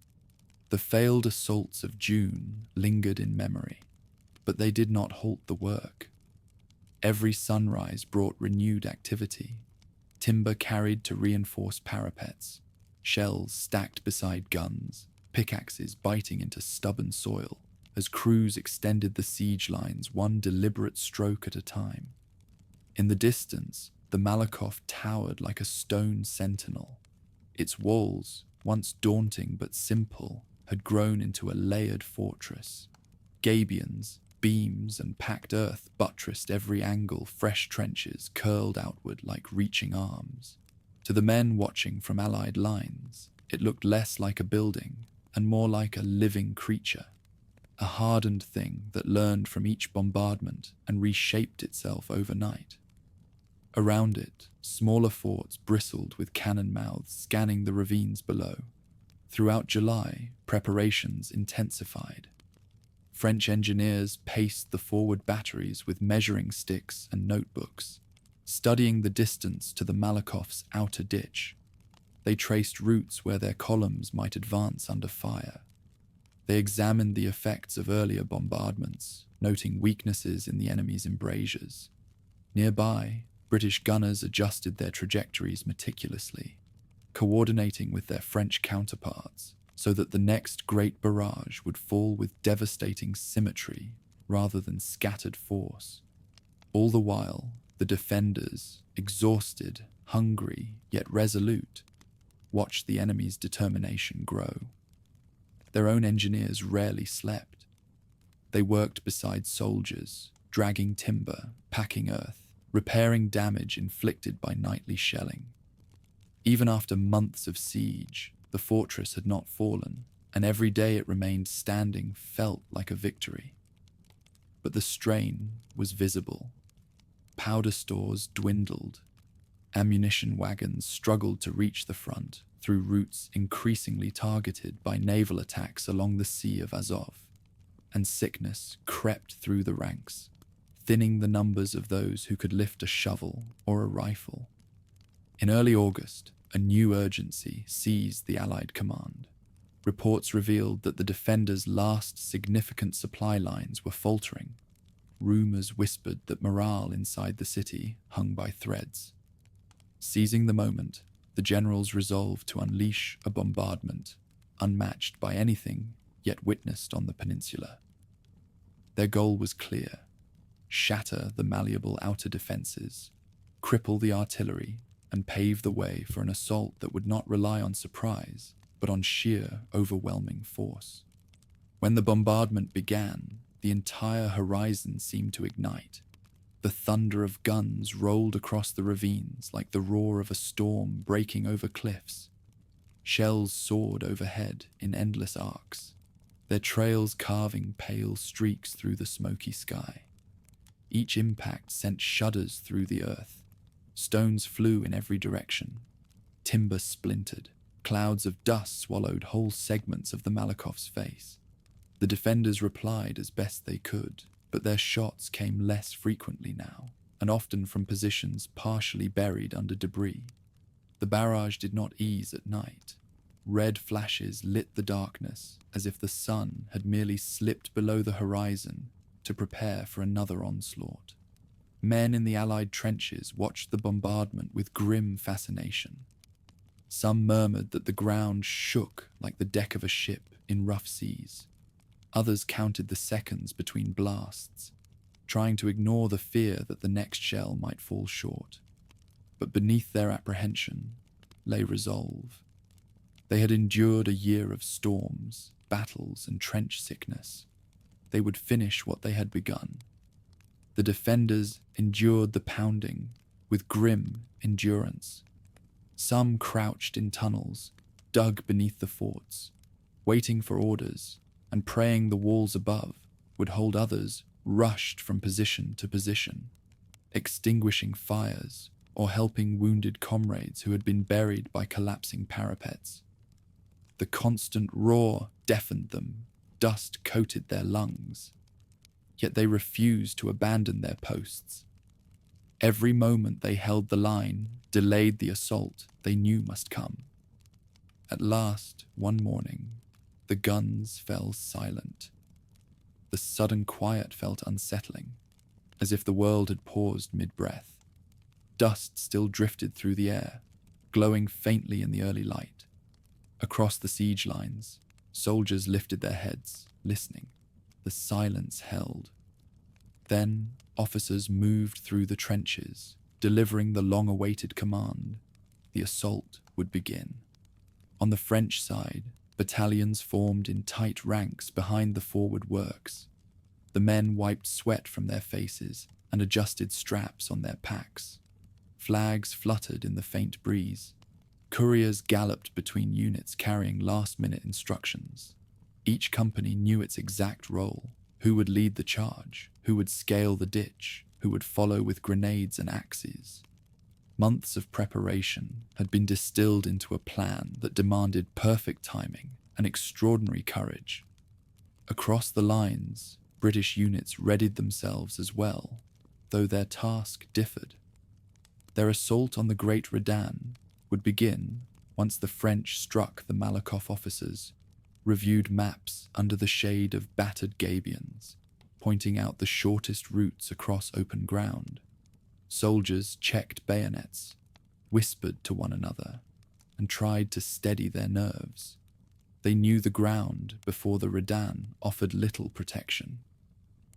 The failed assaults of June lingered in memory, but they did not halt the work. Every sunrise brought renewed activity. Timber carried to reinforce parapets, shells stacked beside guns, pickaxes biting into stubborn soil as crews extended the siege lines one deliberate stroke at a time. In the distance, the Malakoff towered like a stone sentinel. Its walls, once daunting but simple, had grown into a layered fortress. Gabions, beams, and packed earth buttressed every angle. Fresh trenches curled outward like reaching arms. To the men watching from Allied lines, it looked less like a building and more like a living creature, a hardened thing that learned from each bombardment and reshaped itself overnight. Around it, smaller forts bristled with cannon mouths scanning the ravines below. Throughout July, preparations intensified. French engineers paced the forward batteries with measuring sticks and notebooks, studying the distance to the Malakoff's outer ditch. They traced routes where their columns might advance under fire. They examined the effects of earlier bombardments, noting weaknesses in the enemy's embrasures. Nearby, British gunners adjusted their trajectories meticulously, coordinating with their French counterparts so that the next great barrage would fall with devastating symmetry rather than scattered force. All the while, the defenders, exhausted, hungry, yet resolute, watched the enemy's determination grow. Their own engineers rarely slept. They worked beside soldiers, dragging timber, packing earth, repairing damage inflicted by nightly shelling. Even after months of siege, the fortress had not fallen, and every day it remained standing felt like a victory. But the strain was visible. Powder stores dwindled. Ammunition wagons struggled to reach the front through routes increasingly targeted by naval attacks along the Sea of Azov, and sickness crept through the ranks, thinning the numbers of those who could lift a shovel or a rifle. In early August, a new urgency seized the Allied command. Reports revealed that the defenders' last significant supply lines were faltering. Rumors whispered that morale inside the city hung by threads. Seizing the moment, the generals resolved to unleash a bombardment unmatched by anything yet witnessed on the peninsula. Their goal was clear: shatter the malleable outer defenses, cripple the artillery, and pave the way for an assault that would not rely on surprise, but on sheer, overwhelming force. When the bombardment began, the entire horizon seemed to ignite. The thunder of guns rolled across the ravines like the roar of a storm breaking over cliffs. Shells soared overhead in endless arcs, their trails carving pale streaks through the smoky sky. Each impact sent shudders through the earth. Stones flew in every direction. Timber splintered. Clouds of dust swallowed whole segments of the Malakoff's face. The defenders replied as best they could, but their shots came less frequently now, and often from positions partially buried under debris. The barrage did not ease at night. Red flashes lit the darkness as if the sun had merely slipped below the horizon to prepare for another onslaught. Men in the Allied trenches watched the bombardment with grim fascination. Some murmured that the ground shook like the deck of a ship in rough seas. Others counted the seconds between blasts, trying to ignore the fear that the next shell might fall short. But beneath their apprehension lay resolve. They had endured a year of storms, battles, and trench sickness. They would finish what they had begun. The defenders endured the pounding with grim endurance. Some crouched in tunnels, dug beneath the forts, waiting for orders and praying the walls above would hold. Others rushed from position to position, extinguishing fires or helping wounded comrades who had been buried by collapsing parapets. The constant roar deafened them, dust coated their lungs, yet they refused to abandon their posts. Every moment they held the line delayed the assault they knew must come. At last, one morning, the guns fell silent. The sudden quiet felt unsettling, as if the world had paused mid-breath. Dust still drifted through the air, glowing faintly in the early light. Across the siege lines, soldiers lifted their heads, listening. The silence held. Then officers moved through the trenches, delivering the long-awaited command. The assault would begin. On the French side, battalions formed in tight ranks behind the forward works. The men wiped sweat from their faces and adjusted straps on their packs. Flags fluttered in the faint breeze. Couriers galloped between units carrying last-minute instructions. Each company knew its exact role: who would lead the charge, who would scale the ditch, who would follow with grenades and axes. Months of preparation had been distilled into a plan that demanded perfect timing and extraordinary courage. Across the lines, British units readied themselves as well, though their task differed. Their assault on the Great Redan would begin once the French struck the Malakoff officers, reviewed maps under the shade of battered gabions, pointing out the shortest routes across open ground. Soldiers checked bayonets, whispered to one another, and tried to steady their nerves. They knew the ground before the Redan offered little protection.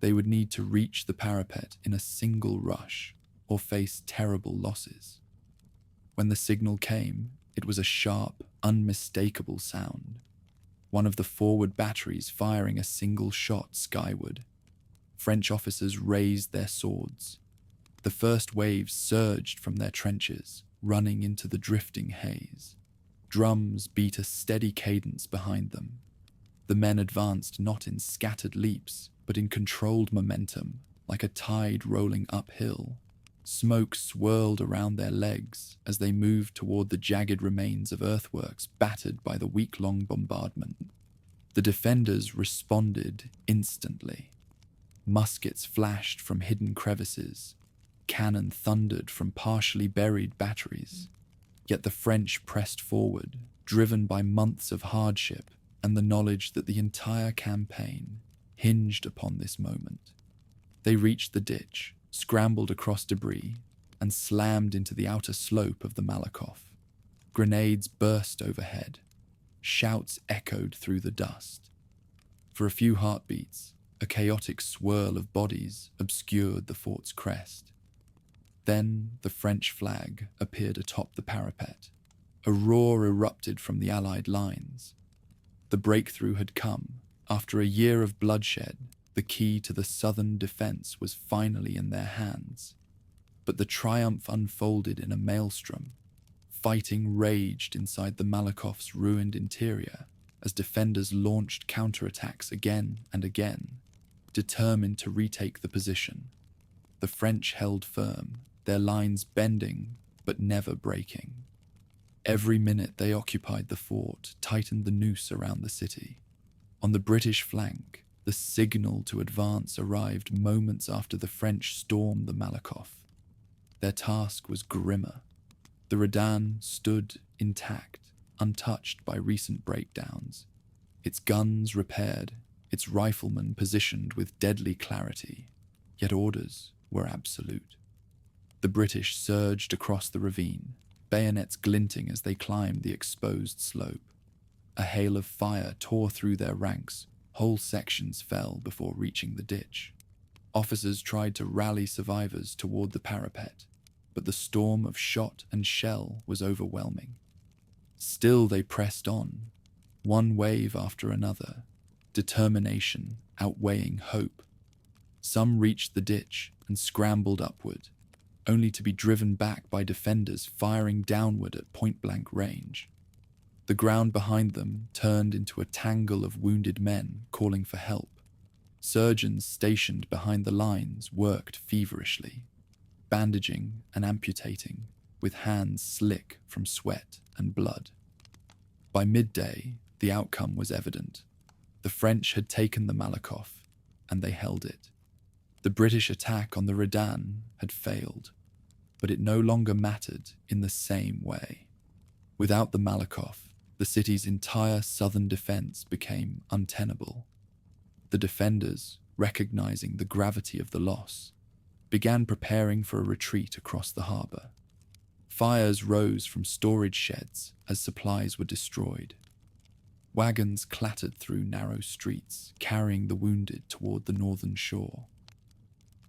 They would need to reach the parapet in a single rush or face terrible losses. When the signal came, it was a sharp, unmistakable sound. One of the forward batteries firing a single shot skyward. French officers raised their swords. The first waves surged from their trenches, running into the drifting haze. Drums beat a steady cadence behind them. The men advanced not in scattered leaps, but in controlled momentum, like a tide rolling uphill. Smoke swirled around their legs as they moved toward the jagged remains of earthworks battered by the week-long bombardment. The defenders responded instantly. Muskets flashed from hidden crevices. Cannon thundered from partially buried batteries. Yet the French pressed forward, driven by months of hardship and the knowledge that the entire campaign hinged upon this moment. They reached the ditch, scrambled across debris, and slammed into the outer slope of the Malakoff. Grenades burst overhead. Shouts echoed through the dust. For a few heartbeats, a chaotic swirl of bodies obscured the fort's crest. Then the French flag appeared atop the parapet. A roar erupted from the Allied lines. The breakthrough had come. After a year of bloodshed, the key to the southern defense was finally in their hands. But the triumph unfolded in a maelstrom. Fighting raged inside the Malakoff's ruined interior as defenders launched counterattacks again and again, determined to retake the position. The French held firm, their lines bending but never breaking. Every minute they occupied the fort tightened the noose around the city. On the British flank, the signal to advance arrived moments after the French stormed the Malakoff. Their task was grimmer. The Redan stood intact, untouched by recent breakdowns, its guns repaired, its riflemen positioned with deadly clarity, yet orders were absolute. The British surged across the ravine, bayonets glinting as they climbed the exposed slope. A hail of fire tore through their ranks, whole sections fell before reaching the ditch. Officers tried to rally survivors toward the parapet, but the storm of shot and shell was overwhelming. Still they pressed on, one wave after another, determination outweighing hope. Some reached the ditch and scrambled upward, only to be driven back by defenders firing downward at point-blank range. The ground behind them turned into a tangle of wounded men calling for help. Surgeons stationed behind the lines worked feverishly, bandaging and amputating, with hands slick from sweat and blood. By midday, the outcome was evident. The French had taken the Malakoff, and they held it. The British attack on the Redan had failed, but it no longer mattered in the same way. Without the Malakoff, the city's entire southern defense became untenable. The defenders, recognizing the gravity of the loss, began preparing for a retreat across the harbor. Fires rose from storage sheds as supplies were destroyed. Wagons clattered through narrow streets, carrying the wounded toward the northern shore.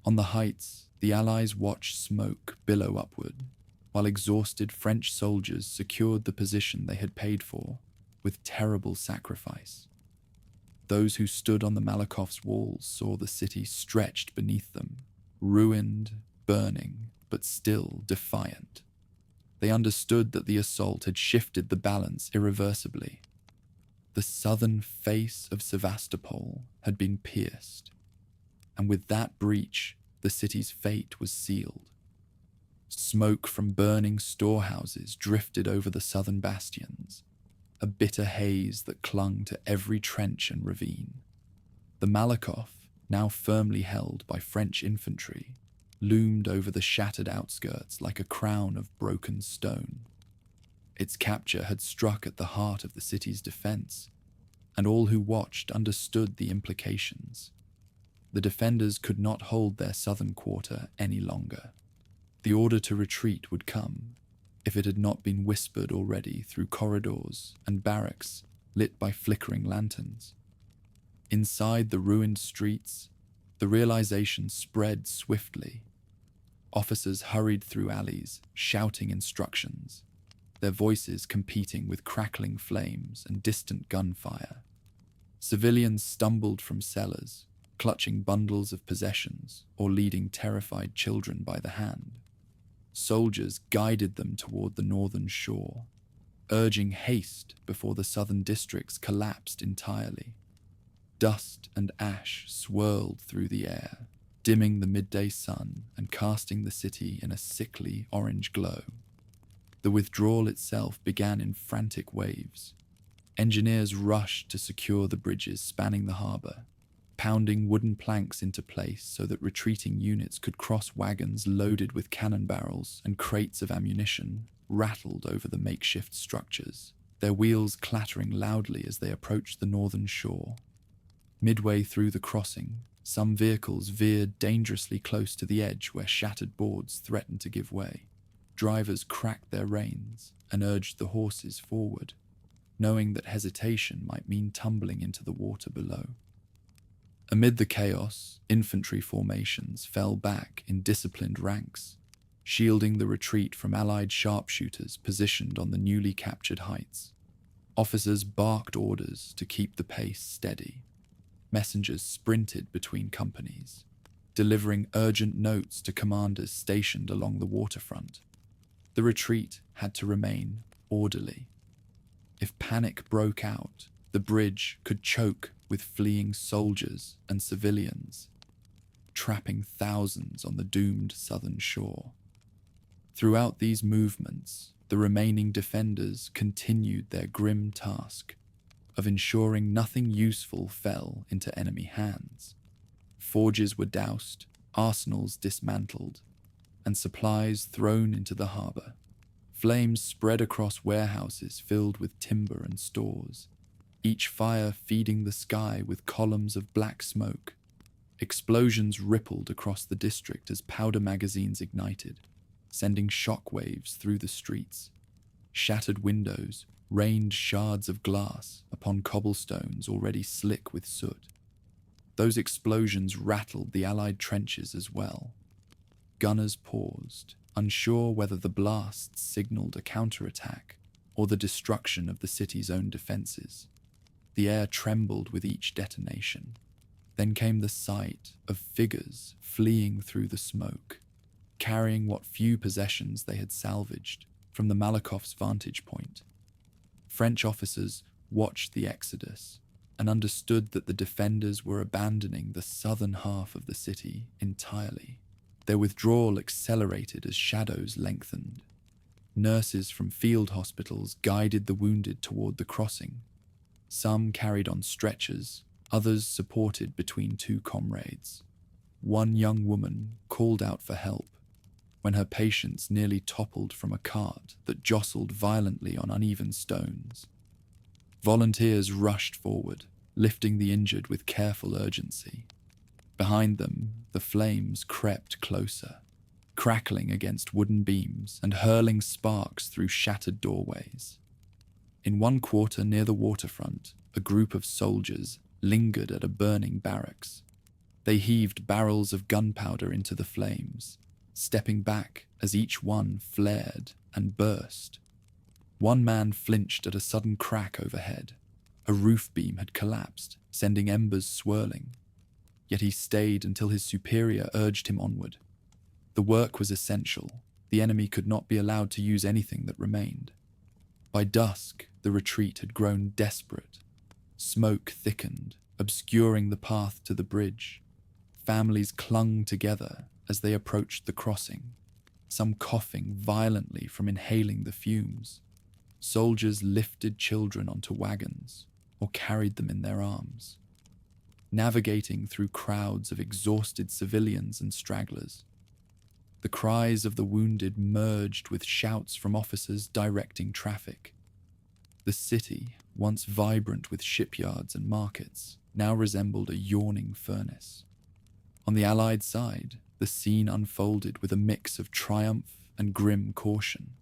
On the heights, the Allies watched smoke billow upward, while exhausted French soldiers secured the position they had paid for with terrible sacrifice. Those who stood on the Malakoff's walls saw the city stretched beneath them, ruined, burning, but still defiant. They understood that the assault had shifted the balance irreversibly. The southern face of Sevastopol had been pierced, and with that breach, the city's fate was sealed. Smoke from burning storehouses drifted over the southern bastions, a bitter haze that clung to every trench and ravine. The Malakoff, now firmly held by French infantry, loomed over the shattered outskirts like a crown of broken stone. Its capture had struck at the heart of the city's defense, and all who watched understood the implications. The defenders could not hold their southern quarter any longer. The order to retreat would come, if it had not been whispered already through corridors and barracks lit by flickering lanterns. Inside the ruined streets, the realization spread swiftly. Officers hurried through alleys, shouting instructions, their voices competing with crackling flames and distant gunfire. Civilians stumbled from cellars, clutching bundles of possessions or leading terrified children by the hand. Soldiers guided them toward the northern shore, urging haste before the southern districts collapsed entirely. Dust and ash swirled through the air, dimming the midday sun and casting the city in a sickly orange glow. The withdrawal itself began in frantic waves. Engineers rushed to secure the bridges spanning the harbor, pounding wooden planks into place so that retreating units could cross. Wagons loaded with cannon barrels and crates of ammunition rattled over the makeshift structures, their wheels clattering loudly as they approached the northern shore. Midway through the crossing, some vehicles veered dangerously close to the edge where shattered boards threatened to give way. Drivers cracked their reins and urged the horses forward, knowing that hesitation might mean tumbling into the water below. Amid the chaos, infantry formations fell back in disciplined ranks, shielding the retreat from Allied sharpshooters positioned on the newly captured heights. Officers barked orders to keep the pace steady. Messengers sprinted between companies, delivering urgent notes to commanders stationed along the waterfront. The retreat had to remain orderly. If panic broke out, the bridge could choke with fleeing soldiers and civilians, trapping thousands on the doomed southern shore. Throughout these movements, the remaining defenders continued their grim task of ensuring nothing useful fell into enemy hands. Forges were doused, arsenals dismantled, and supplies thrown into the harbor. Flames spread across warehouses filled with timber and stores, each fire feeding the sky with columns of black smoke. Explosions rippled across the district as powder magazines ignited, sending shockwaves through the streets. Shattered windows rained shards of glass upon cobblestones already slick with soot. Those explosions rattled the Allied trenches as well. Gunners paused, unsure whether the blasts signaled a counterattack or the destruction of the city's own defenses. The air trembled with each detonation. Then came the sight of figures fleeing through the smoke, carrying what few possessions they had salvaged from the Malakoff's vantage point. French officers watched the exodus and understood that the defenders were abandoning the southern half of the city entirely. Their withdrawal accelerated as shadows lengthened. Nurses from field hospitals guided the wounded toward the crossing. Some carried on stretchers, others supported between two comrades. One young woman called out for help when her patients nearly toppled from a cart that jostled violently on uneven stones. Volunteers rushed forward, lifting the injured with careful urgency. Behind them, the flames crept closer, crackling against wooden beams and hurling sparks through shattered doorways. In one quarter near the waterfront, a group of soldiers lingered at a burning barracks. They heaved barrels of gunpowder into the flames, stepping back as each one flared and burst. One man flinched at a sudden crack overhead. A roof beam had collapsed, sending embers swirling. Yet he stayed until his superior urged him onward. The work was essential. The enemy could not be allowed to use anything that remained. By dusk, the retreat had grown desperate. Smoke thickened, obscuring the path to the bridge. Families clung together as they approached the crossing, some coughing violently from inhaling the fumes. Soldiers lifted children onto wagons or carried them in their arms, navigating through crowds of exhausted civilians and stragglers. The cries of the wounded merged with shouts from officers directing traffic. The city, once vibrant with shipyards and markets, now resembled a yawning furnace. On the Allied side, the scene unfolded with a mix of triumph and grim caution.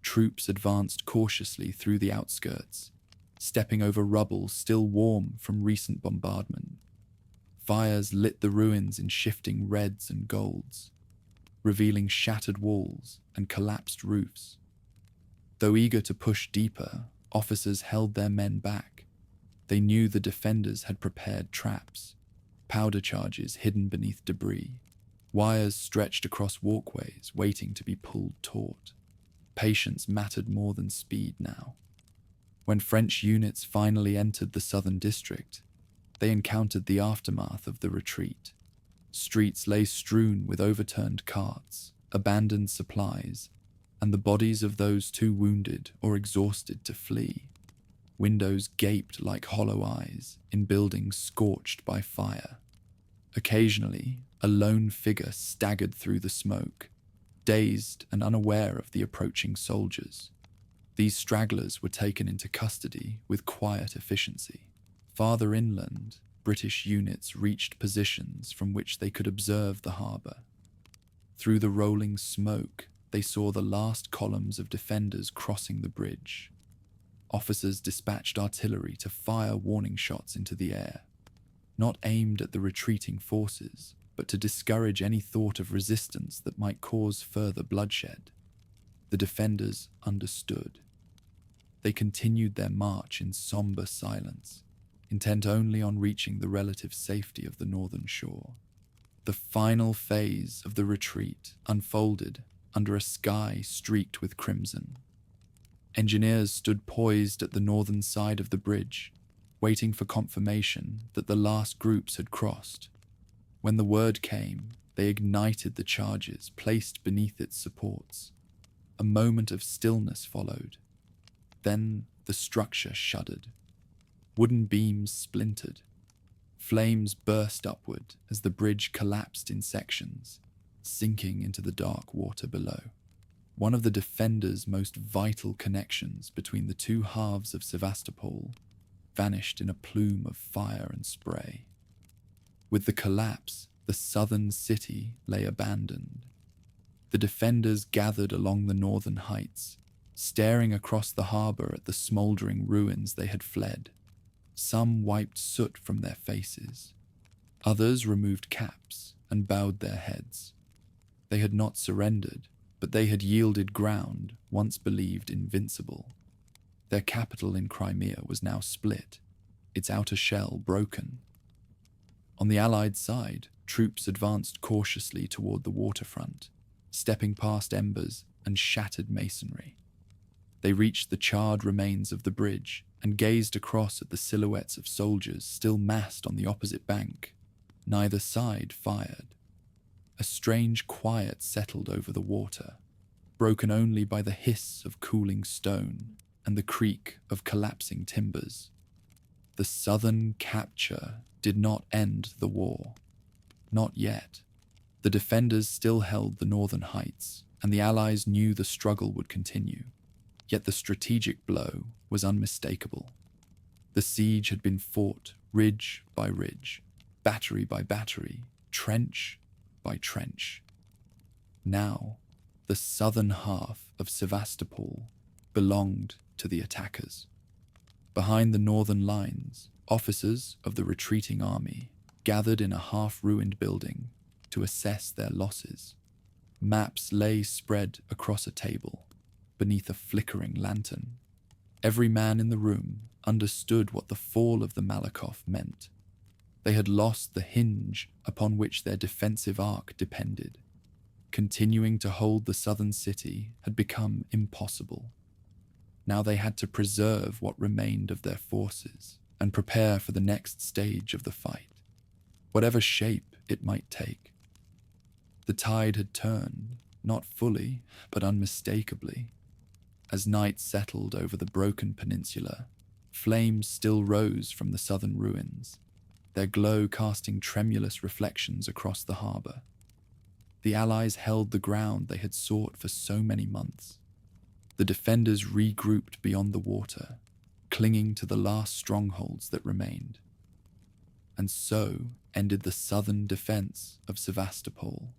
Troops advanced cautiously through the outskirts, stepping over rubble still warm from recent bombardment. Fires lit the ruins in shifting reds and golds, revealing shattered walls and collapsed roofs. Though eager to push deeper, officers held their men back. They knew the defenders had prepared traps, powder charges hidden beneath debris, wires stretched across walkways waiting to be pulled taut. Patience mattered more than speed now. When French units finally entered the southern district, they encountered the aftermath of the retreat. Streets lay strewn with overturned carts, abandoned supplies, and the bodies of those too wounded or exhausted to flee. Windows gaped like hollow eyes in buildings scorched by fire. Occasionally, a lone figure staggered through the smoke, dazed and unaware of the approaching soldiers. These stragglers were taken into custody with quiet efficiency. Farther inland, British units reached positions from which they could observe the harbour. Through the rolling smoke, they saw the last columns of defenders crossing the bridge. Officers dispatched artillery to fire warning shots into the air, not aimed at the retreating forces, but to discourage any thought of resistance that might cause further bloodshed. The defenders understood. They continued their march in somber silence, intent only on reaching the relative safety of the northern shore. The final phase of the retreat unfolded under a sky streaked with crimson. Engineers stood poised at the northern side of the bridge, waiting for confirmation that the last groups had crossed. When the word came, they ignited the charges placed beneath its supports. A moment of stillness followed. Then the structure shuddered. Wooden beams splintered. Flames burst upward as the bridge collapsed in sections, sinking into the dark water below. One of the defenders' most vital connections between the two halves of Sevastopol vanished in a plume of fire and spray. With the collapse, the southern city lay abandoned. The defenders gathered along the northern heights, staring across the harbor at the smoldering ruins they had fled. Some wiped soot from their faces. Others removed caps and bowed their heads. They had not surrendered, but they had yielded ground once believed invincible. Their capital in Crimea was now split, its outer shell broken. On the Allied side, troops advanced cautiously toward the waterfront, stepping past embers and shattered masonry. They reached the charred remains of the bridge and gazed across at the silhouettes of soldiers still massed on the opposite bank. Neither side fired. A strange quiet settled over the water, broken only by the hiss of cooling stone and the creak of collapsing timbers. The southern capture did not end the war. Not yet. The defenders still held the northern heights, and the Allies knew the struggle would continue. Yet the strategic blow was unmistakable. The siege had been fought ridge by ridge, battery by battery, trench by trench. Now, the southern half of Sevastopol belonged to the attackers. Behind the northern lines, officers of the retreating army gathered in a half-ruined building to assess their losses. Maps lay spread across a table, beneath a flickering lantern. Every man in the room understood what the fall of the Malakoff meant. They had lost the hinge upon which their defensive arc depended. Continuing to hold the southern city had become impossible. Now they had to preserve what remained of their forces and prepare for the next stage of the fight, whatever shape it might take. The tide had turned, not fully, but unmistakably. As night settled over the broken peninsula, flames still rose from the southern ruins, their glow casting tremulous reflections across the harbor. The Allies held the ground they had sought for so many months. The defenders regrouped beyond the water, clinging to the last strongholds that remained. And so ended the southern defense of Sevastopol.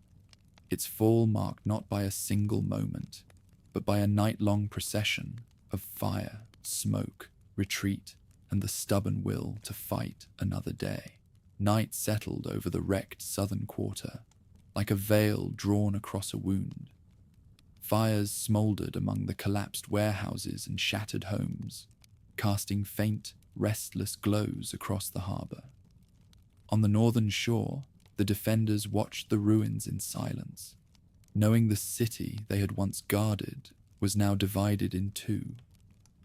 Its fall marked not by a single moment, but by a night-long procession of fire, smoke, retreat, and the stubborn will to fight another day. Night settled over the wrecked southern quarter, like a veil drawn across a wound. Fires smoldered among the collapsed warehouses and shattered homes, casting faint, restless glows across the harbor. On the northern shore, the defenders watched the ruins in silence, knowing the city they had once guarded was now divided in two,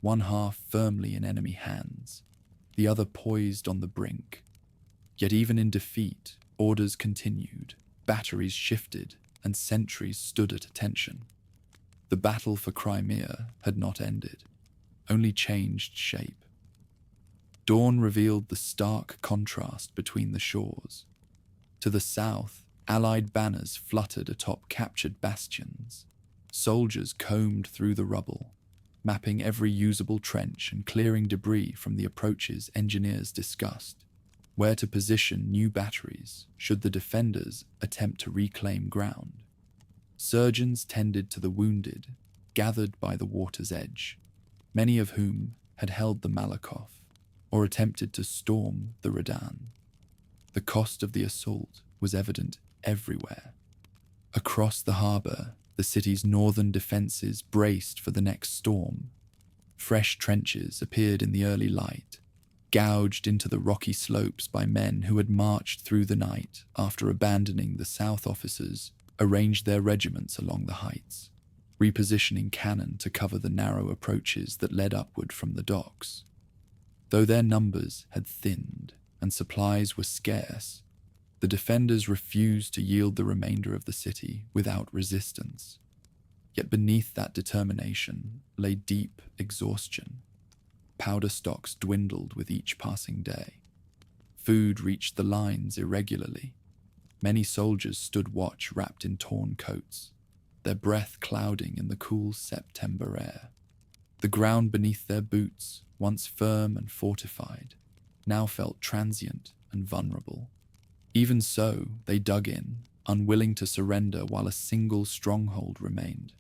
one half firmly in enemy hands, the other poised on the brink. Yet even in defeat, orders continued, batteries shifted, and sentries stood at attention. The battle for Crimea had not ended, only changed shape. Dawn revealed the stark contrast between the shores. To the south, Allied banners fluttered atop captured bastions. Soldiers combed through the rubble, mapping every usable trench and clearing debris from the approaches engineers discussed, where to position new batteries should the defenders attempt to reclaim ground. Surgeons tended to the wounded, gathered by the water's edge, many of whom had held the Malakoff or attempted to storm the Redan. The cost of the assault was evident everywhere. Across the harbour, the city's northern defences braced for the next storm. Fresh trenches appeared in the early light, gouged into the rocky slopes by men who had marched through the night after abandoning the south. Officers arranged their regiments along the heights, repositioning cannon to cover the narrow approaches that led upward from the docks. Though their numbers had thinned and supplies were scarce, the defenders refused to yield the remainder of the city without resistance. Yet beneath that determination lay deep exhaustion. Powder stocks dwindled with each passing day. Food reached the lines irregularly. Many soldiers stood watch wrapped in torn coats, their breath clouding in the cool September air. The ground beneath their boots, once firm and fortified, now felt transient and vulnerable. Even so, they dug in, unwilling to surrender while a single stronghold remained.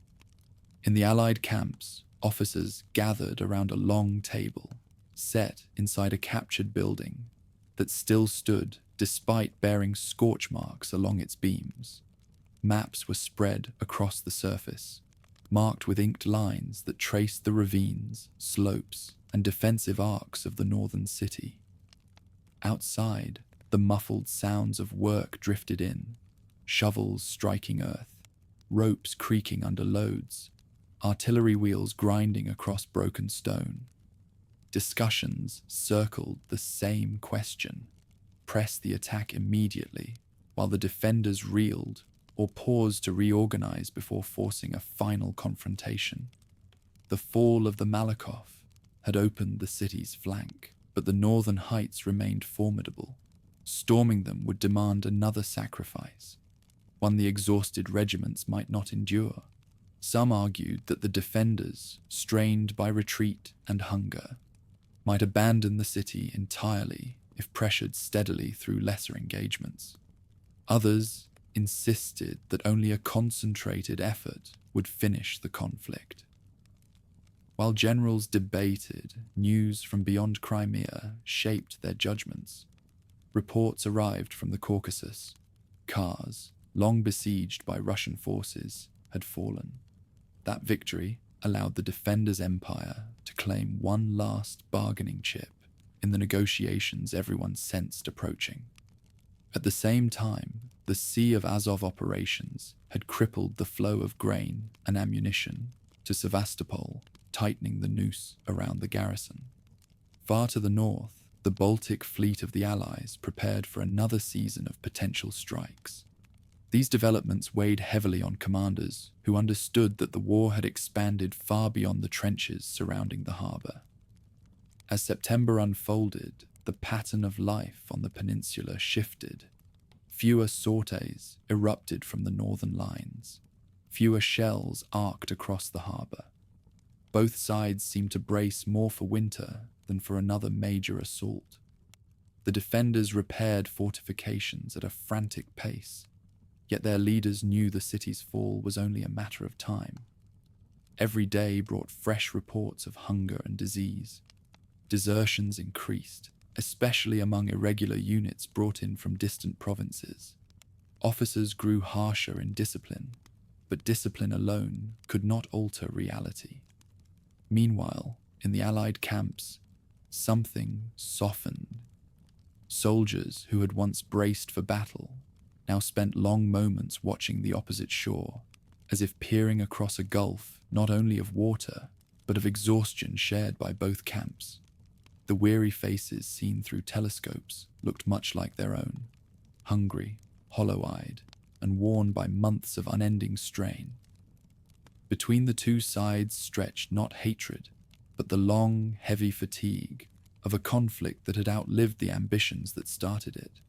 In the Allied camps, officers gathered around a long table, set inside a captured building that still stood despite bearing scorch marks along its beams. Maps were spread across the surface, marked with inked lines that traced the ravines, slopes, and defensive arcs of the northern city. Outside, the muffled sounds of work drifted in, shovels striking earth, ropes creaking under loads, artillery wheels grinding across broken stone. Discussions circled the same question: press the attack immediately, while the defenders reeled or paused to reorganize before forcing a final confrontation. The fall of the Malakoff had opened the city's flank, but the northern heights remained formidable. Storming them would demand another sacrifice, one the exhausted regiments might not endure. Some argued that the defenders, strained by retreat and hunger, might abandon the city entirely if pressured steadily through lesser engagements. Others insisted that only a concentrated effort would finish the conflict. While generals debated, news from beyond Crimea shaped their judgments. Reports arrived from the Caucasus. Kars, long besieged by Russian forces, had fallen. That victory allowed the defenders' empire to claim one last bargaining chip in the negotiations everyone sensed approaching. At the same time, the Sea of Azov operations had crippled the flow of grain and ammunition to Sevastopol, tightening the noose around the garrison. Far to the north, the Baltic fleet of the Allies prepared for another season of potential strikes. These developments weighed heavily on commanders who understood that the war had expanded far beyond the trenches surrounding the harbour. As September unfolded, the pattern of life on the peninsula shifted. Fewer sorties erupted from the northern lines. Fewer shells arced across the harbour. Both sides seemed to brace more for winter than for another major assault. The defenders repaired fortifications at a frantic pace, yet their leaders knew the city's fall was only a matter of time. Every day brought fresh reports of hunger and disease. Desertions increased, especially among irregular units brought in from distant provinces. Officers grew harsher in discipline, but discipline alone could not alter reality. Meanwhile, in the Allied camps, something softened. Soldiers who had once braced for battle now spent long moments watching the opposite shore, as if peering across a gulf not only of water, but of exhaustion shared by both camps. The weary faces seen through telescopes looked much like their own, hungry, hollow-eyed, and worn by months of unending strain. Between the two sides stretched not hatred, but the long, heavy fatigue of a conflict that had outlived the ambitions that started it.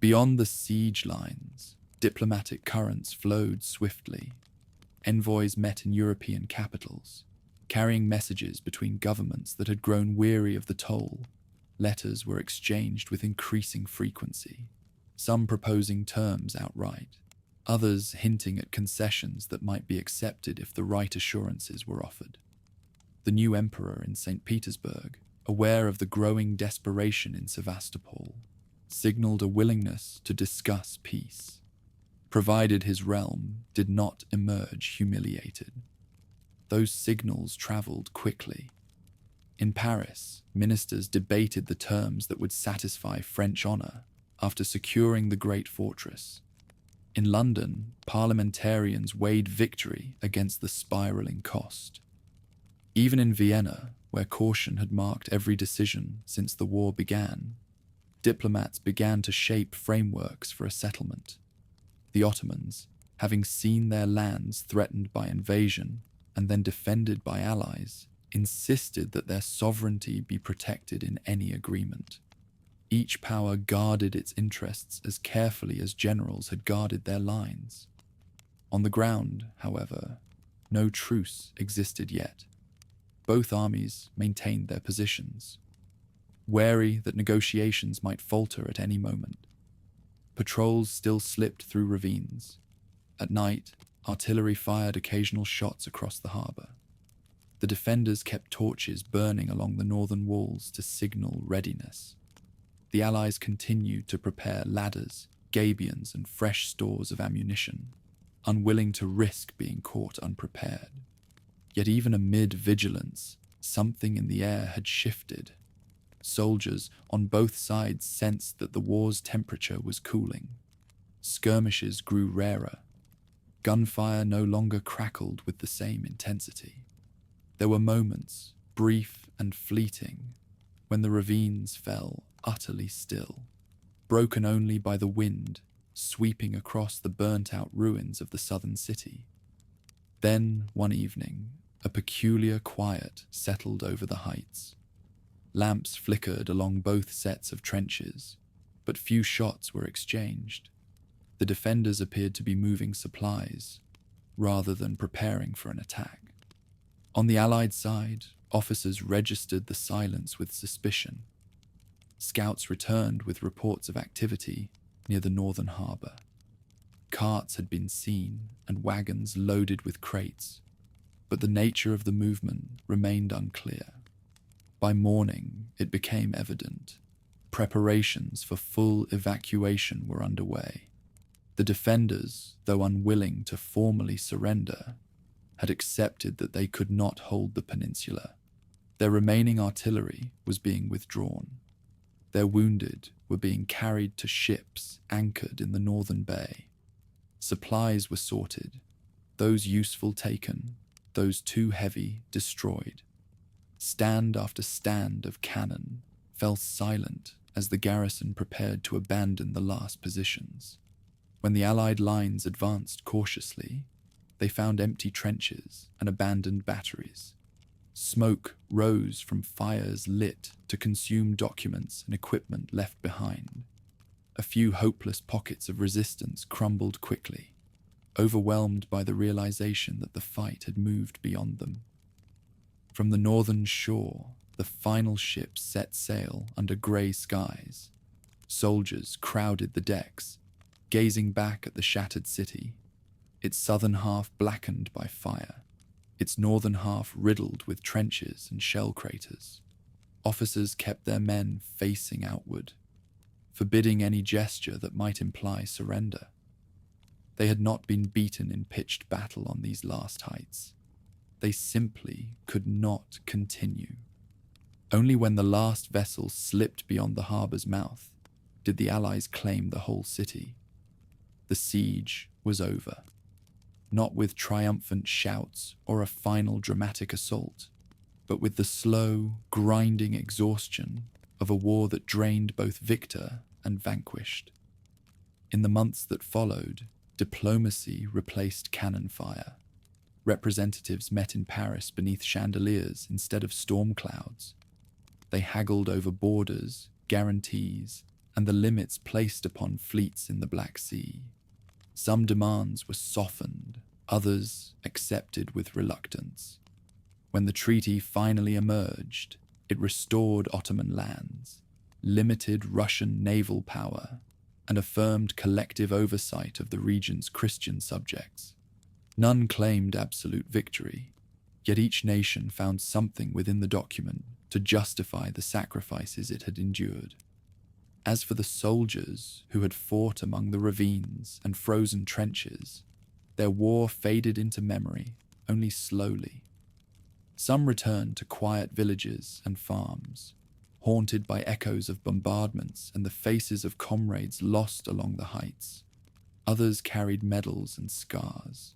Beyond the siege lines, diplomatic currents flowed swiftly. Envoys met in European capitals, carrying messages between governments that had grown weary of the toll. Letters were exchanged with increasing frequency, some proposing terms outright, others hinting at concessions that might be accepted if the right assurances were offered. The new emperor in St. Petersburg, aware of the growing desperation in Sevastopol, signaled a willingness to discuss peace, provided his realm did not emerge humiliated. Those signals traveled quickly. In Paris, ministers debated the terms that would satisfy French honor after securing the great fortress. In London, parliamentarians weighed victory against the spiraling cost. Even in Vienna, where caution had marked every decision since the war began, diplomats began to shape frameworks for a settlement. The Ottomans, having seen their lands threatened by invasion and then defended by allies, insisted that their sovereignty be protected in any agreement. Each power guarded its interests as carefully as generals had guarded their lines. On the ground, however, no truce existed yet. Both armies maintained their positions, wary that negotiations might falter at any moment. Patrols still slipped through ravines. At night, artillery fired occasional shots across the harbour. The defenders kept torches burning along the northern walls to signal readiness. The Allies continued to prepare ladders, gabions, and fresh stores of ammunition, unwilling to risk being caught unprepared. Yet even amid vigilance, something in the air had shifted. Soldiers on both sides sensed that the war's temperature was cooling. Skirmishes grew rarer. Gunfire no longer crackled with the same intensity. There were moments, brief and fleeting, when the ravines fell utterly still, broken only by the wind sweeping across the burnt-out ruins of the southern city. Then, one evening, a peculiar quiet settled over the heights. Lamps flickered along both sets of trenches, but few shots were exchanged. The defenders appeared to be moving supplies, rather than preparing for an attack. On the Allied side, officers registered the silence with suspicion. Scouts returned with reports of activity near the northern harbour. Carts had been seen and wagons loaded with crates, but the nature of the movement remained unclear. By morning, it became evident. Preparations for full evacuation were underway. The defenders, though unwilling to formally surrender, had accepted that they could not hold the peninsula. Their remaining artillery was being withdrawn. Their wounded were being carried to ships anchored in the northern bay. Supplies were sorted, those useful taken, those too heavy destroyed. Stand after stand of cannon fell silent as the garrison prepared to abandon the last positions. When the Allied lines advanced cautiously, they found empty trenches and abandoned batteries. Smoke rose from fires lit to consume documents and equipment left behind. A few hopeless pockets of resistance crumbled quickly, overwhelmed by the realization that the fight had moved beyond them. From the northern shore, the final ship set sail under grey skies. Soldiers crowded the decks, gazing back at the shattered city, its southern half blackened by fire, its northern half riddled with trenches and shell craters. Officers kept their men facing outward, forbidding any gesture that might imply surrender. They had not been beaten in pitched battle on these last heights. They simply could not continue. Only when the last vessel slipped beyond the harbour's mouth did the Allies claim the whole city. The siege was over, not with triumphant shouts or a final dramatic assault, but with the slow, grinding exhaustion of a war that drained both victor and vanquished. In the months that followed, diplomacy replaced cannon fire. Representatives met in Paris beneath chandeliers instead of storm clouds. They haggled over borders, guarantees, and the limits placed upon fleets in the Black Sea. Some demands were softened, others accepted with reluctance. When the treaty finally emerged, it restored Ottoman lands, limited Russian naval power, and affirmed collective oversight of the region's Christian subjects. None claimed absolute victory, yet each nation found something within the document to justify the sacrifices it had endured. As for the soldiers who had fought among the ravines and frozen trenches, their war faded into memory only slowly. Some returned to quiet villages and farms, haunted by echoes of bombardments and the faces of comrades lost along the heights. Others carried medals and scars,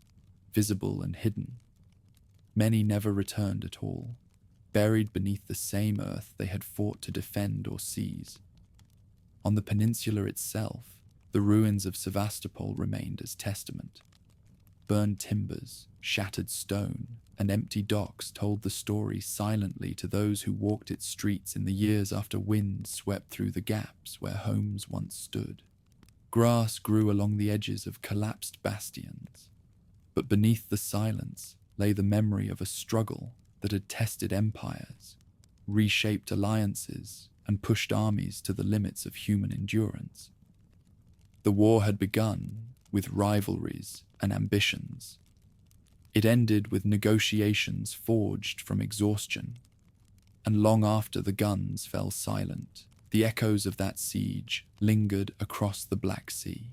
visible and hidden. Many never returned at all, buried beneath the same earth they had fought to defend or seize. On the peninsula itself, the ruins of Sevastopol remained as testament. Burned timbers, shattered stone, and empty docks told the story silently to those who walked its streets in the years after winds swept through the gaps where homes once stood. Grass grew along the edges of collapsed bastions, but beneath the silence lay the memory of a struggle that had tested empires, reshaped alliances, and pushed armies to the limits of human endurance. The war had begun with rivalries and ambitions. It ended with negotiations forged from exhaustion, and long after the guns fell silent, the echoes of that siege lingered across the Black Sea.